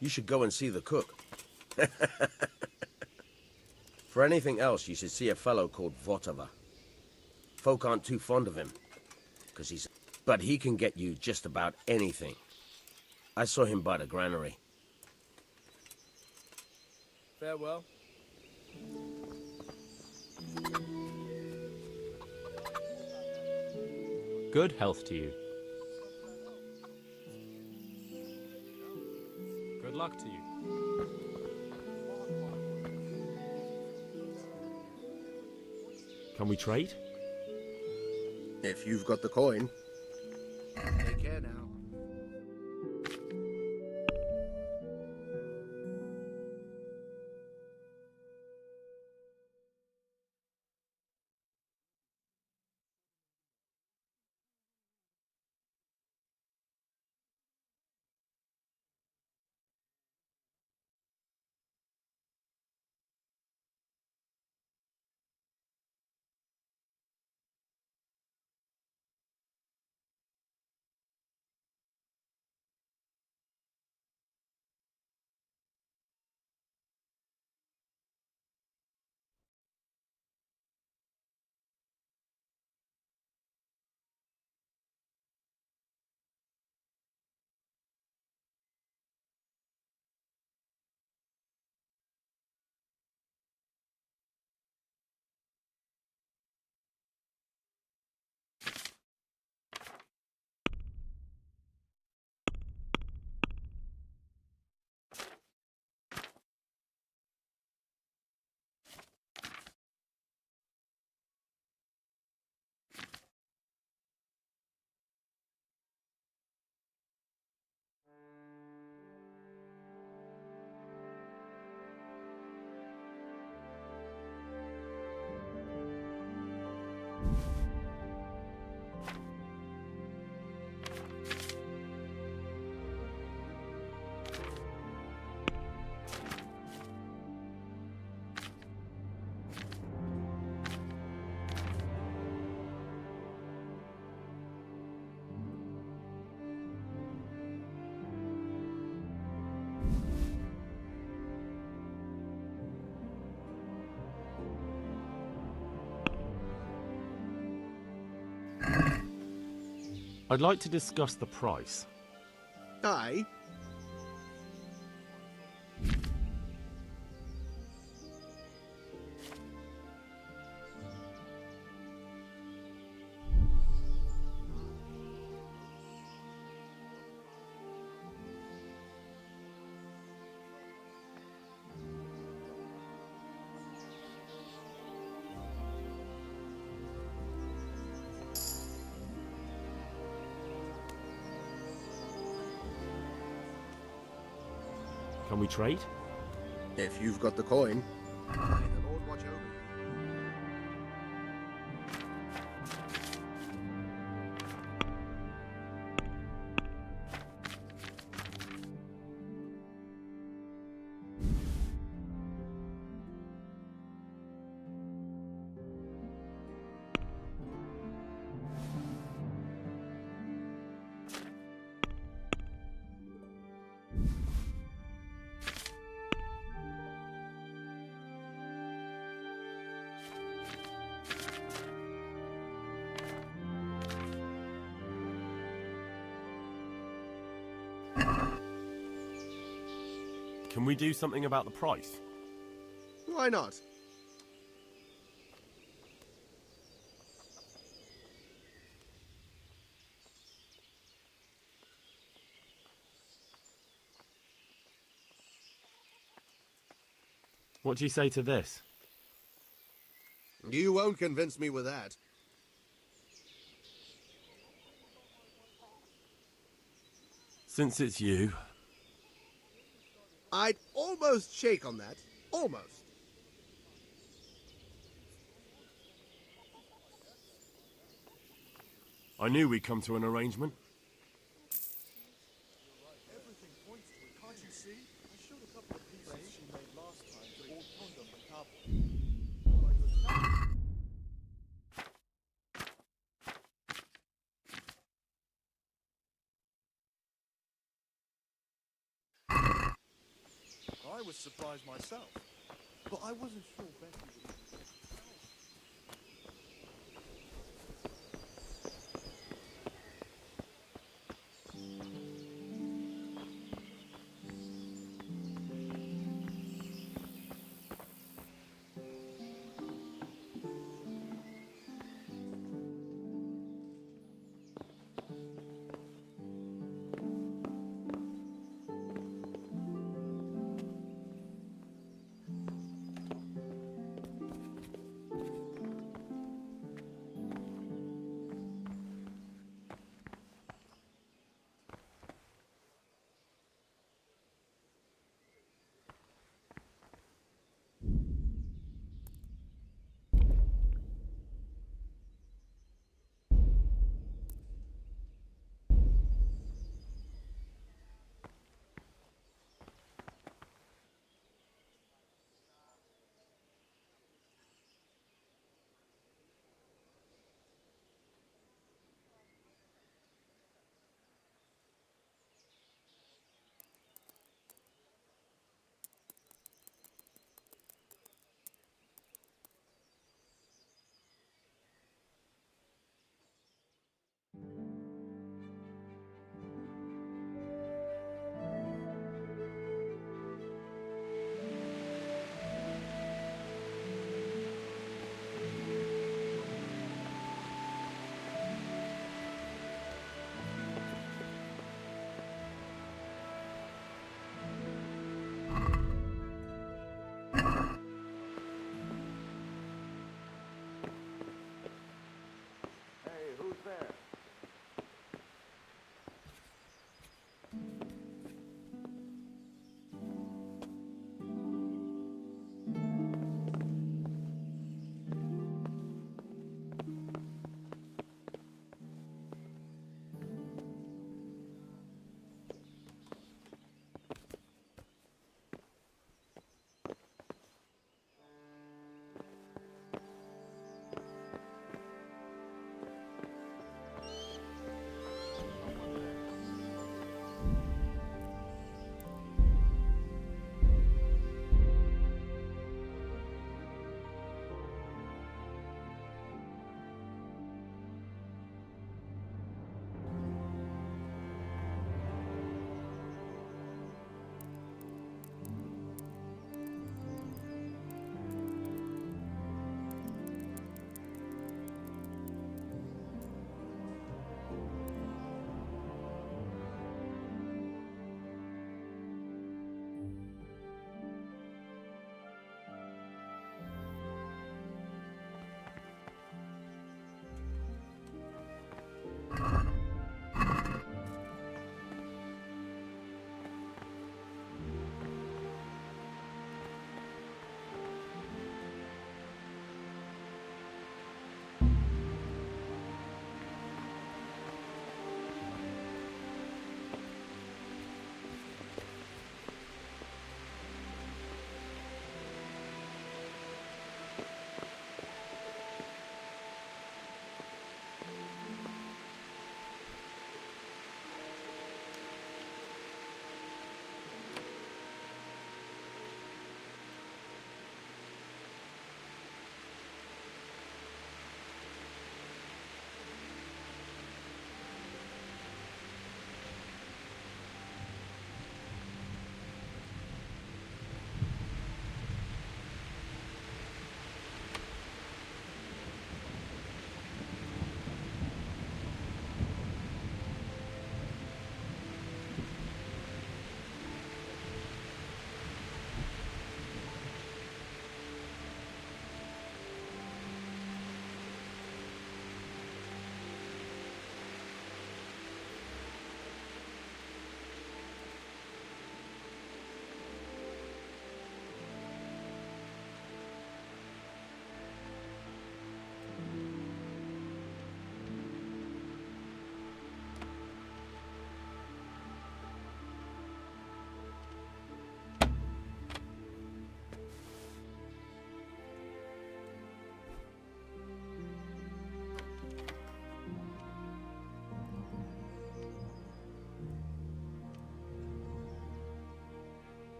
[SPEAKER 10] You should go and see the cook. For anything else, you should see a fellow called Votava. Folk aren't too fond of him, because he's... But he can get you just about anything. I saw him by the granary.
[SPEAKER 9] Farewell.
[SPEAKER 22] Good health to you. Good luck to you.
[SPEAKER 11] Can we trade?
[SPEAKER 27] If you've got the coin. Take care now.
[SPEAKER 22] I'd like to discuss the price.
[SPEAKER 27] Aye.
[SPEAKER 11] Can we trade?
[SPEAKER 27] If you've got the coin. May the Lord watch over you.
[SPEAKER 7] Can we do something about the price?
[SPEAKER 27] Why not?
[SPEAKER 7] What do you say to this?
[SPEAKER 27] You won't convince me with that.
[SPEAKER 7] Since it's you.
[SPEAKER 27] I'd almost shake on that. Almost.
[SPEAKER 7] I knew we'd come to an arrangement.
[SPEAKER 21] Everything points to it, can't you see? I showed a couple of pieces she made last time to old condom and I was surprised myself, but I wasn't sure Becky would.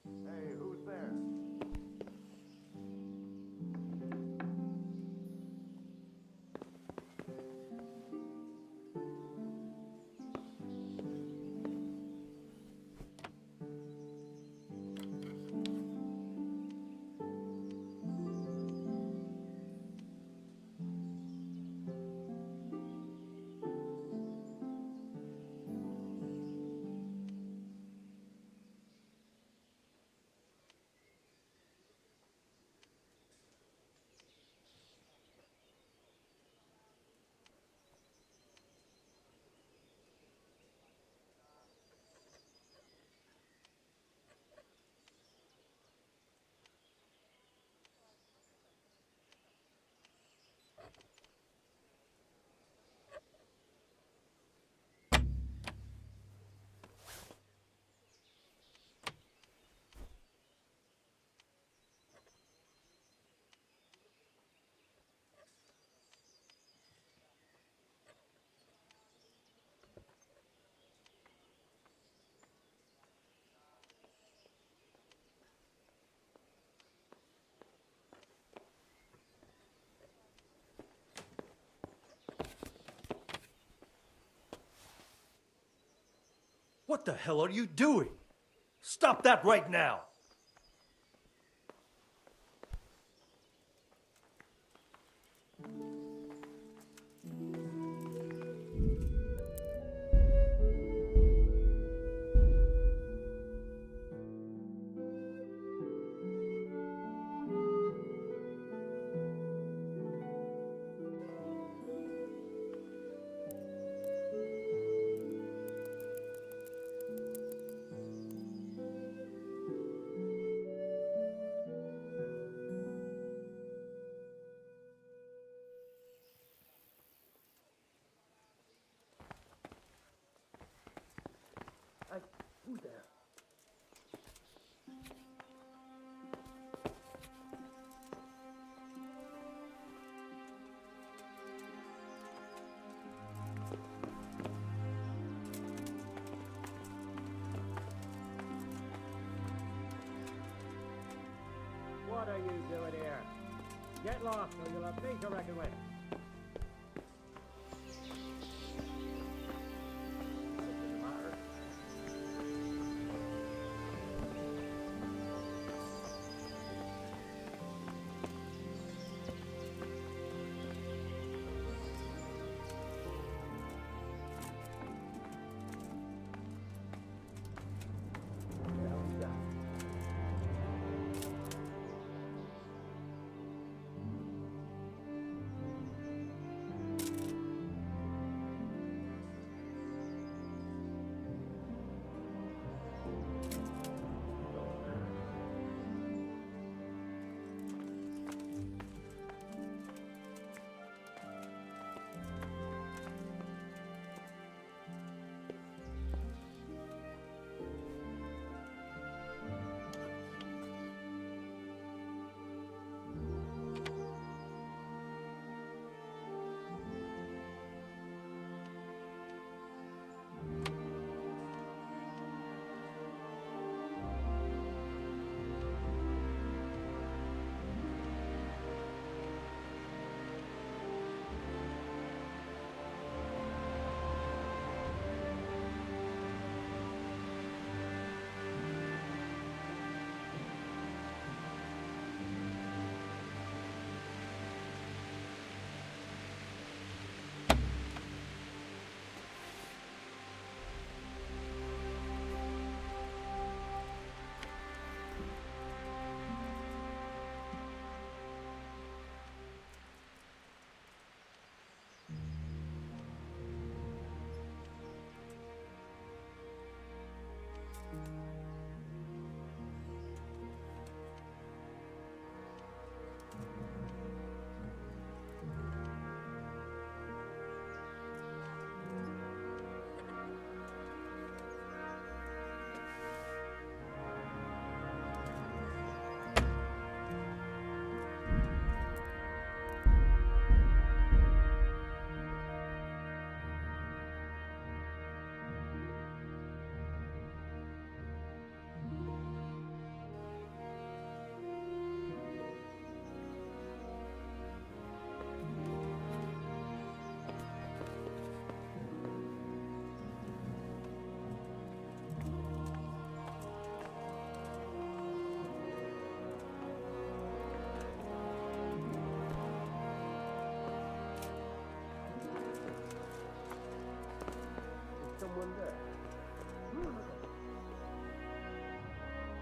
[SPEAKER 13] Hey, who's there?
[SPEAKER 15] What the hell are you doing? Stop that right now!
[SPEAKER 9] Who's there?
[SPEAKER 1] What are you doing here? Get lost or you'll have me to reckon with.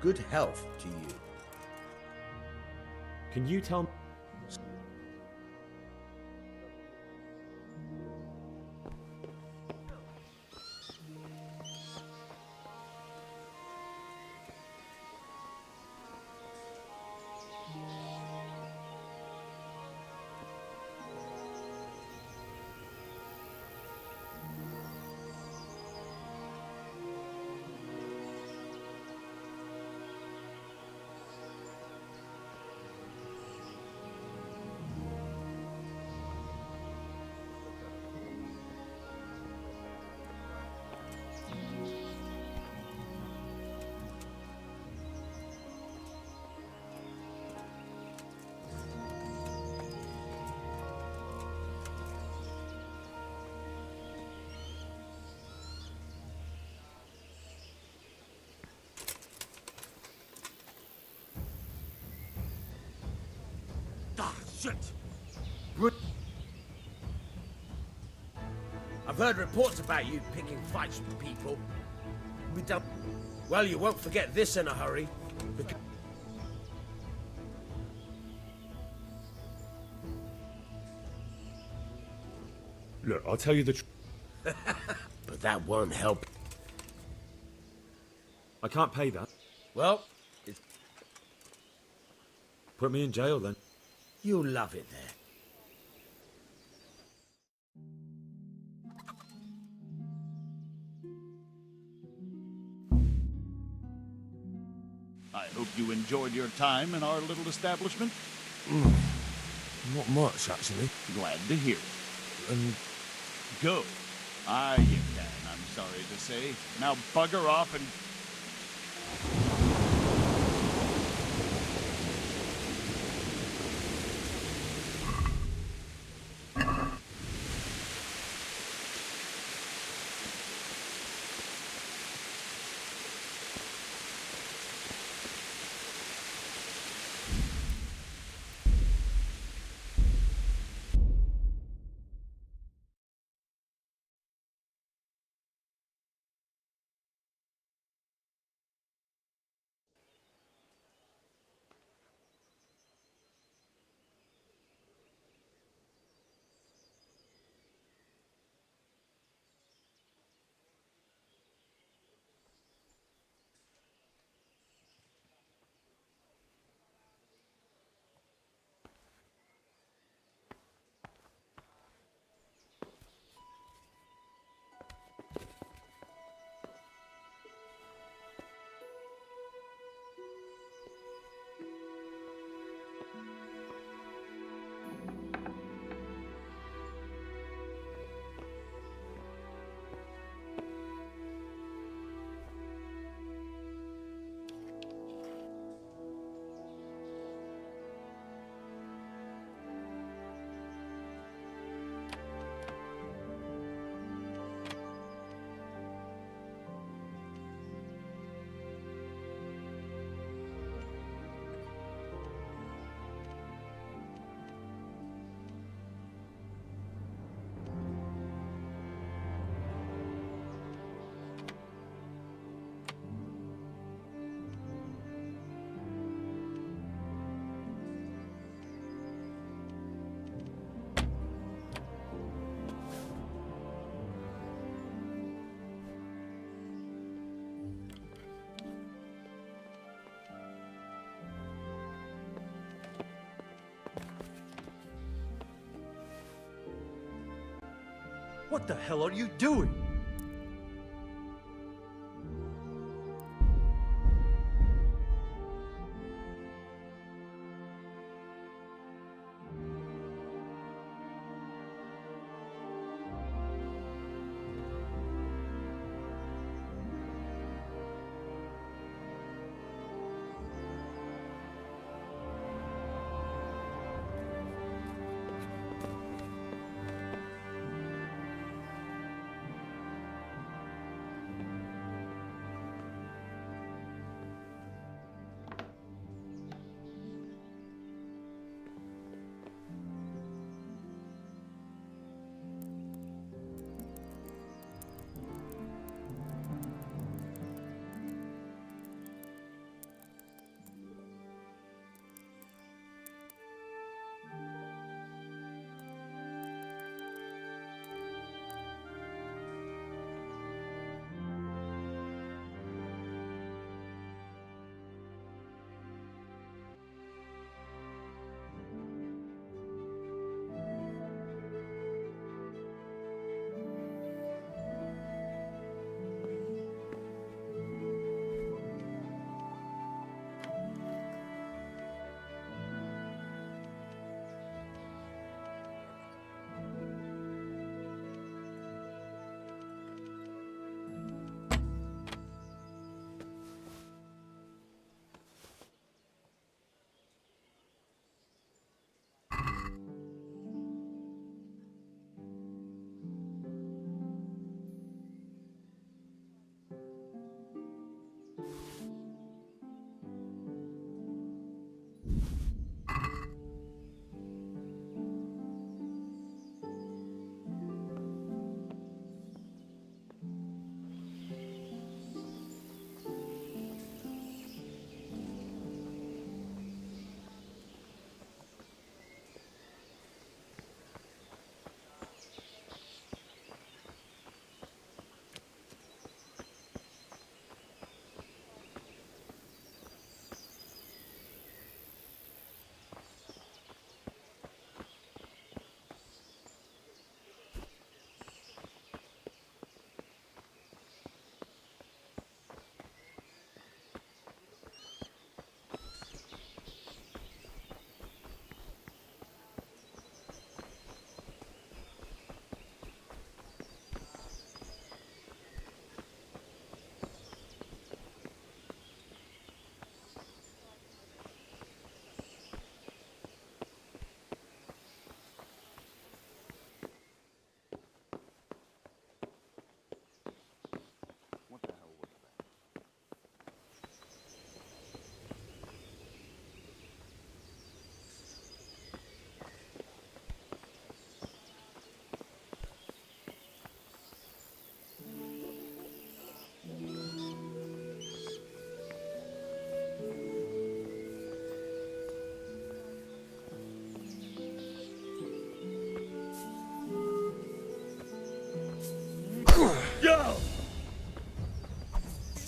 [SPEAKER 10] Good health to you.
[SPEAKER 11] Can you tell me?
[SPEAKER 10] Ah, shit! Good. I've heard reports about you picking fights with people. We don't... Well, you won't forget this in a hurry.
[SPEAKER 11] Look, I'll tell you the truth.
[SPEAKER 10] But that won't help.
[SPEAKER 11] I can't pay that.
[SPEAKER 10] Well, it's...
[SPEAKER 11] Put me in jail then.
[SPEAKER 10] You'll love it there.
[SPEAKER 2] I hope you enjoyed your time in our little establishment.
[SPEAKER 5] Not much, actually.
[SPEAKER 2] Glad to hear it.
[SPEAKER 5] And
[SPEAKER 2] go. Ah, you can, I'm sorry to say. Now bugger off and...
[SPEAKER 15] What the hell are you doing?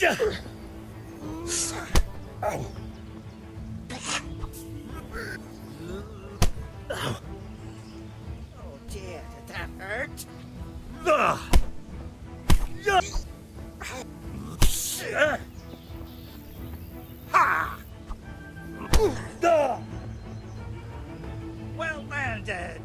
[SPEAKER 3] Oh dear, did that hurt? Ha! Well landed.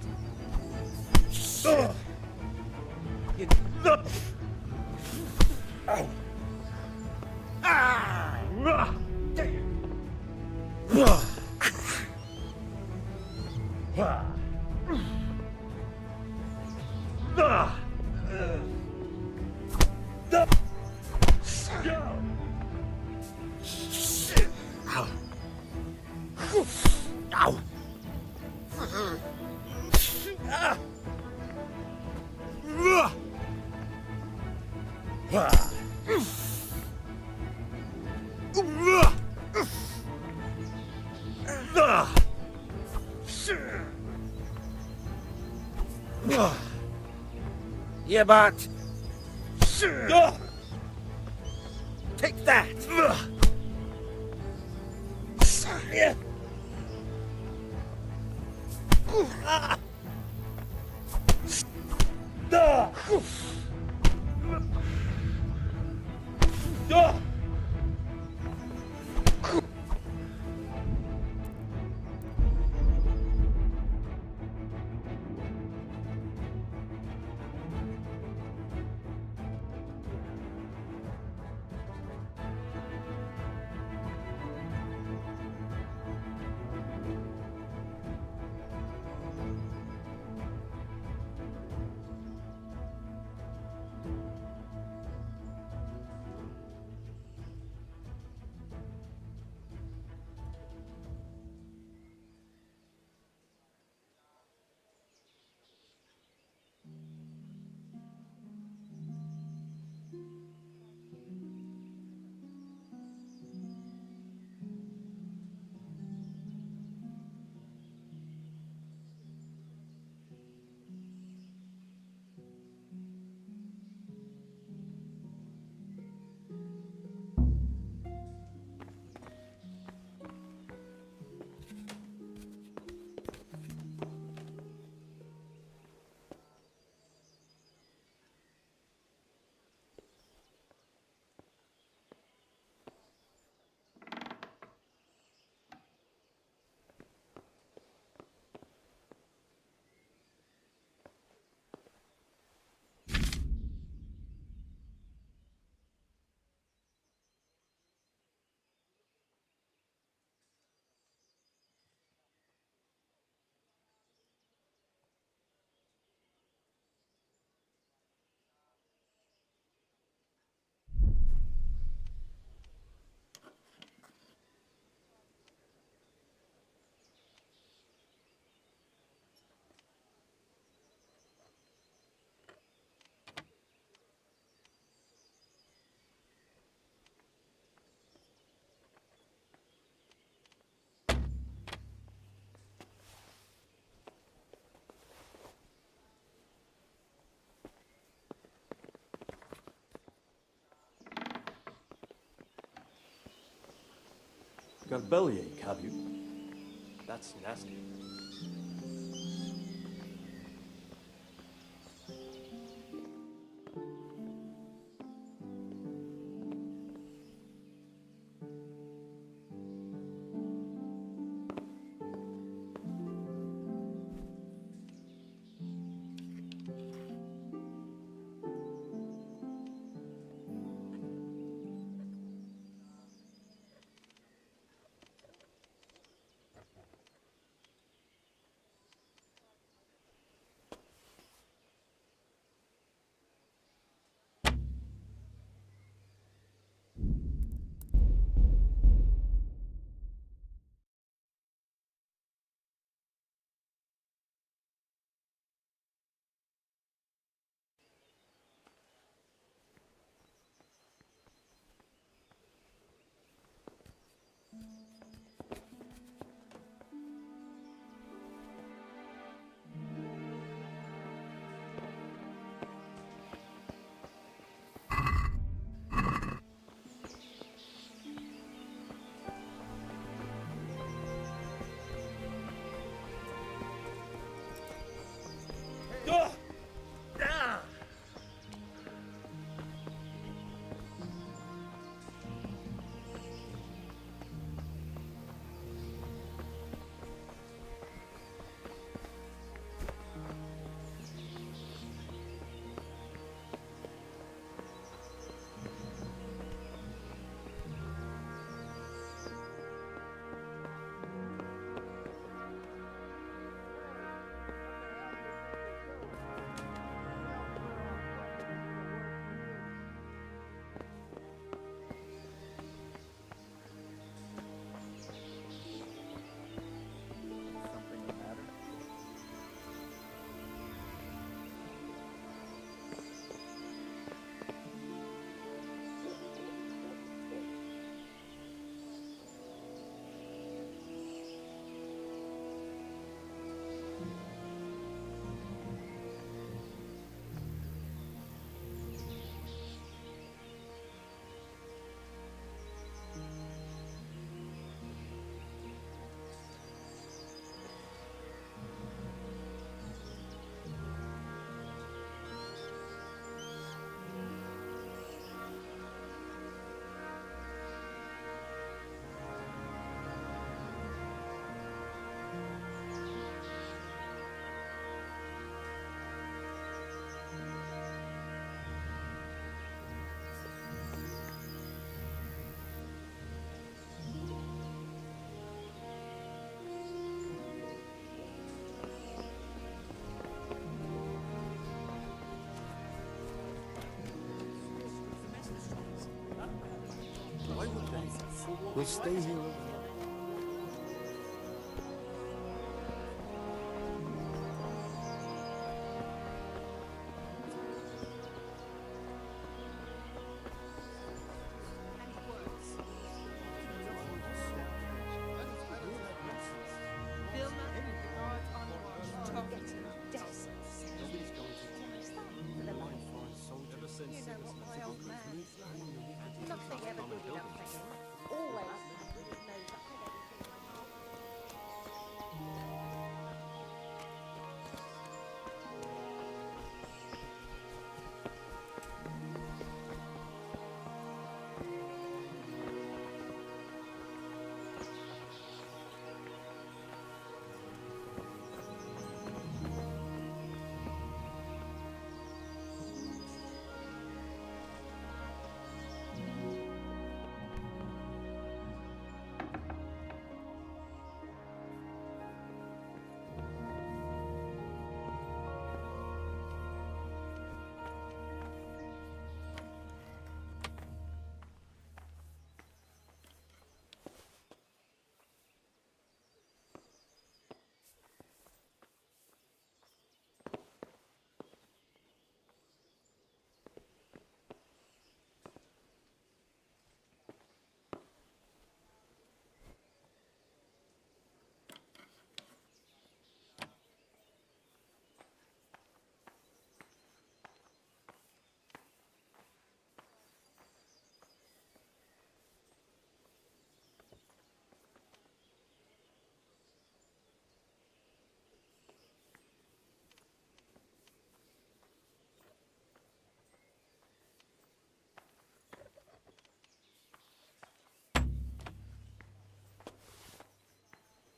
[SPEAKER 3] Yeah, but take that. Yeah.
[SPEAKER 15] Got a bellyache, have you? That's nasty.
[SPEAKER 21] We'll stay here.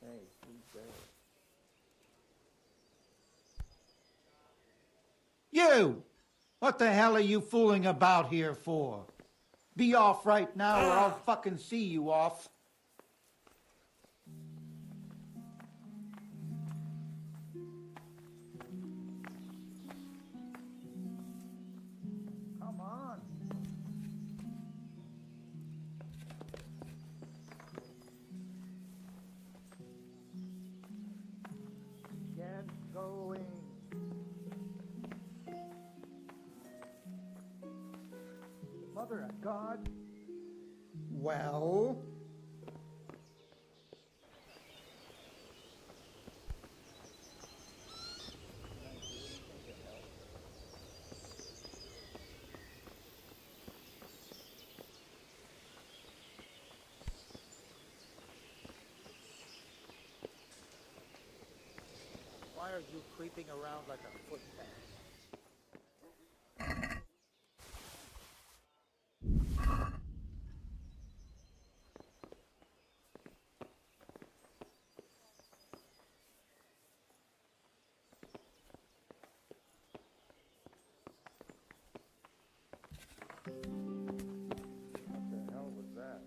[SPEAKER 1] Hey, who's there?
[SPEAKER 6] You! What the hell are you fooling about here for? Be off right now or I'll fucking see you off. Come on. Get going. Mother of God. Well?
[SPEAKER 3] Why are you creeping around like a footpad?
[SPEAKER 1] What the hell was that?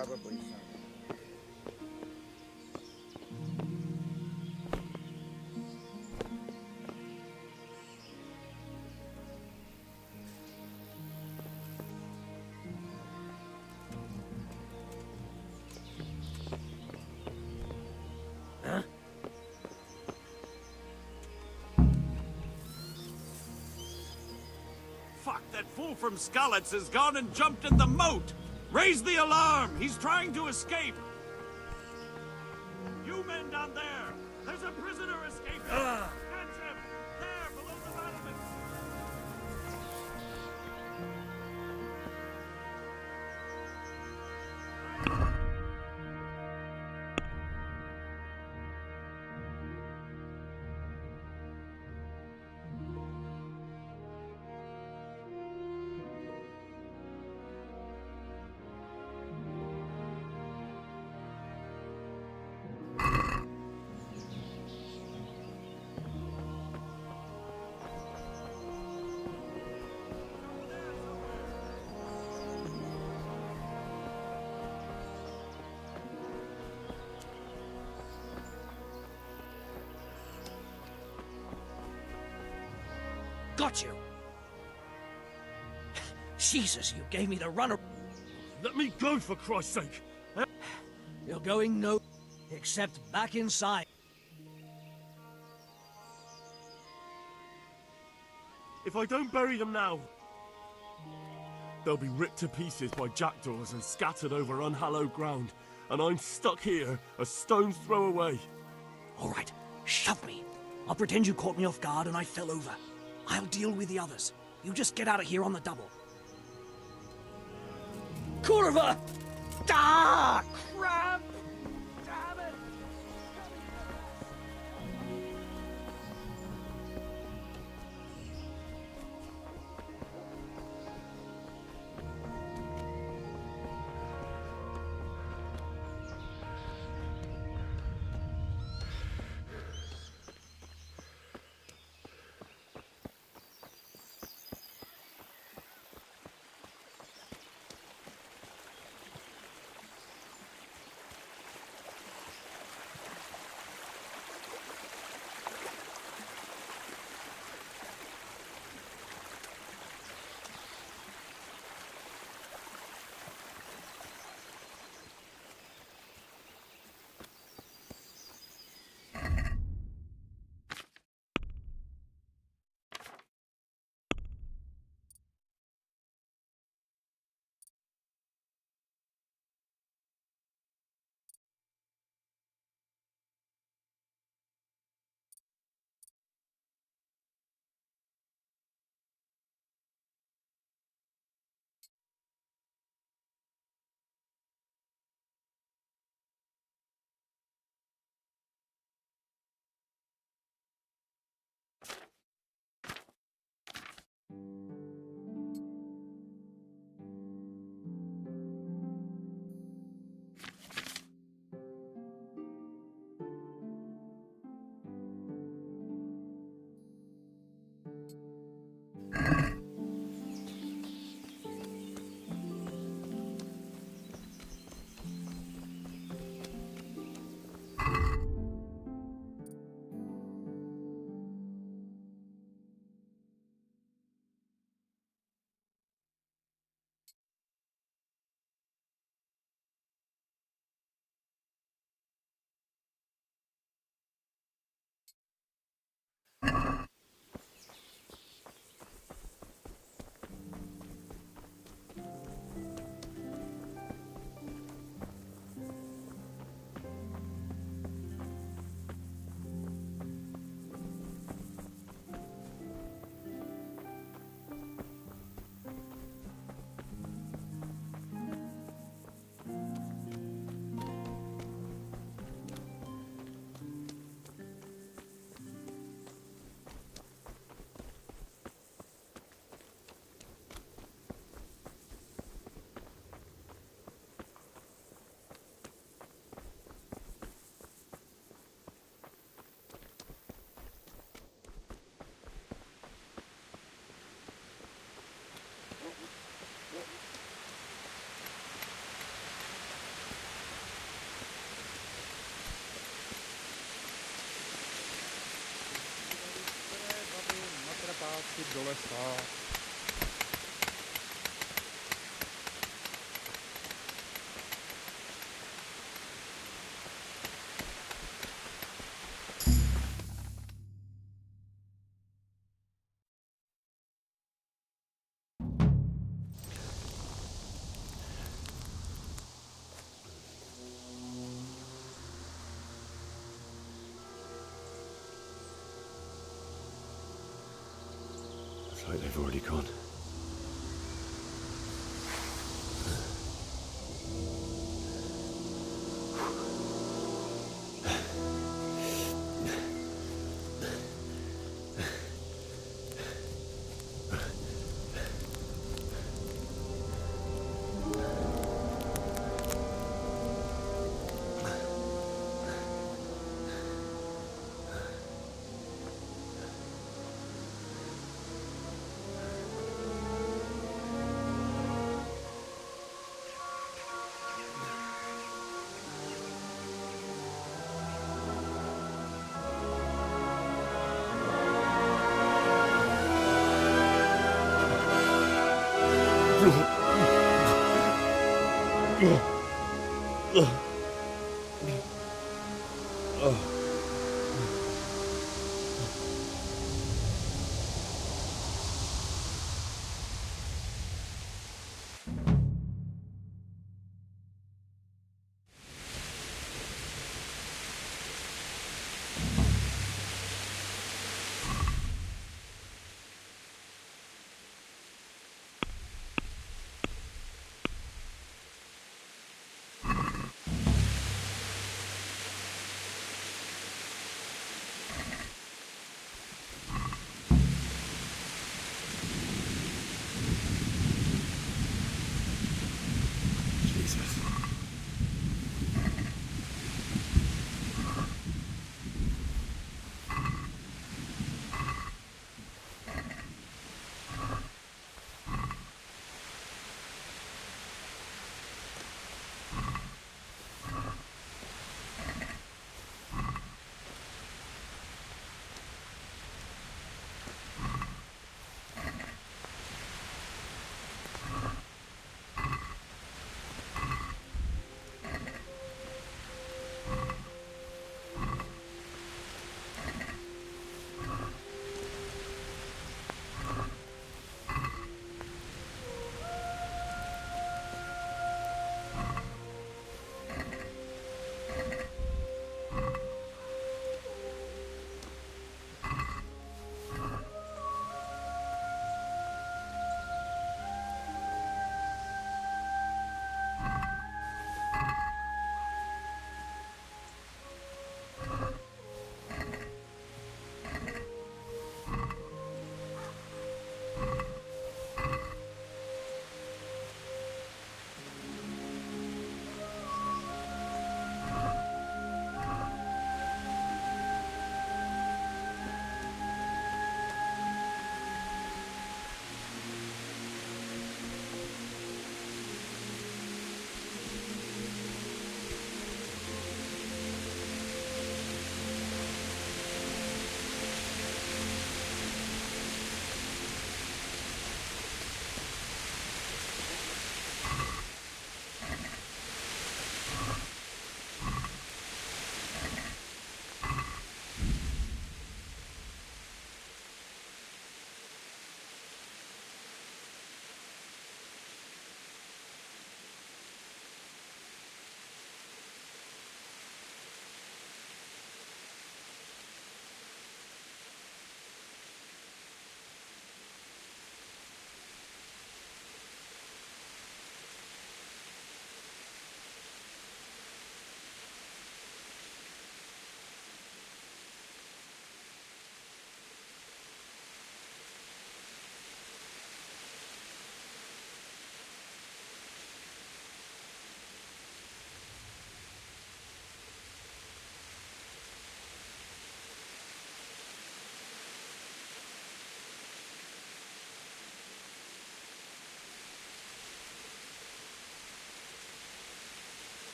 [SPEAKER 3] Probably some.
[SPEAKER 10] Huh?
[SPEAKER 2] Fuck, that fool from Skalitz has gone and jumped in the moat! Raise the alarm! He's trying to escape! You men down there! There's a prisoner escaping! Catch him! There, below the battlement!
[SPEAKER 10] Got you! Jesus, you gave me the runner.
[SPEAKER 5] Let me go, for Christ's sake!
[SPEAKER 10] You're going no... except back inside.
[SPEAKER 5] If I don't bury them now, they'll be ripped to pieces by jackdaws and scattered over unhallowed ground, and I'm stuck here, a stone's throw away.
[SPEAKER 10] All right, shove me. I'll pretend you caught me off guard and I fell over. I'll deal with the others. You just get out of here on the double. Kurva! Ah, crap! Damn it!
[SPEAKER 21] Fiddle a star.
[SPEAKER 7] It's like they've already gone.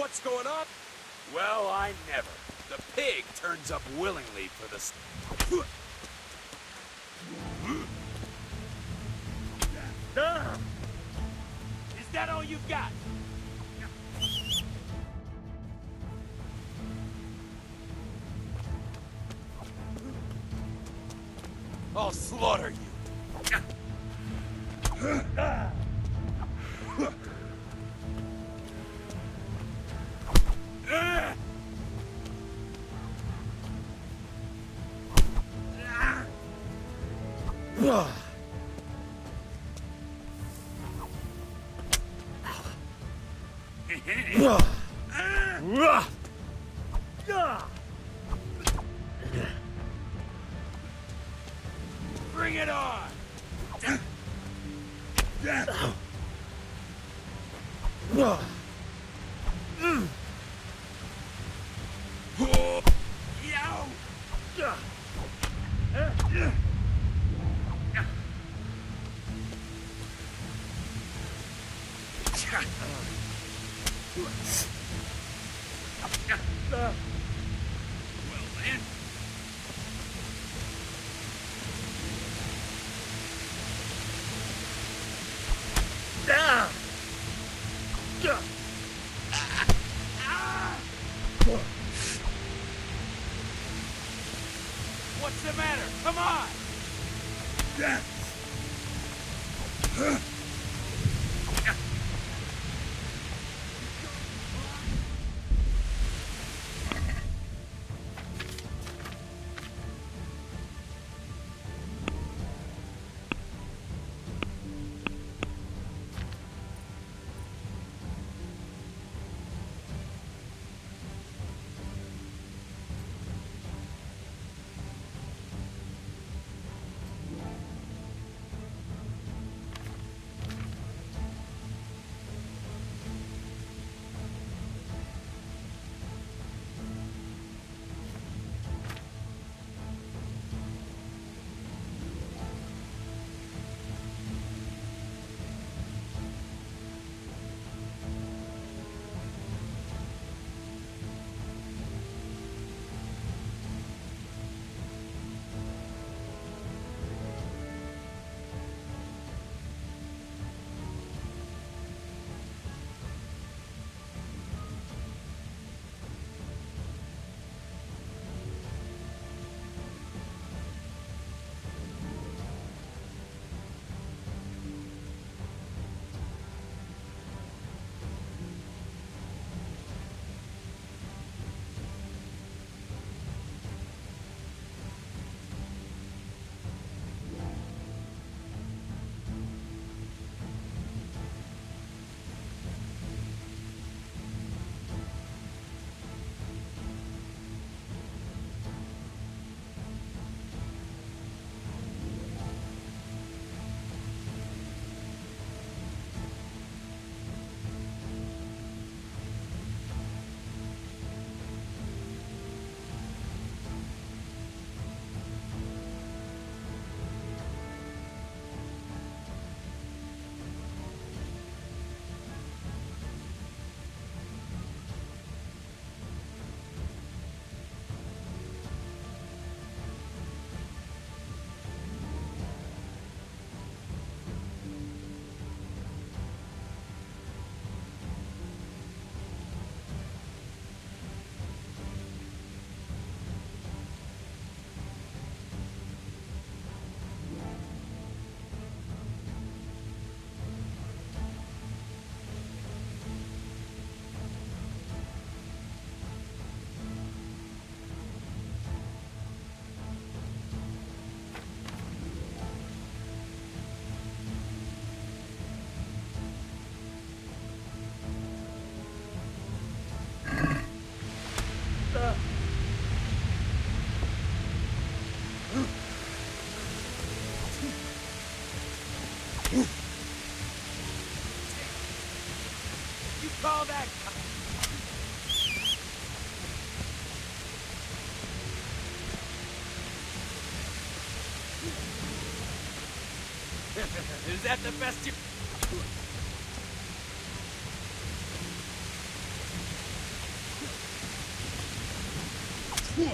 [SPEAKER 2] What's going on? Well, I never. The pig turns up willingly for the... Is that all you've got? I'll slaughter you. Bring it on! What's the matter? Come on! call that? Is that the best you... Yeah.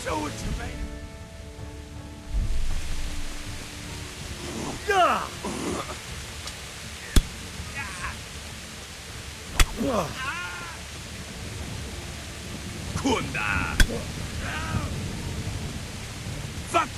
[SPEAKER 2] Show it to me. Kunda. Fuck.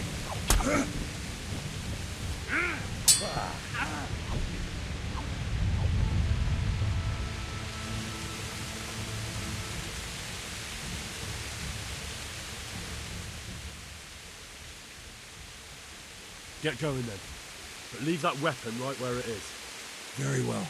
[SPEAKER 5] Get going then. But leave that weapon right where it is.
[SPEAKER 2] Very well.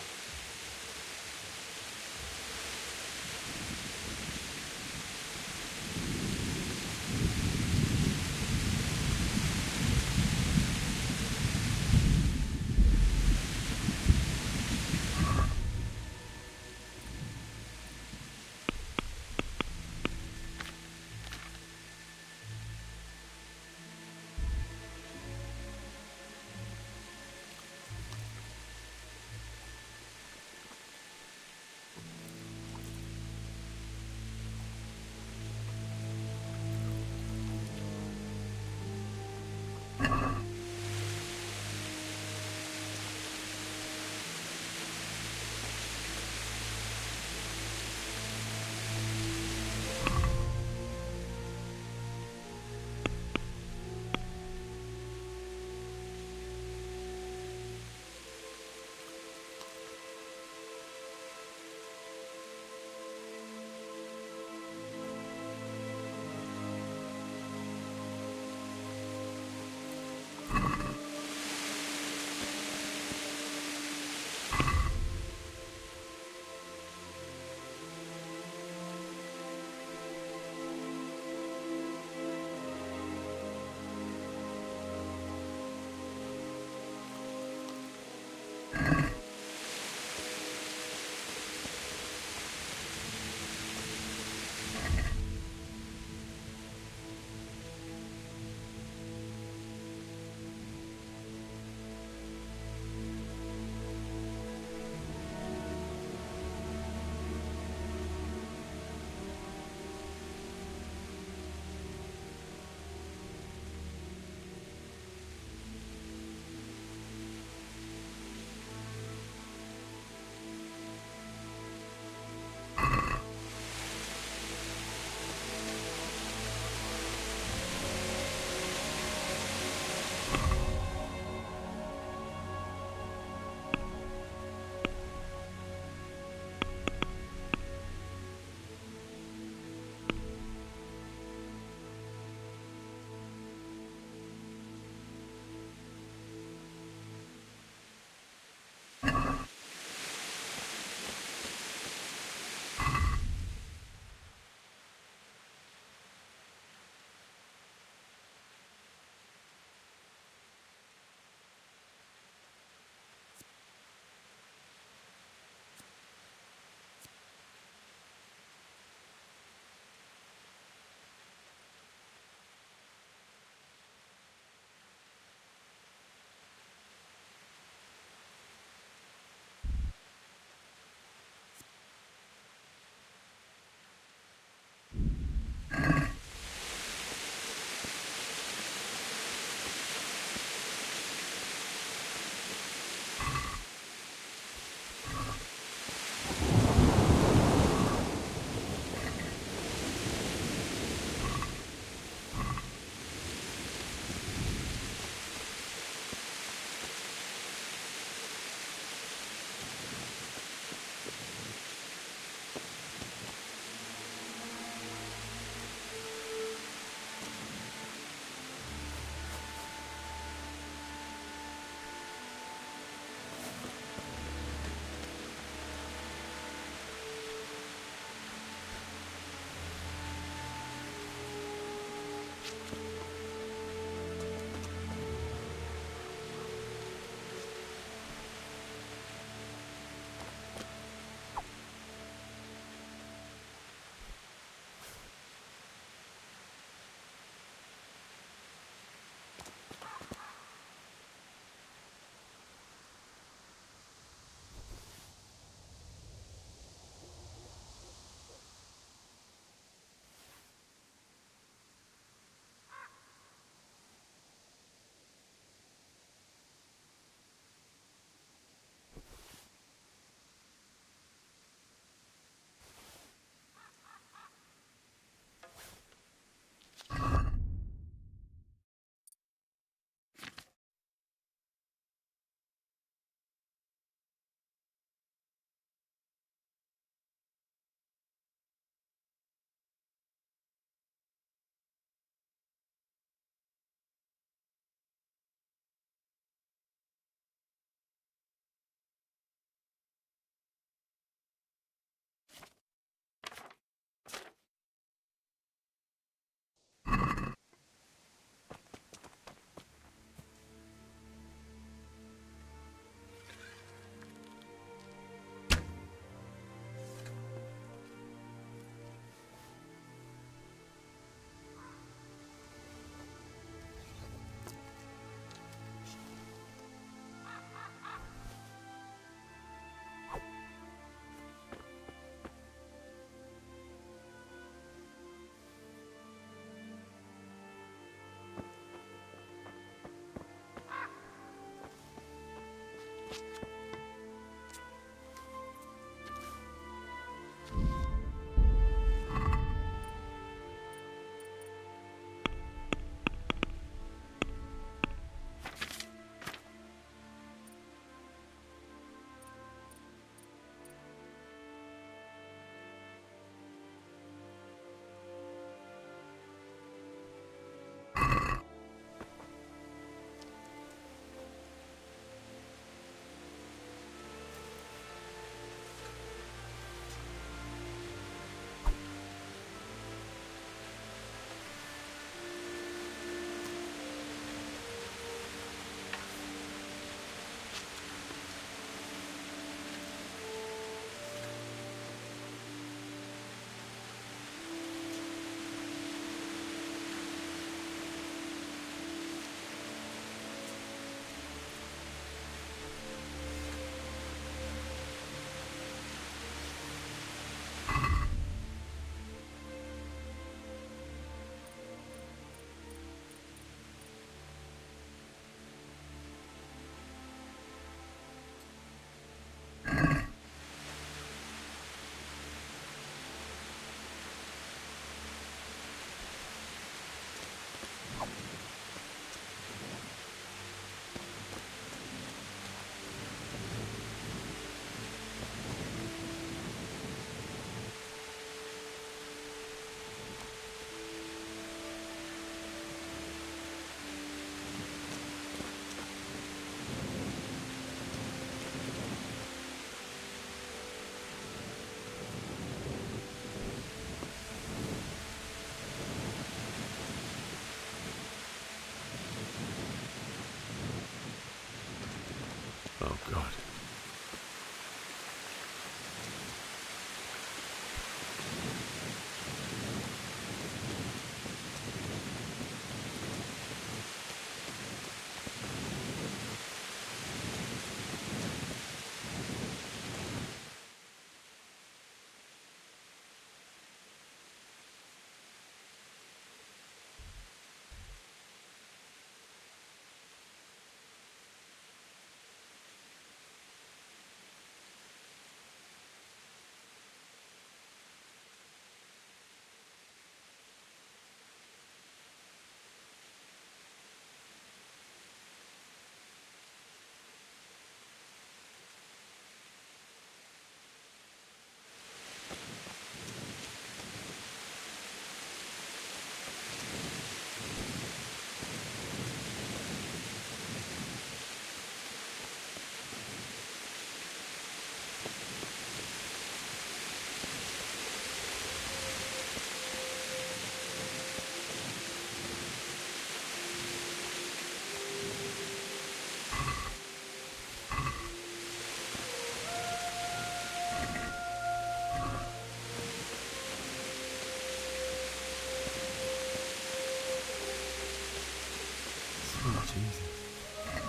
[SPEAKER 11] Jesus.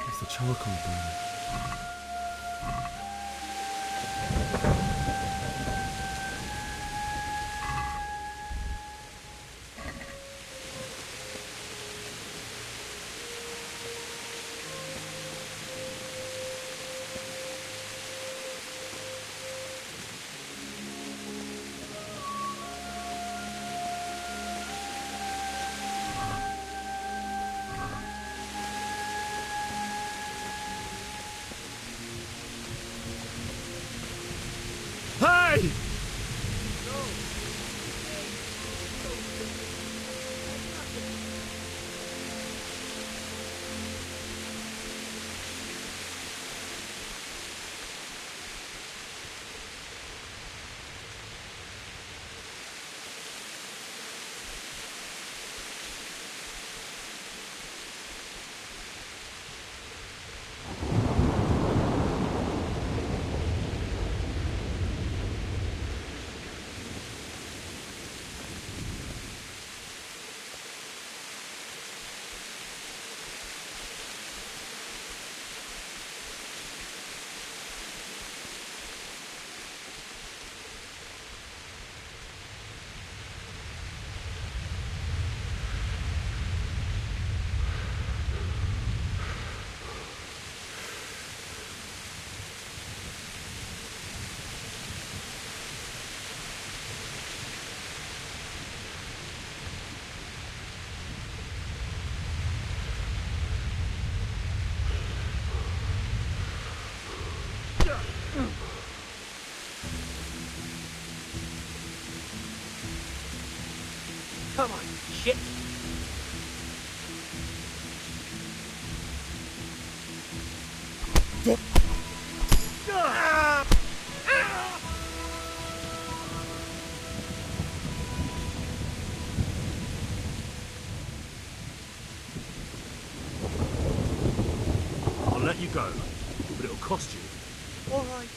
[SPEAKER 11] It's the charcoal burner.
[SPEAKER 5] Hey!
[SPEAKER 10] Come on, shit!
[SPEAKER 5] I'll let you go, but it'll cost you.
[SPEAKER 10] All right.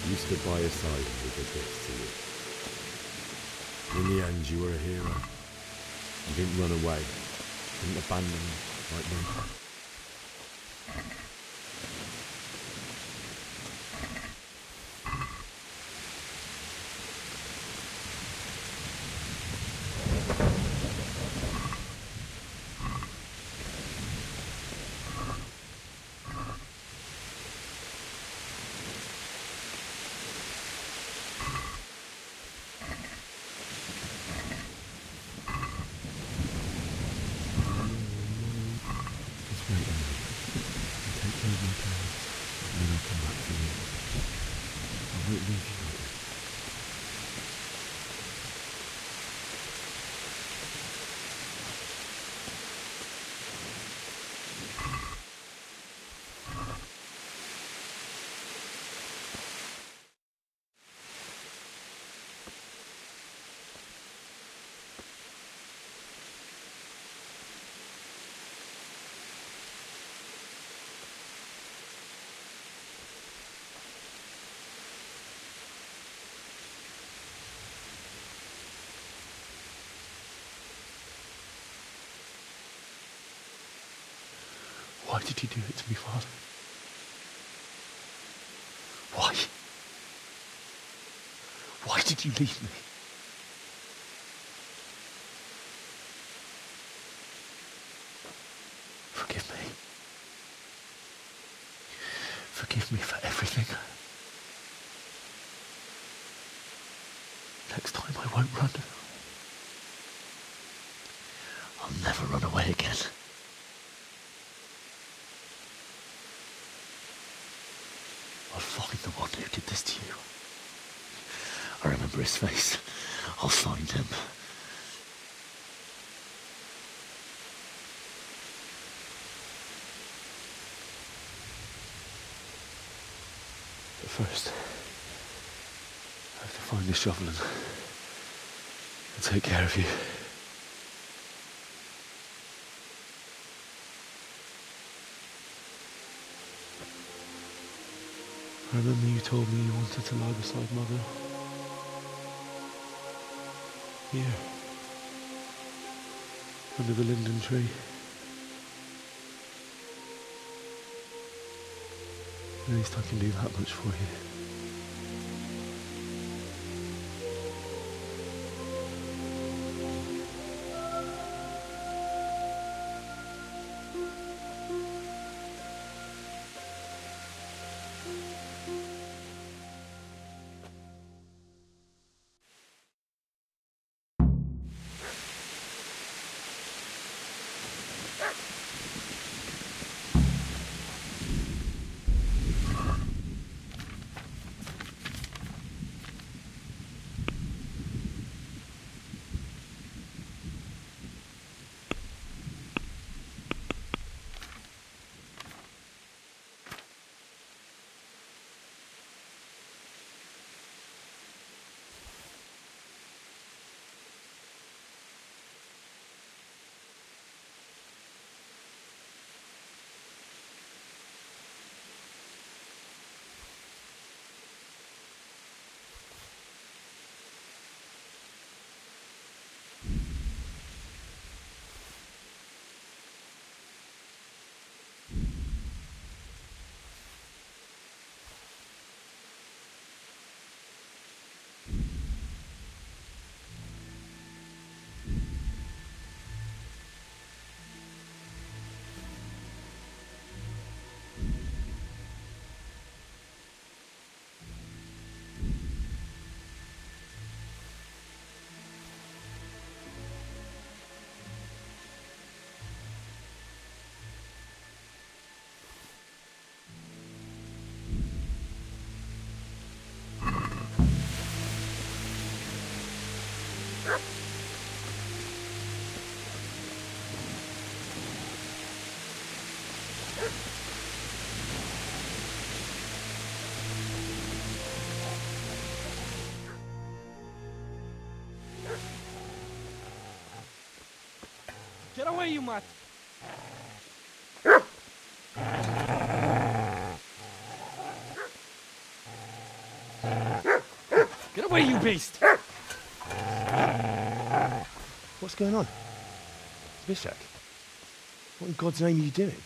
[SPEAKER 11] You stood by his side and we did this to you. In the end, you were a hero. You didn't run away. Didn't abandon me like me.
[SPEAKER 28] Why did you do it to me, Father? Why? Why did you leave me? Forgive me. Forgive me for everything. Next time I won't run. I'll never run away again. I'll find the one who did this to you. I remember his face. I'll find him. But first, I have to find the shovel and take care of you. I remember you told me you wanted to lie beside Mother. Here. Under the linden tree. At least I can do that much for you.
[SPEAKER 9] Get away, you mutt!
[SPEAKER 8] Get away, you beast!
[SPEAKER 28] What's going on? Zbyszek, what in God's name are you doing?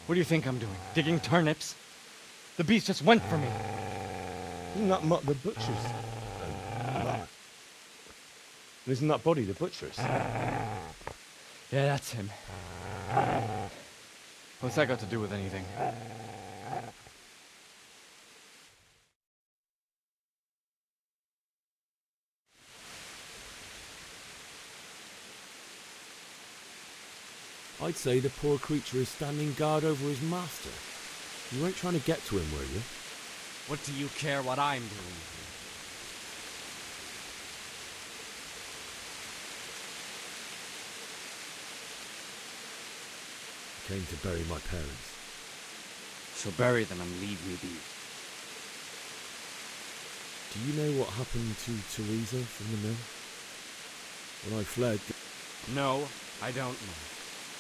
[SPEAKER 8] What do you think I'm doing? Digging turnips? The beast just went for me.
[SPEAKER 28] Isn't that Mutt the butcher's? Isn't that body the butcher's?
[SPEAKER 8] Yeah, that's him. What's that got to do with anything?
[SPEAKER 11] I'd say the poor creature is standing guard over his master. You weren't trying to get to him, were you?
[SPEAKER 8] What do you care what I'm doing?
[SPEAKER 11] I came to bury my parents.
[SPEAKER 8] So bury them and leave me be.
[SPEAKER 11] Do you know what happened to Teresa from the mill? When I fled...
[SPEAKER 8] No, I don't know.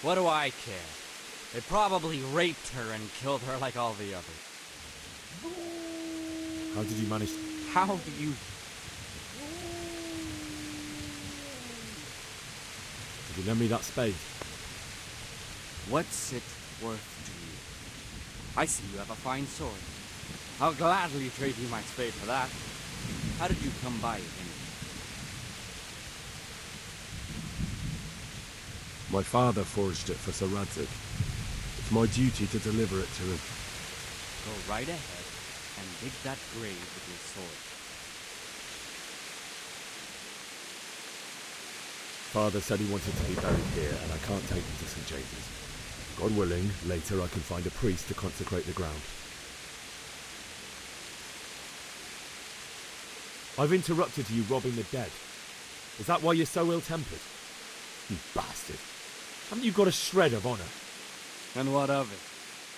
[SPEAKER 8] What do I care? They probably raped her and killed her like all the others.
[SPEAKER 11] How did you manage...
[SPEAKER 8] How do you...
[SPEAKER 11] Did you lend me that spade?
[SPEAKER 8] What's it worth to you? I see you have a fine sword. I'll gladly trade you my spade for that. How did you come by it anyway?
[SPEAKER 7] My father forged it for Sir Radzig. It's my duty to deliver it to him.
[SPEAKER 8] Go right ahead and dig that grave with your sword.
[SPEAKER 11] Father said he wanted to be buried here, and I can't take him to St. James's. God willing, later I can find a priest to consecrate the ground. I've interrupted you robbing the dead. Is that why you're so ill-tempered? You bastard. Haven't you got a shred of honour?
[SPEAKER 8] And what of it?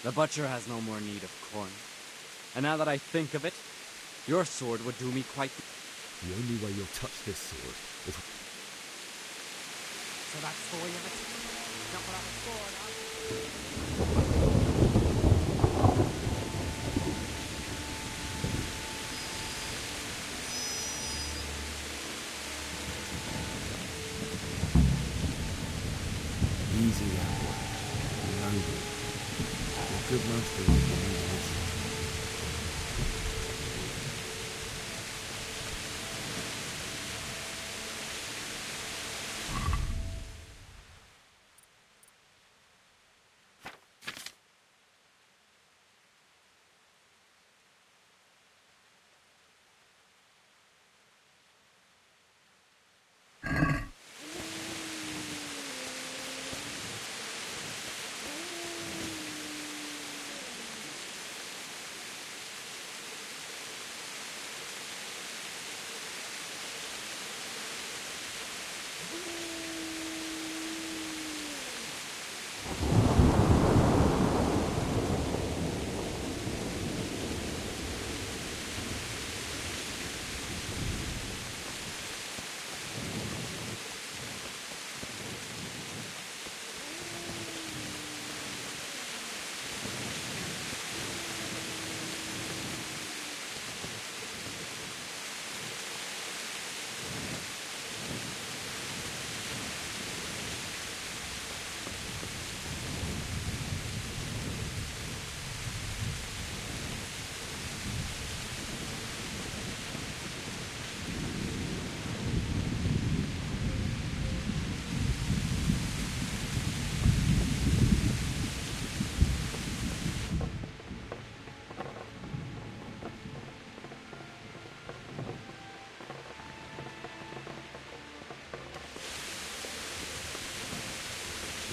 [SPEAKER 8] The butcher has no more need of corn. And now that I think of it, your sword would do me quite...
[SPEAKER 11] The only way you'll touch this sword is...
[SPEAKER 8] So that's the way of it? Jump without a sword, huh?
[SPEAKER 11] Easy that boy. Noble. A good master will believe in his...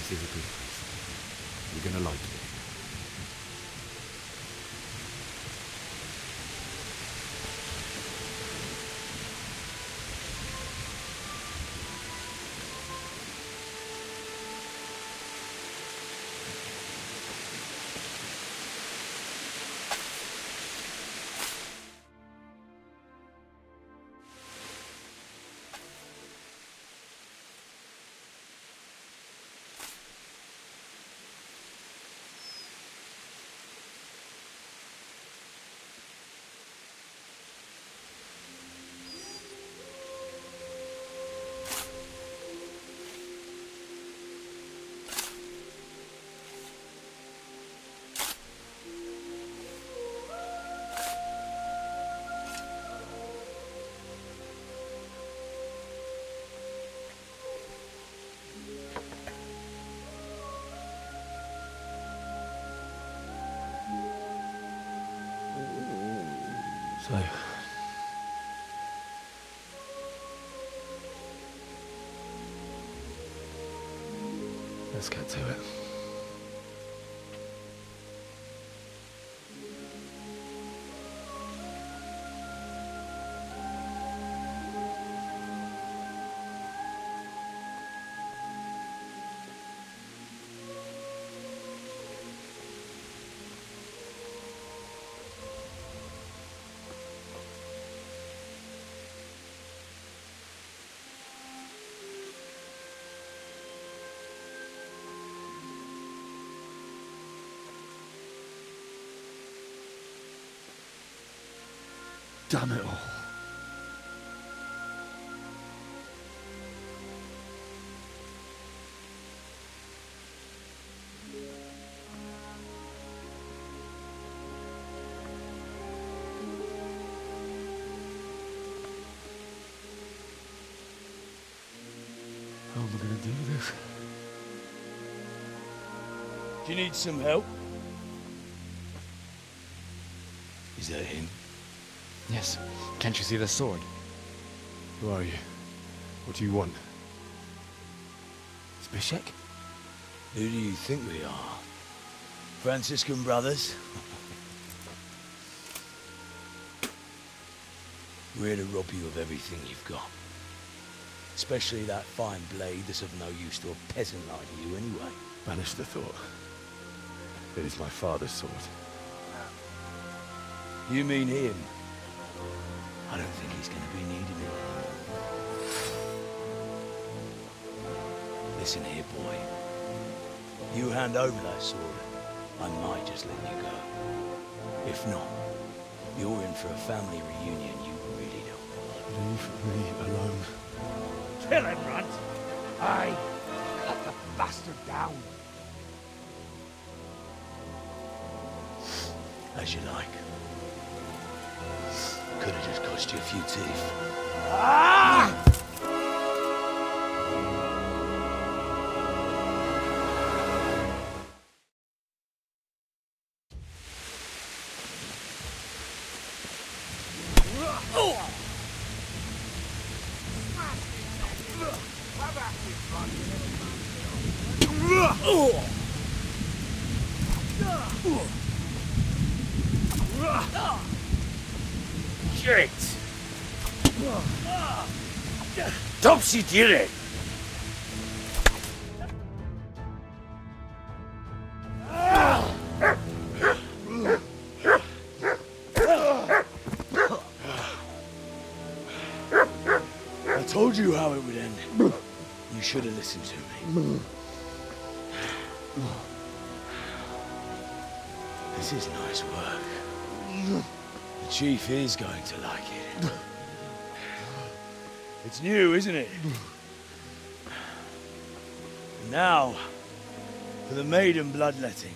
[SPEAKER 11] This is a good place. You're gonna like it.
[SPEAKER 28] So, let's get to it. Damn it all. How am I going to do this?
[SPEAKER 4] Do you need some help? Is that him?
[SPEAKER 28] Yes. Can't you see the sword? Who are you? What do you want? Zbyszek?
[SPEAKER 4] Who do you think we are? Franciscan brothers? We're here to rob you of everything you've got. Especially that fine blade that's of no use to a peasant like you anyway.
[SPEAKER 28] Banish the thought. It is my father's sword.
[SPEAKER 4] You mean him? I don't think he's going to be needing it. Listen here, boy. You hand over that sword, I might just let you go. If not, you're in for a family reunion you really don't want.
[SPEAKER 28] Leave me alone.
[SPEAKER 9] Kill him, Runt! Aye, cut the bastard down.
[SPEAKER 4] As you like. Could have just cost you a few teeth.
[SPEAKER 9] Ah!
[SPEAKER 4] Shit! Topsy-turvy! I told you how it would end. You should have listened to me. This is nice work. The chief is going to like it. It's new, isn't it? Now, for the maiden bloodletting.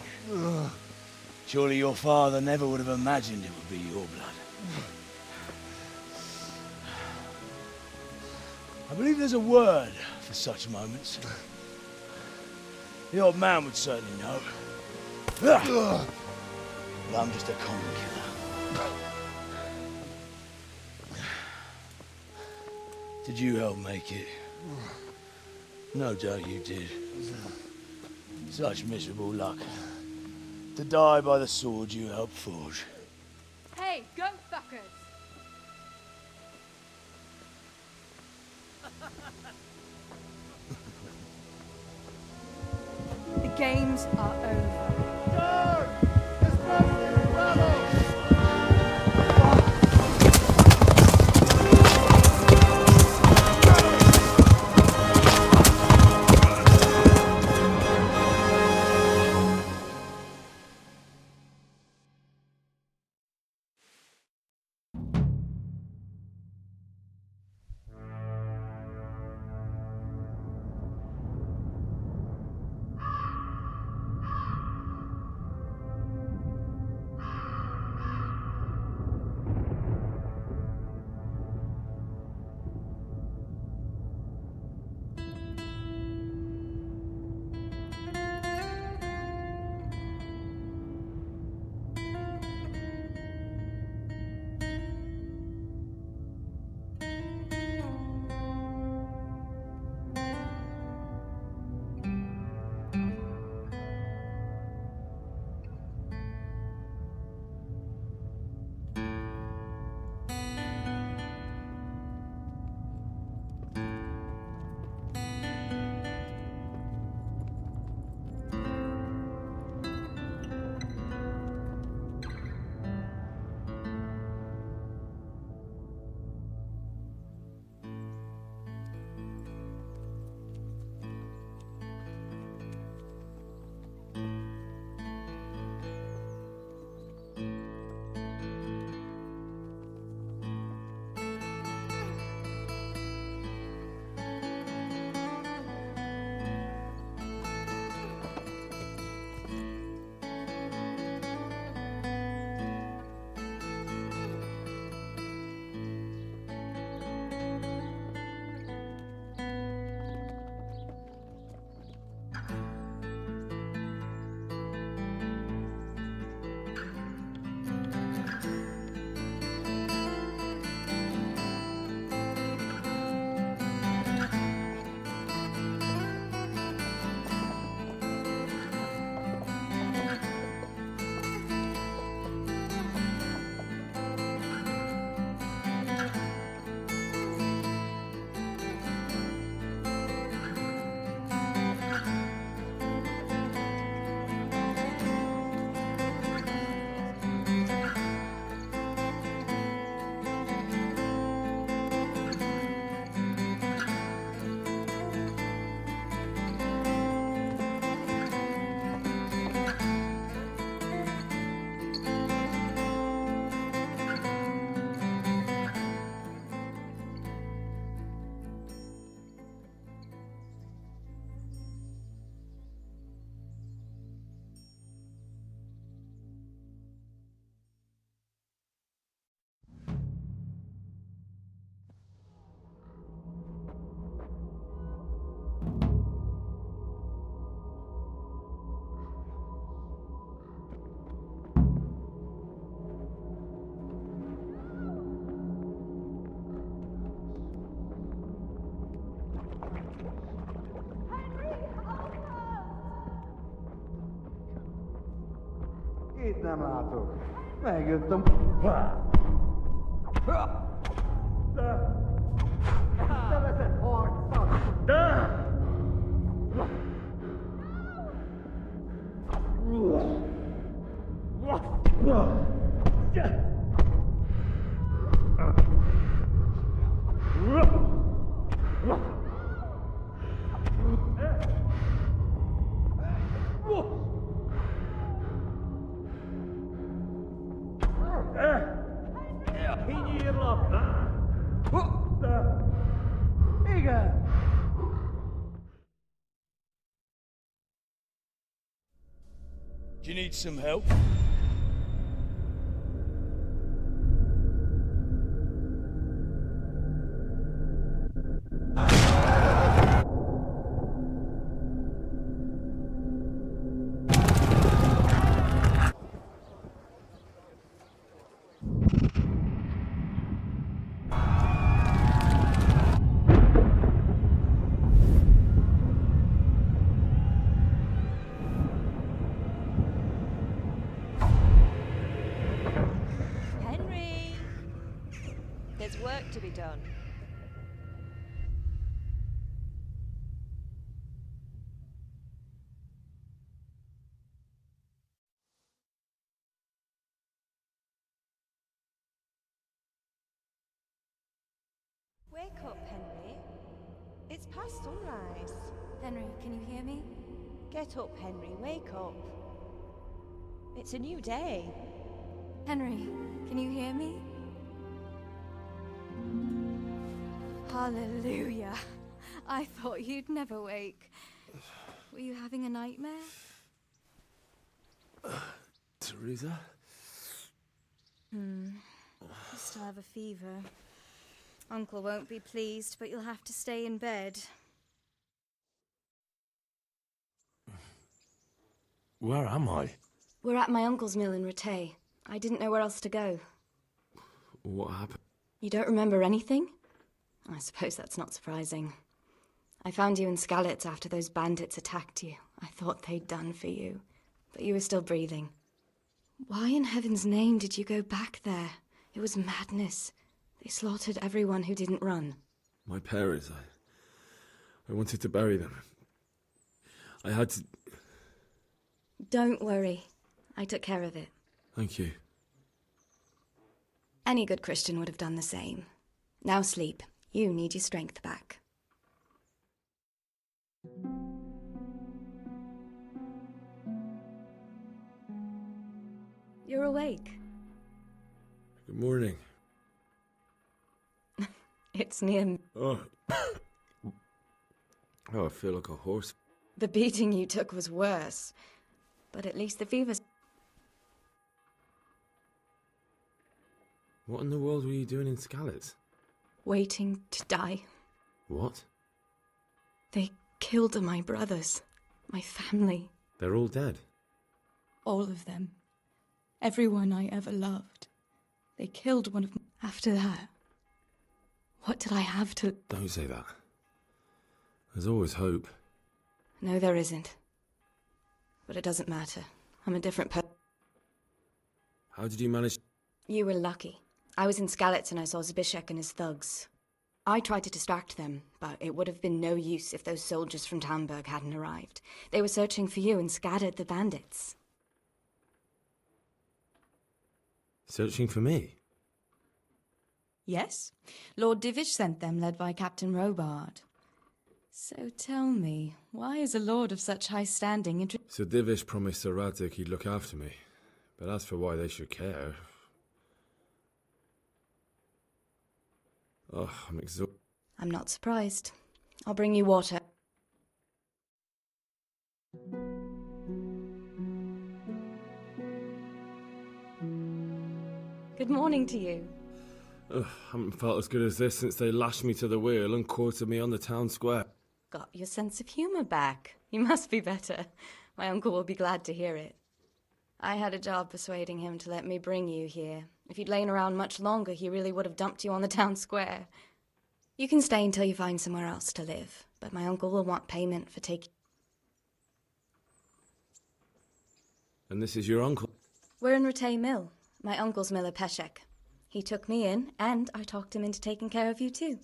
[SPEAKER 4] Surely your father never would have imagined it would be your blood. I believe there's a word for such moments. The old man would certainly know. But I'm just a common killer. Did you help make it? No doubt you did. Such miserable luck. To die by the sword you helped forge.
[SPEAKER 18] Hey, go fuckers! The games are over.
[SPEAKER 6] nem látok. Megjöttem. Te veszed harcot! Igen!
[SPEAKER 4] Do you need some help?
[SPEAKER 14] Henry! There's work to be done. Wake up, Henry. It's past sunrise.
[SPEAKER 18] Henry, can you hear me?
[SPEAKER 14] Get up, Henry. Wake up. It's a new day.
[SPEAKER 18] Henry, can you hear me? Hallelujah. I thought you'd never wake. Were you having a nightmare?
[SPEAKER 28] Teresa?
[SPEAKER 18] You still have a fever. Uncle won't be pleased, but you'll have to stay in bed.
[SPEAKER 28] Where am I?
[SPEAKER 18] We're at my uncle's mill in Rattay. I didn't know where else to go.
[SPEAKER 28] What happened?
[SPEAKER 18] You don't remember anything? I suppose that's not surprising. I found you in Skalitz after those bandits attacked you. I thought they'd done for you, but you were still breathing. Why in heaven's name did you go back there? It was madness. They slaughtered everyone who didn't run.
[SPEAKER 28] My parents, I wanted to bury them. I had to...
[SPEAKER 18] Don't worry. I took care of it.
[SPEAKER 28] Thank you.
[SPEAKER 18] Any good Christian would have done the same. Now sleep. You need your strength back. You're awake.
[SPEAKER 28] Good morning.
[SPEAKER 18] It's near...
[SPEAKER 28] Oh, I feel like a horse.
[SPEAKER 18] The beating you took was worse. But at least the fever's...
[SPEAKER 28] What in the world were you doing in Skalitz?
[SPEAKER 18] waiting to die.
[SPEAKER 28] What?
[SPEAKER 18] They killed my brothers, my family.
[SPEAKER 28] They're all dead?
[SPEAKER 18] All of them. Everyone I ever loved. They killed one of them. After that, what did I have to...
[SPEAKER 28] Don't say that. There's always hope.
[SPEAKER 18] No, there isn't. But it doesn't matter. I'm a different person.
[SPEAKER 28] How did you manage...
[SPEAKER 18] You were lucky. I was in Skalitz and I saw Zbyszek and his thugs. I tried to distract them, but it would have been no use if those soldiers from Tamburg hadn't arrived. They were searching for you and scattered the bandits.
[SPEAKER 28] Searching for me?
[SPEAKER 18] Yes. Lord Divish sent them, led by Captain Robard. So tell me, why is a lord of such high standing
[SPEAKER 28] So Divish promised Sir Radzik he'd look after me. But as for why they should care... Oh, I'm exhausted.
[SPEAKER 18] I'm not surprised. I'll bring you water. Good morning to you.
[SPEAKER 28] Ugh, haven't felt as good as this since they lashed me to the wheel and quartered me on the town square.
[SPEAKER 18] Got your sense of humour back. You must be better. My uncle will be glad to hear it. I had a job persuading him to let me bring you here. If you'd lain around much longer, he really would have dumped you on the town square. You can stay until you find somewhere else to live, but my uncle will want payment for taking...
[SPEAKER 28] And this is your uncle?
[SPEAKER 18] We're in Ratay Mill, my uncle's mill at Peshek. He took me in, and I talked him into taking care of you too.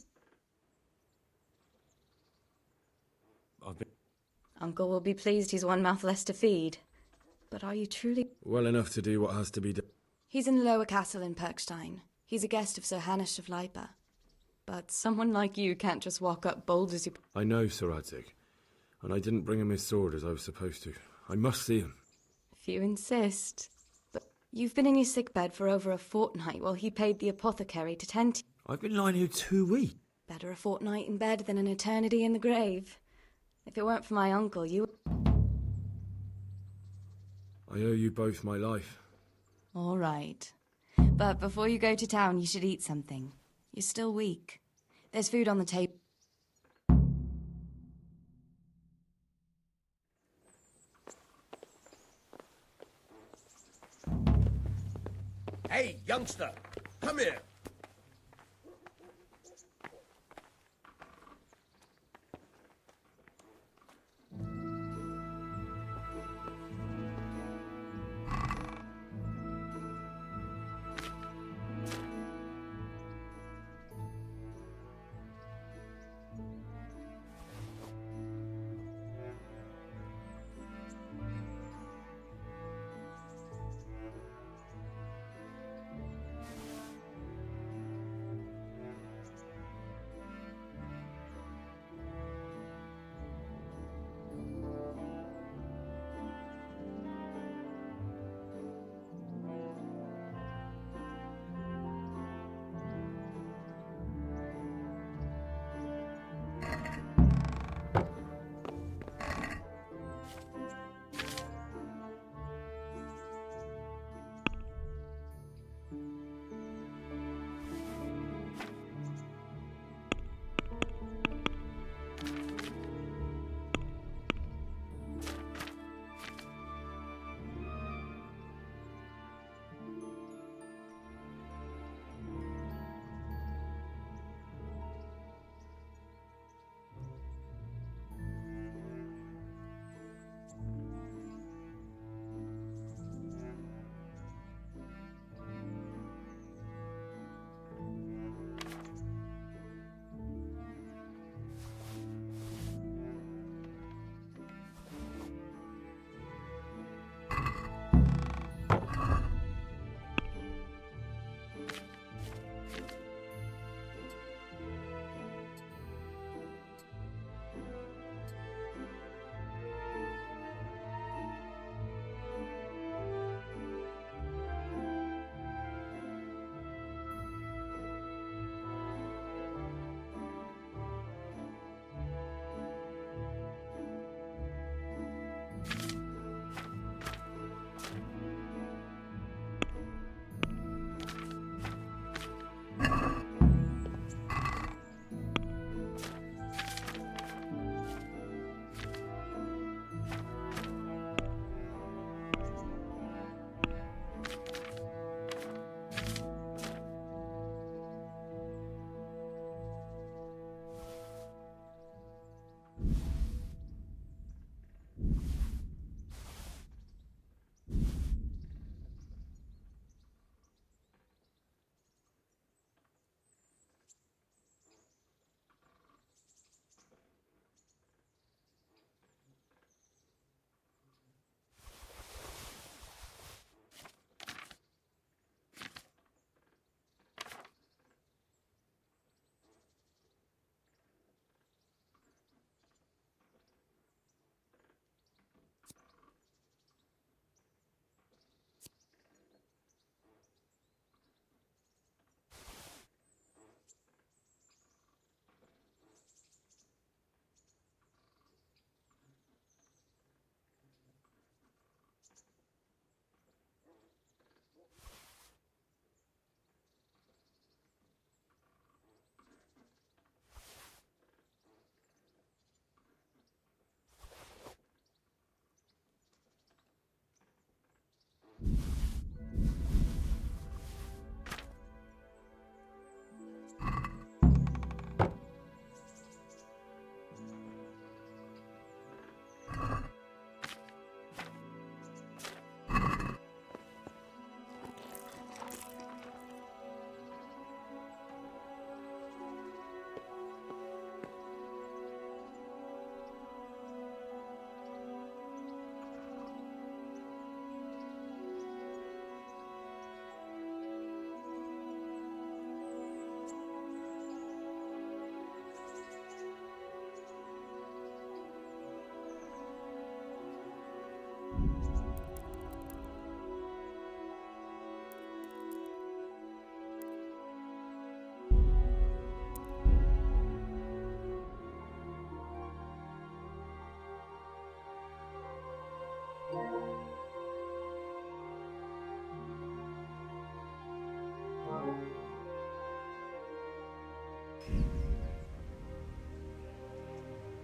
[SPEAKER 18] Uncle will be pleased he's one mouth less to feed. But are you truly...
[SPEAKER 11] Well enough to do what has to be done.
[SPEAKER 18] He's in the lower castle in Perkstein. He's a guest of Sir Hanush of Leipa. But someone like you can't just walk up bold as you...
[SPEAKER 11] I know, Sir Radzig. And I didn't bring him his sword as I was supposed to. I must see him.
[SPEAKER 18] If you insist. But you've been in your sickbed for over a fortnight while he paid the apothecary to tend to you.
[SPEAKER 11] I've been lying here 2 weeks.
[SPEAKER 18] Better a fortnight in bed than an eternity in the grave. If it weren't for my uncle, you...
[SPEAKER 11] I owe you both my life.
[SPEAKER 18] All right. But before you go to town, you should eat something. You're still weak. There's food on the table.
[SPEAKER 10] Hey, youngster, come here.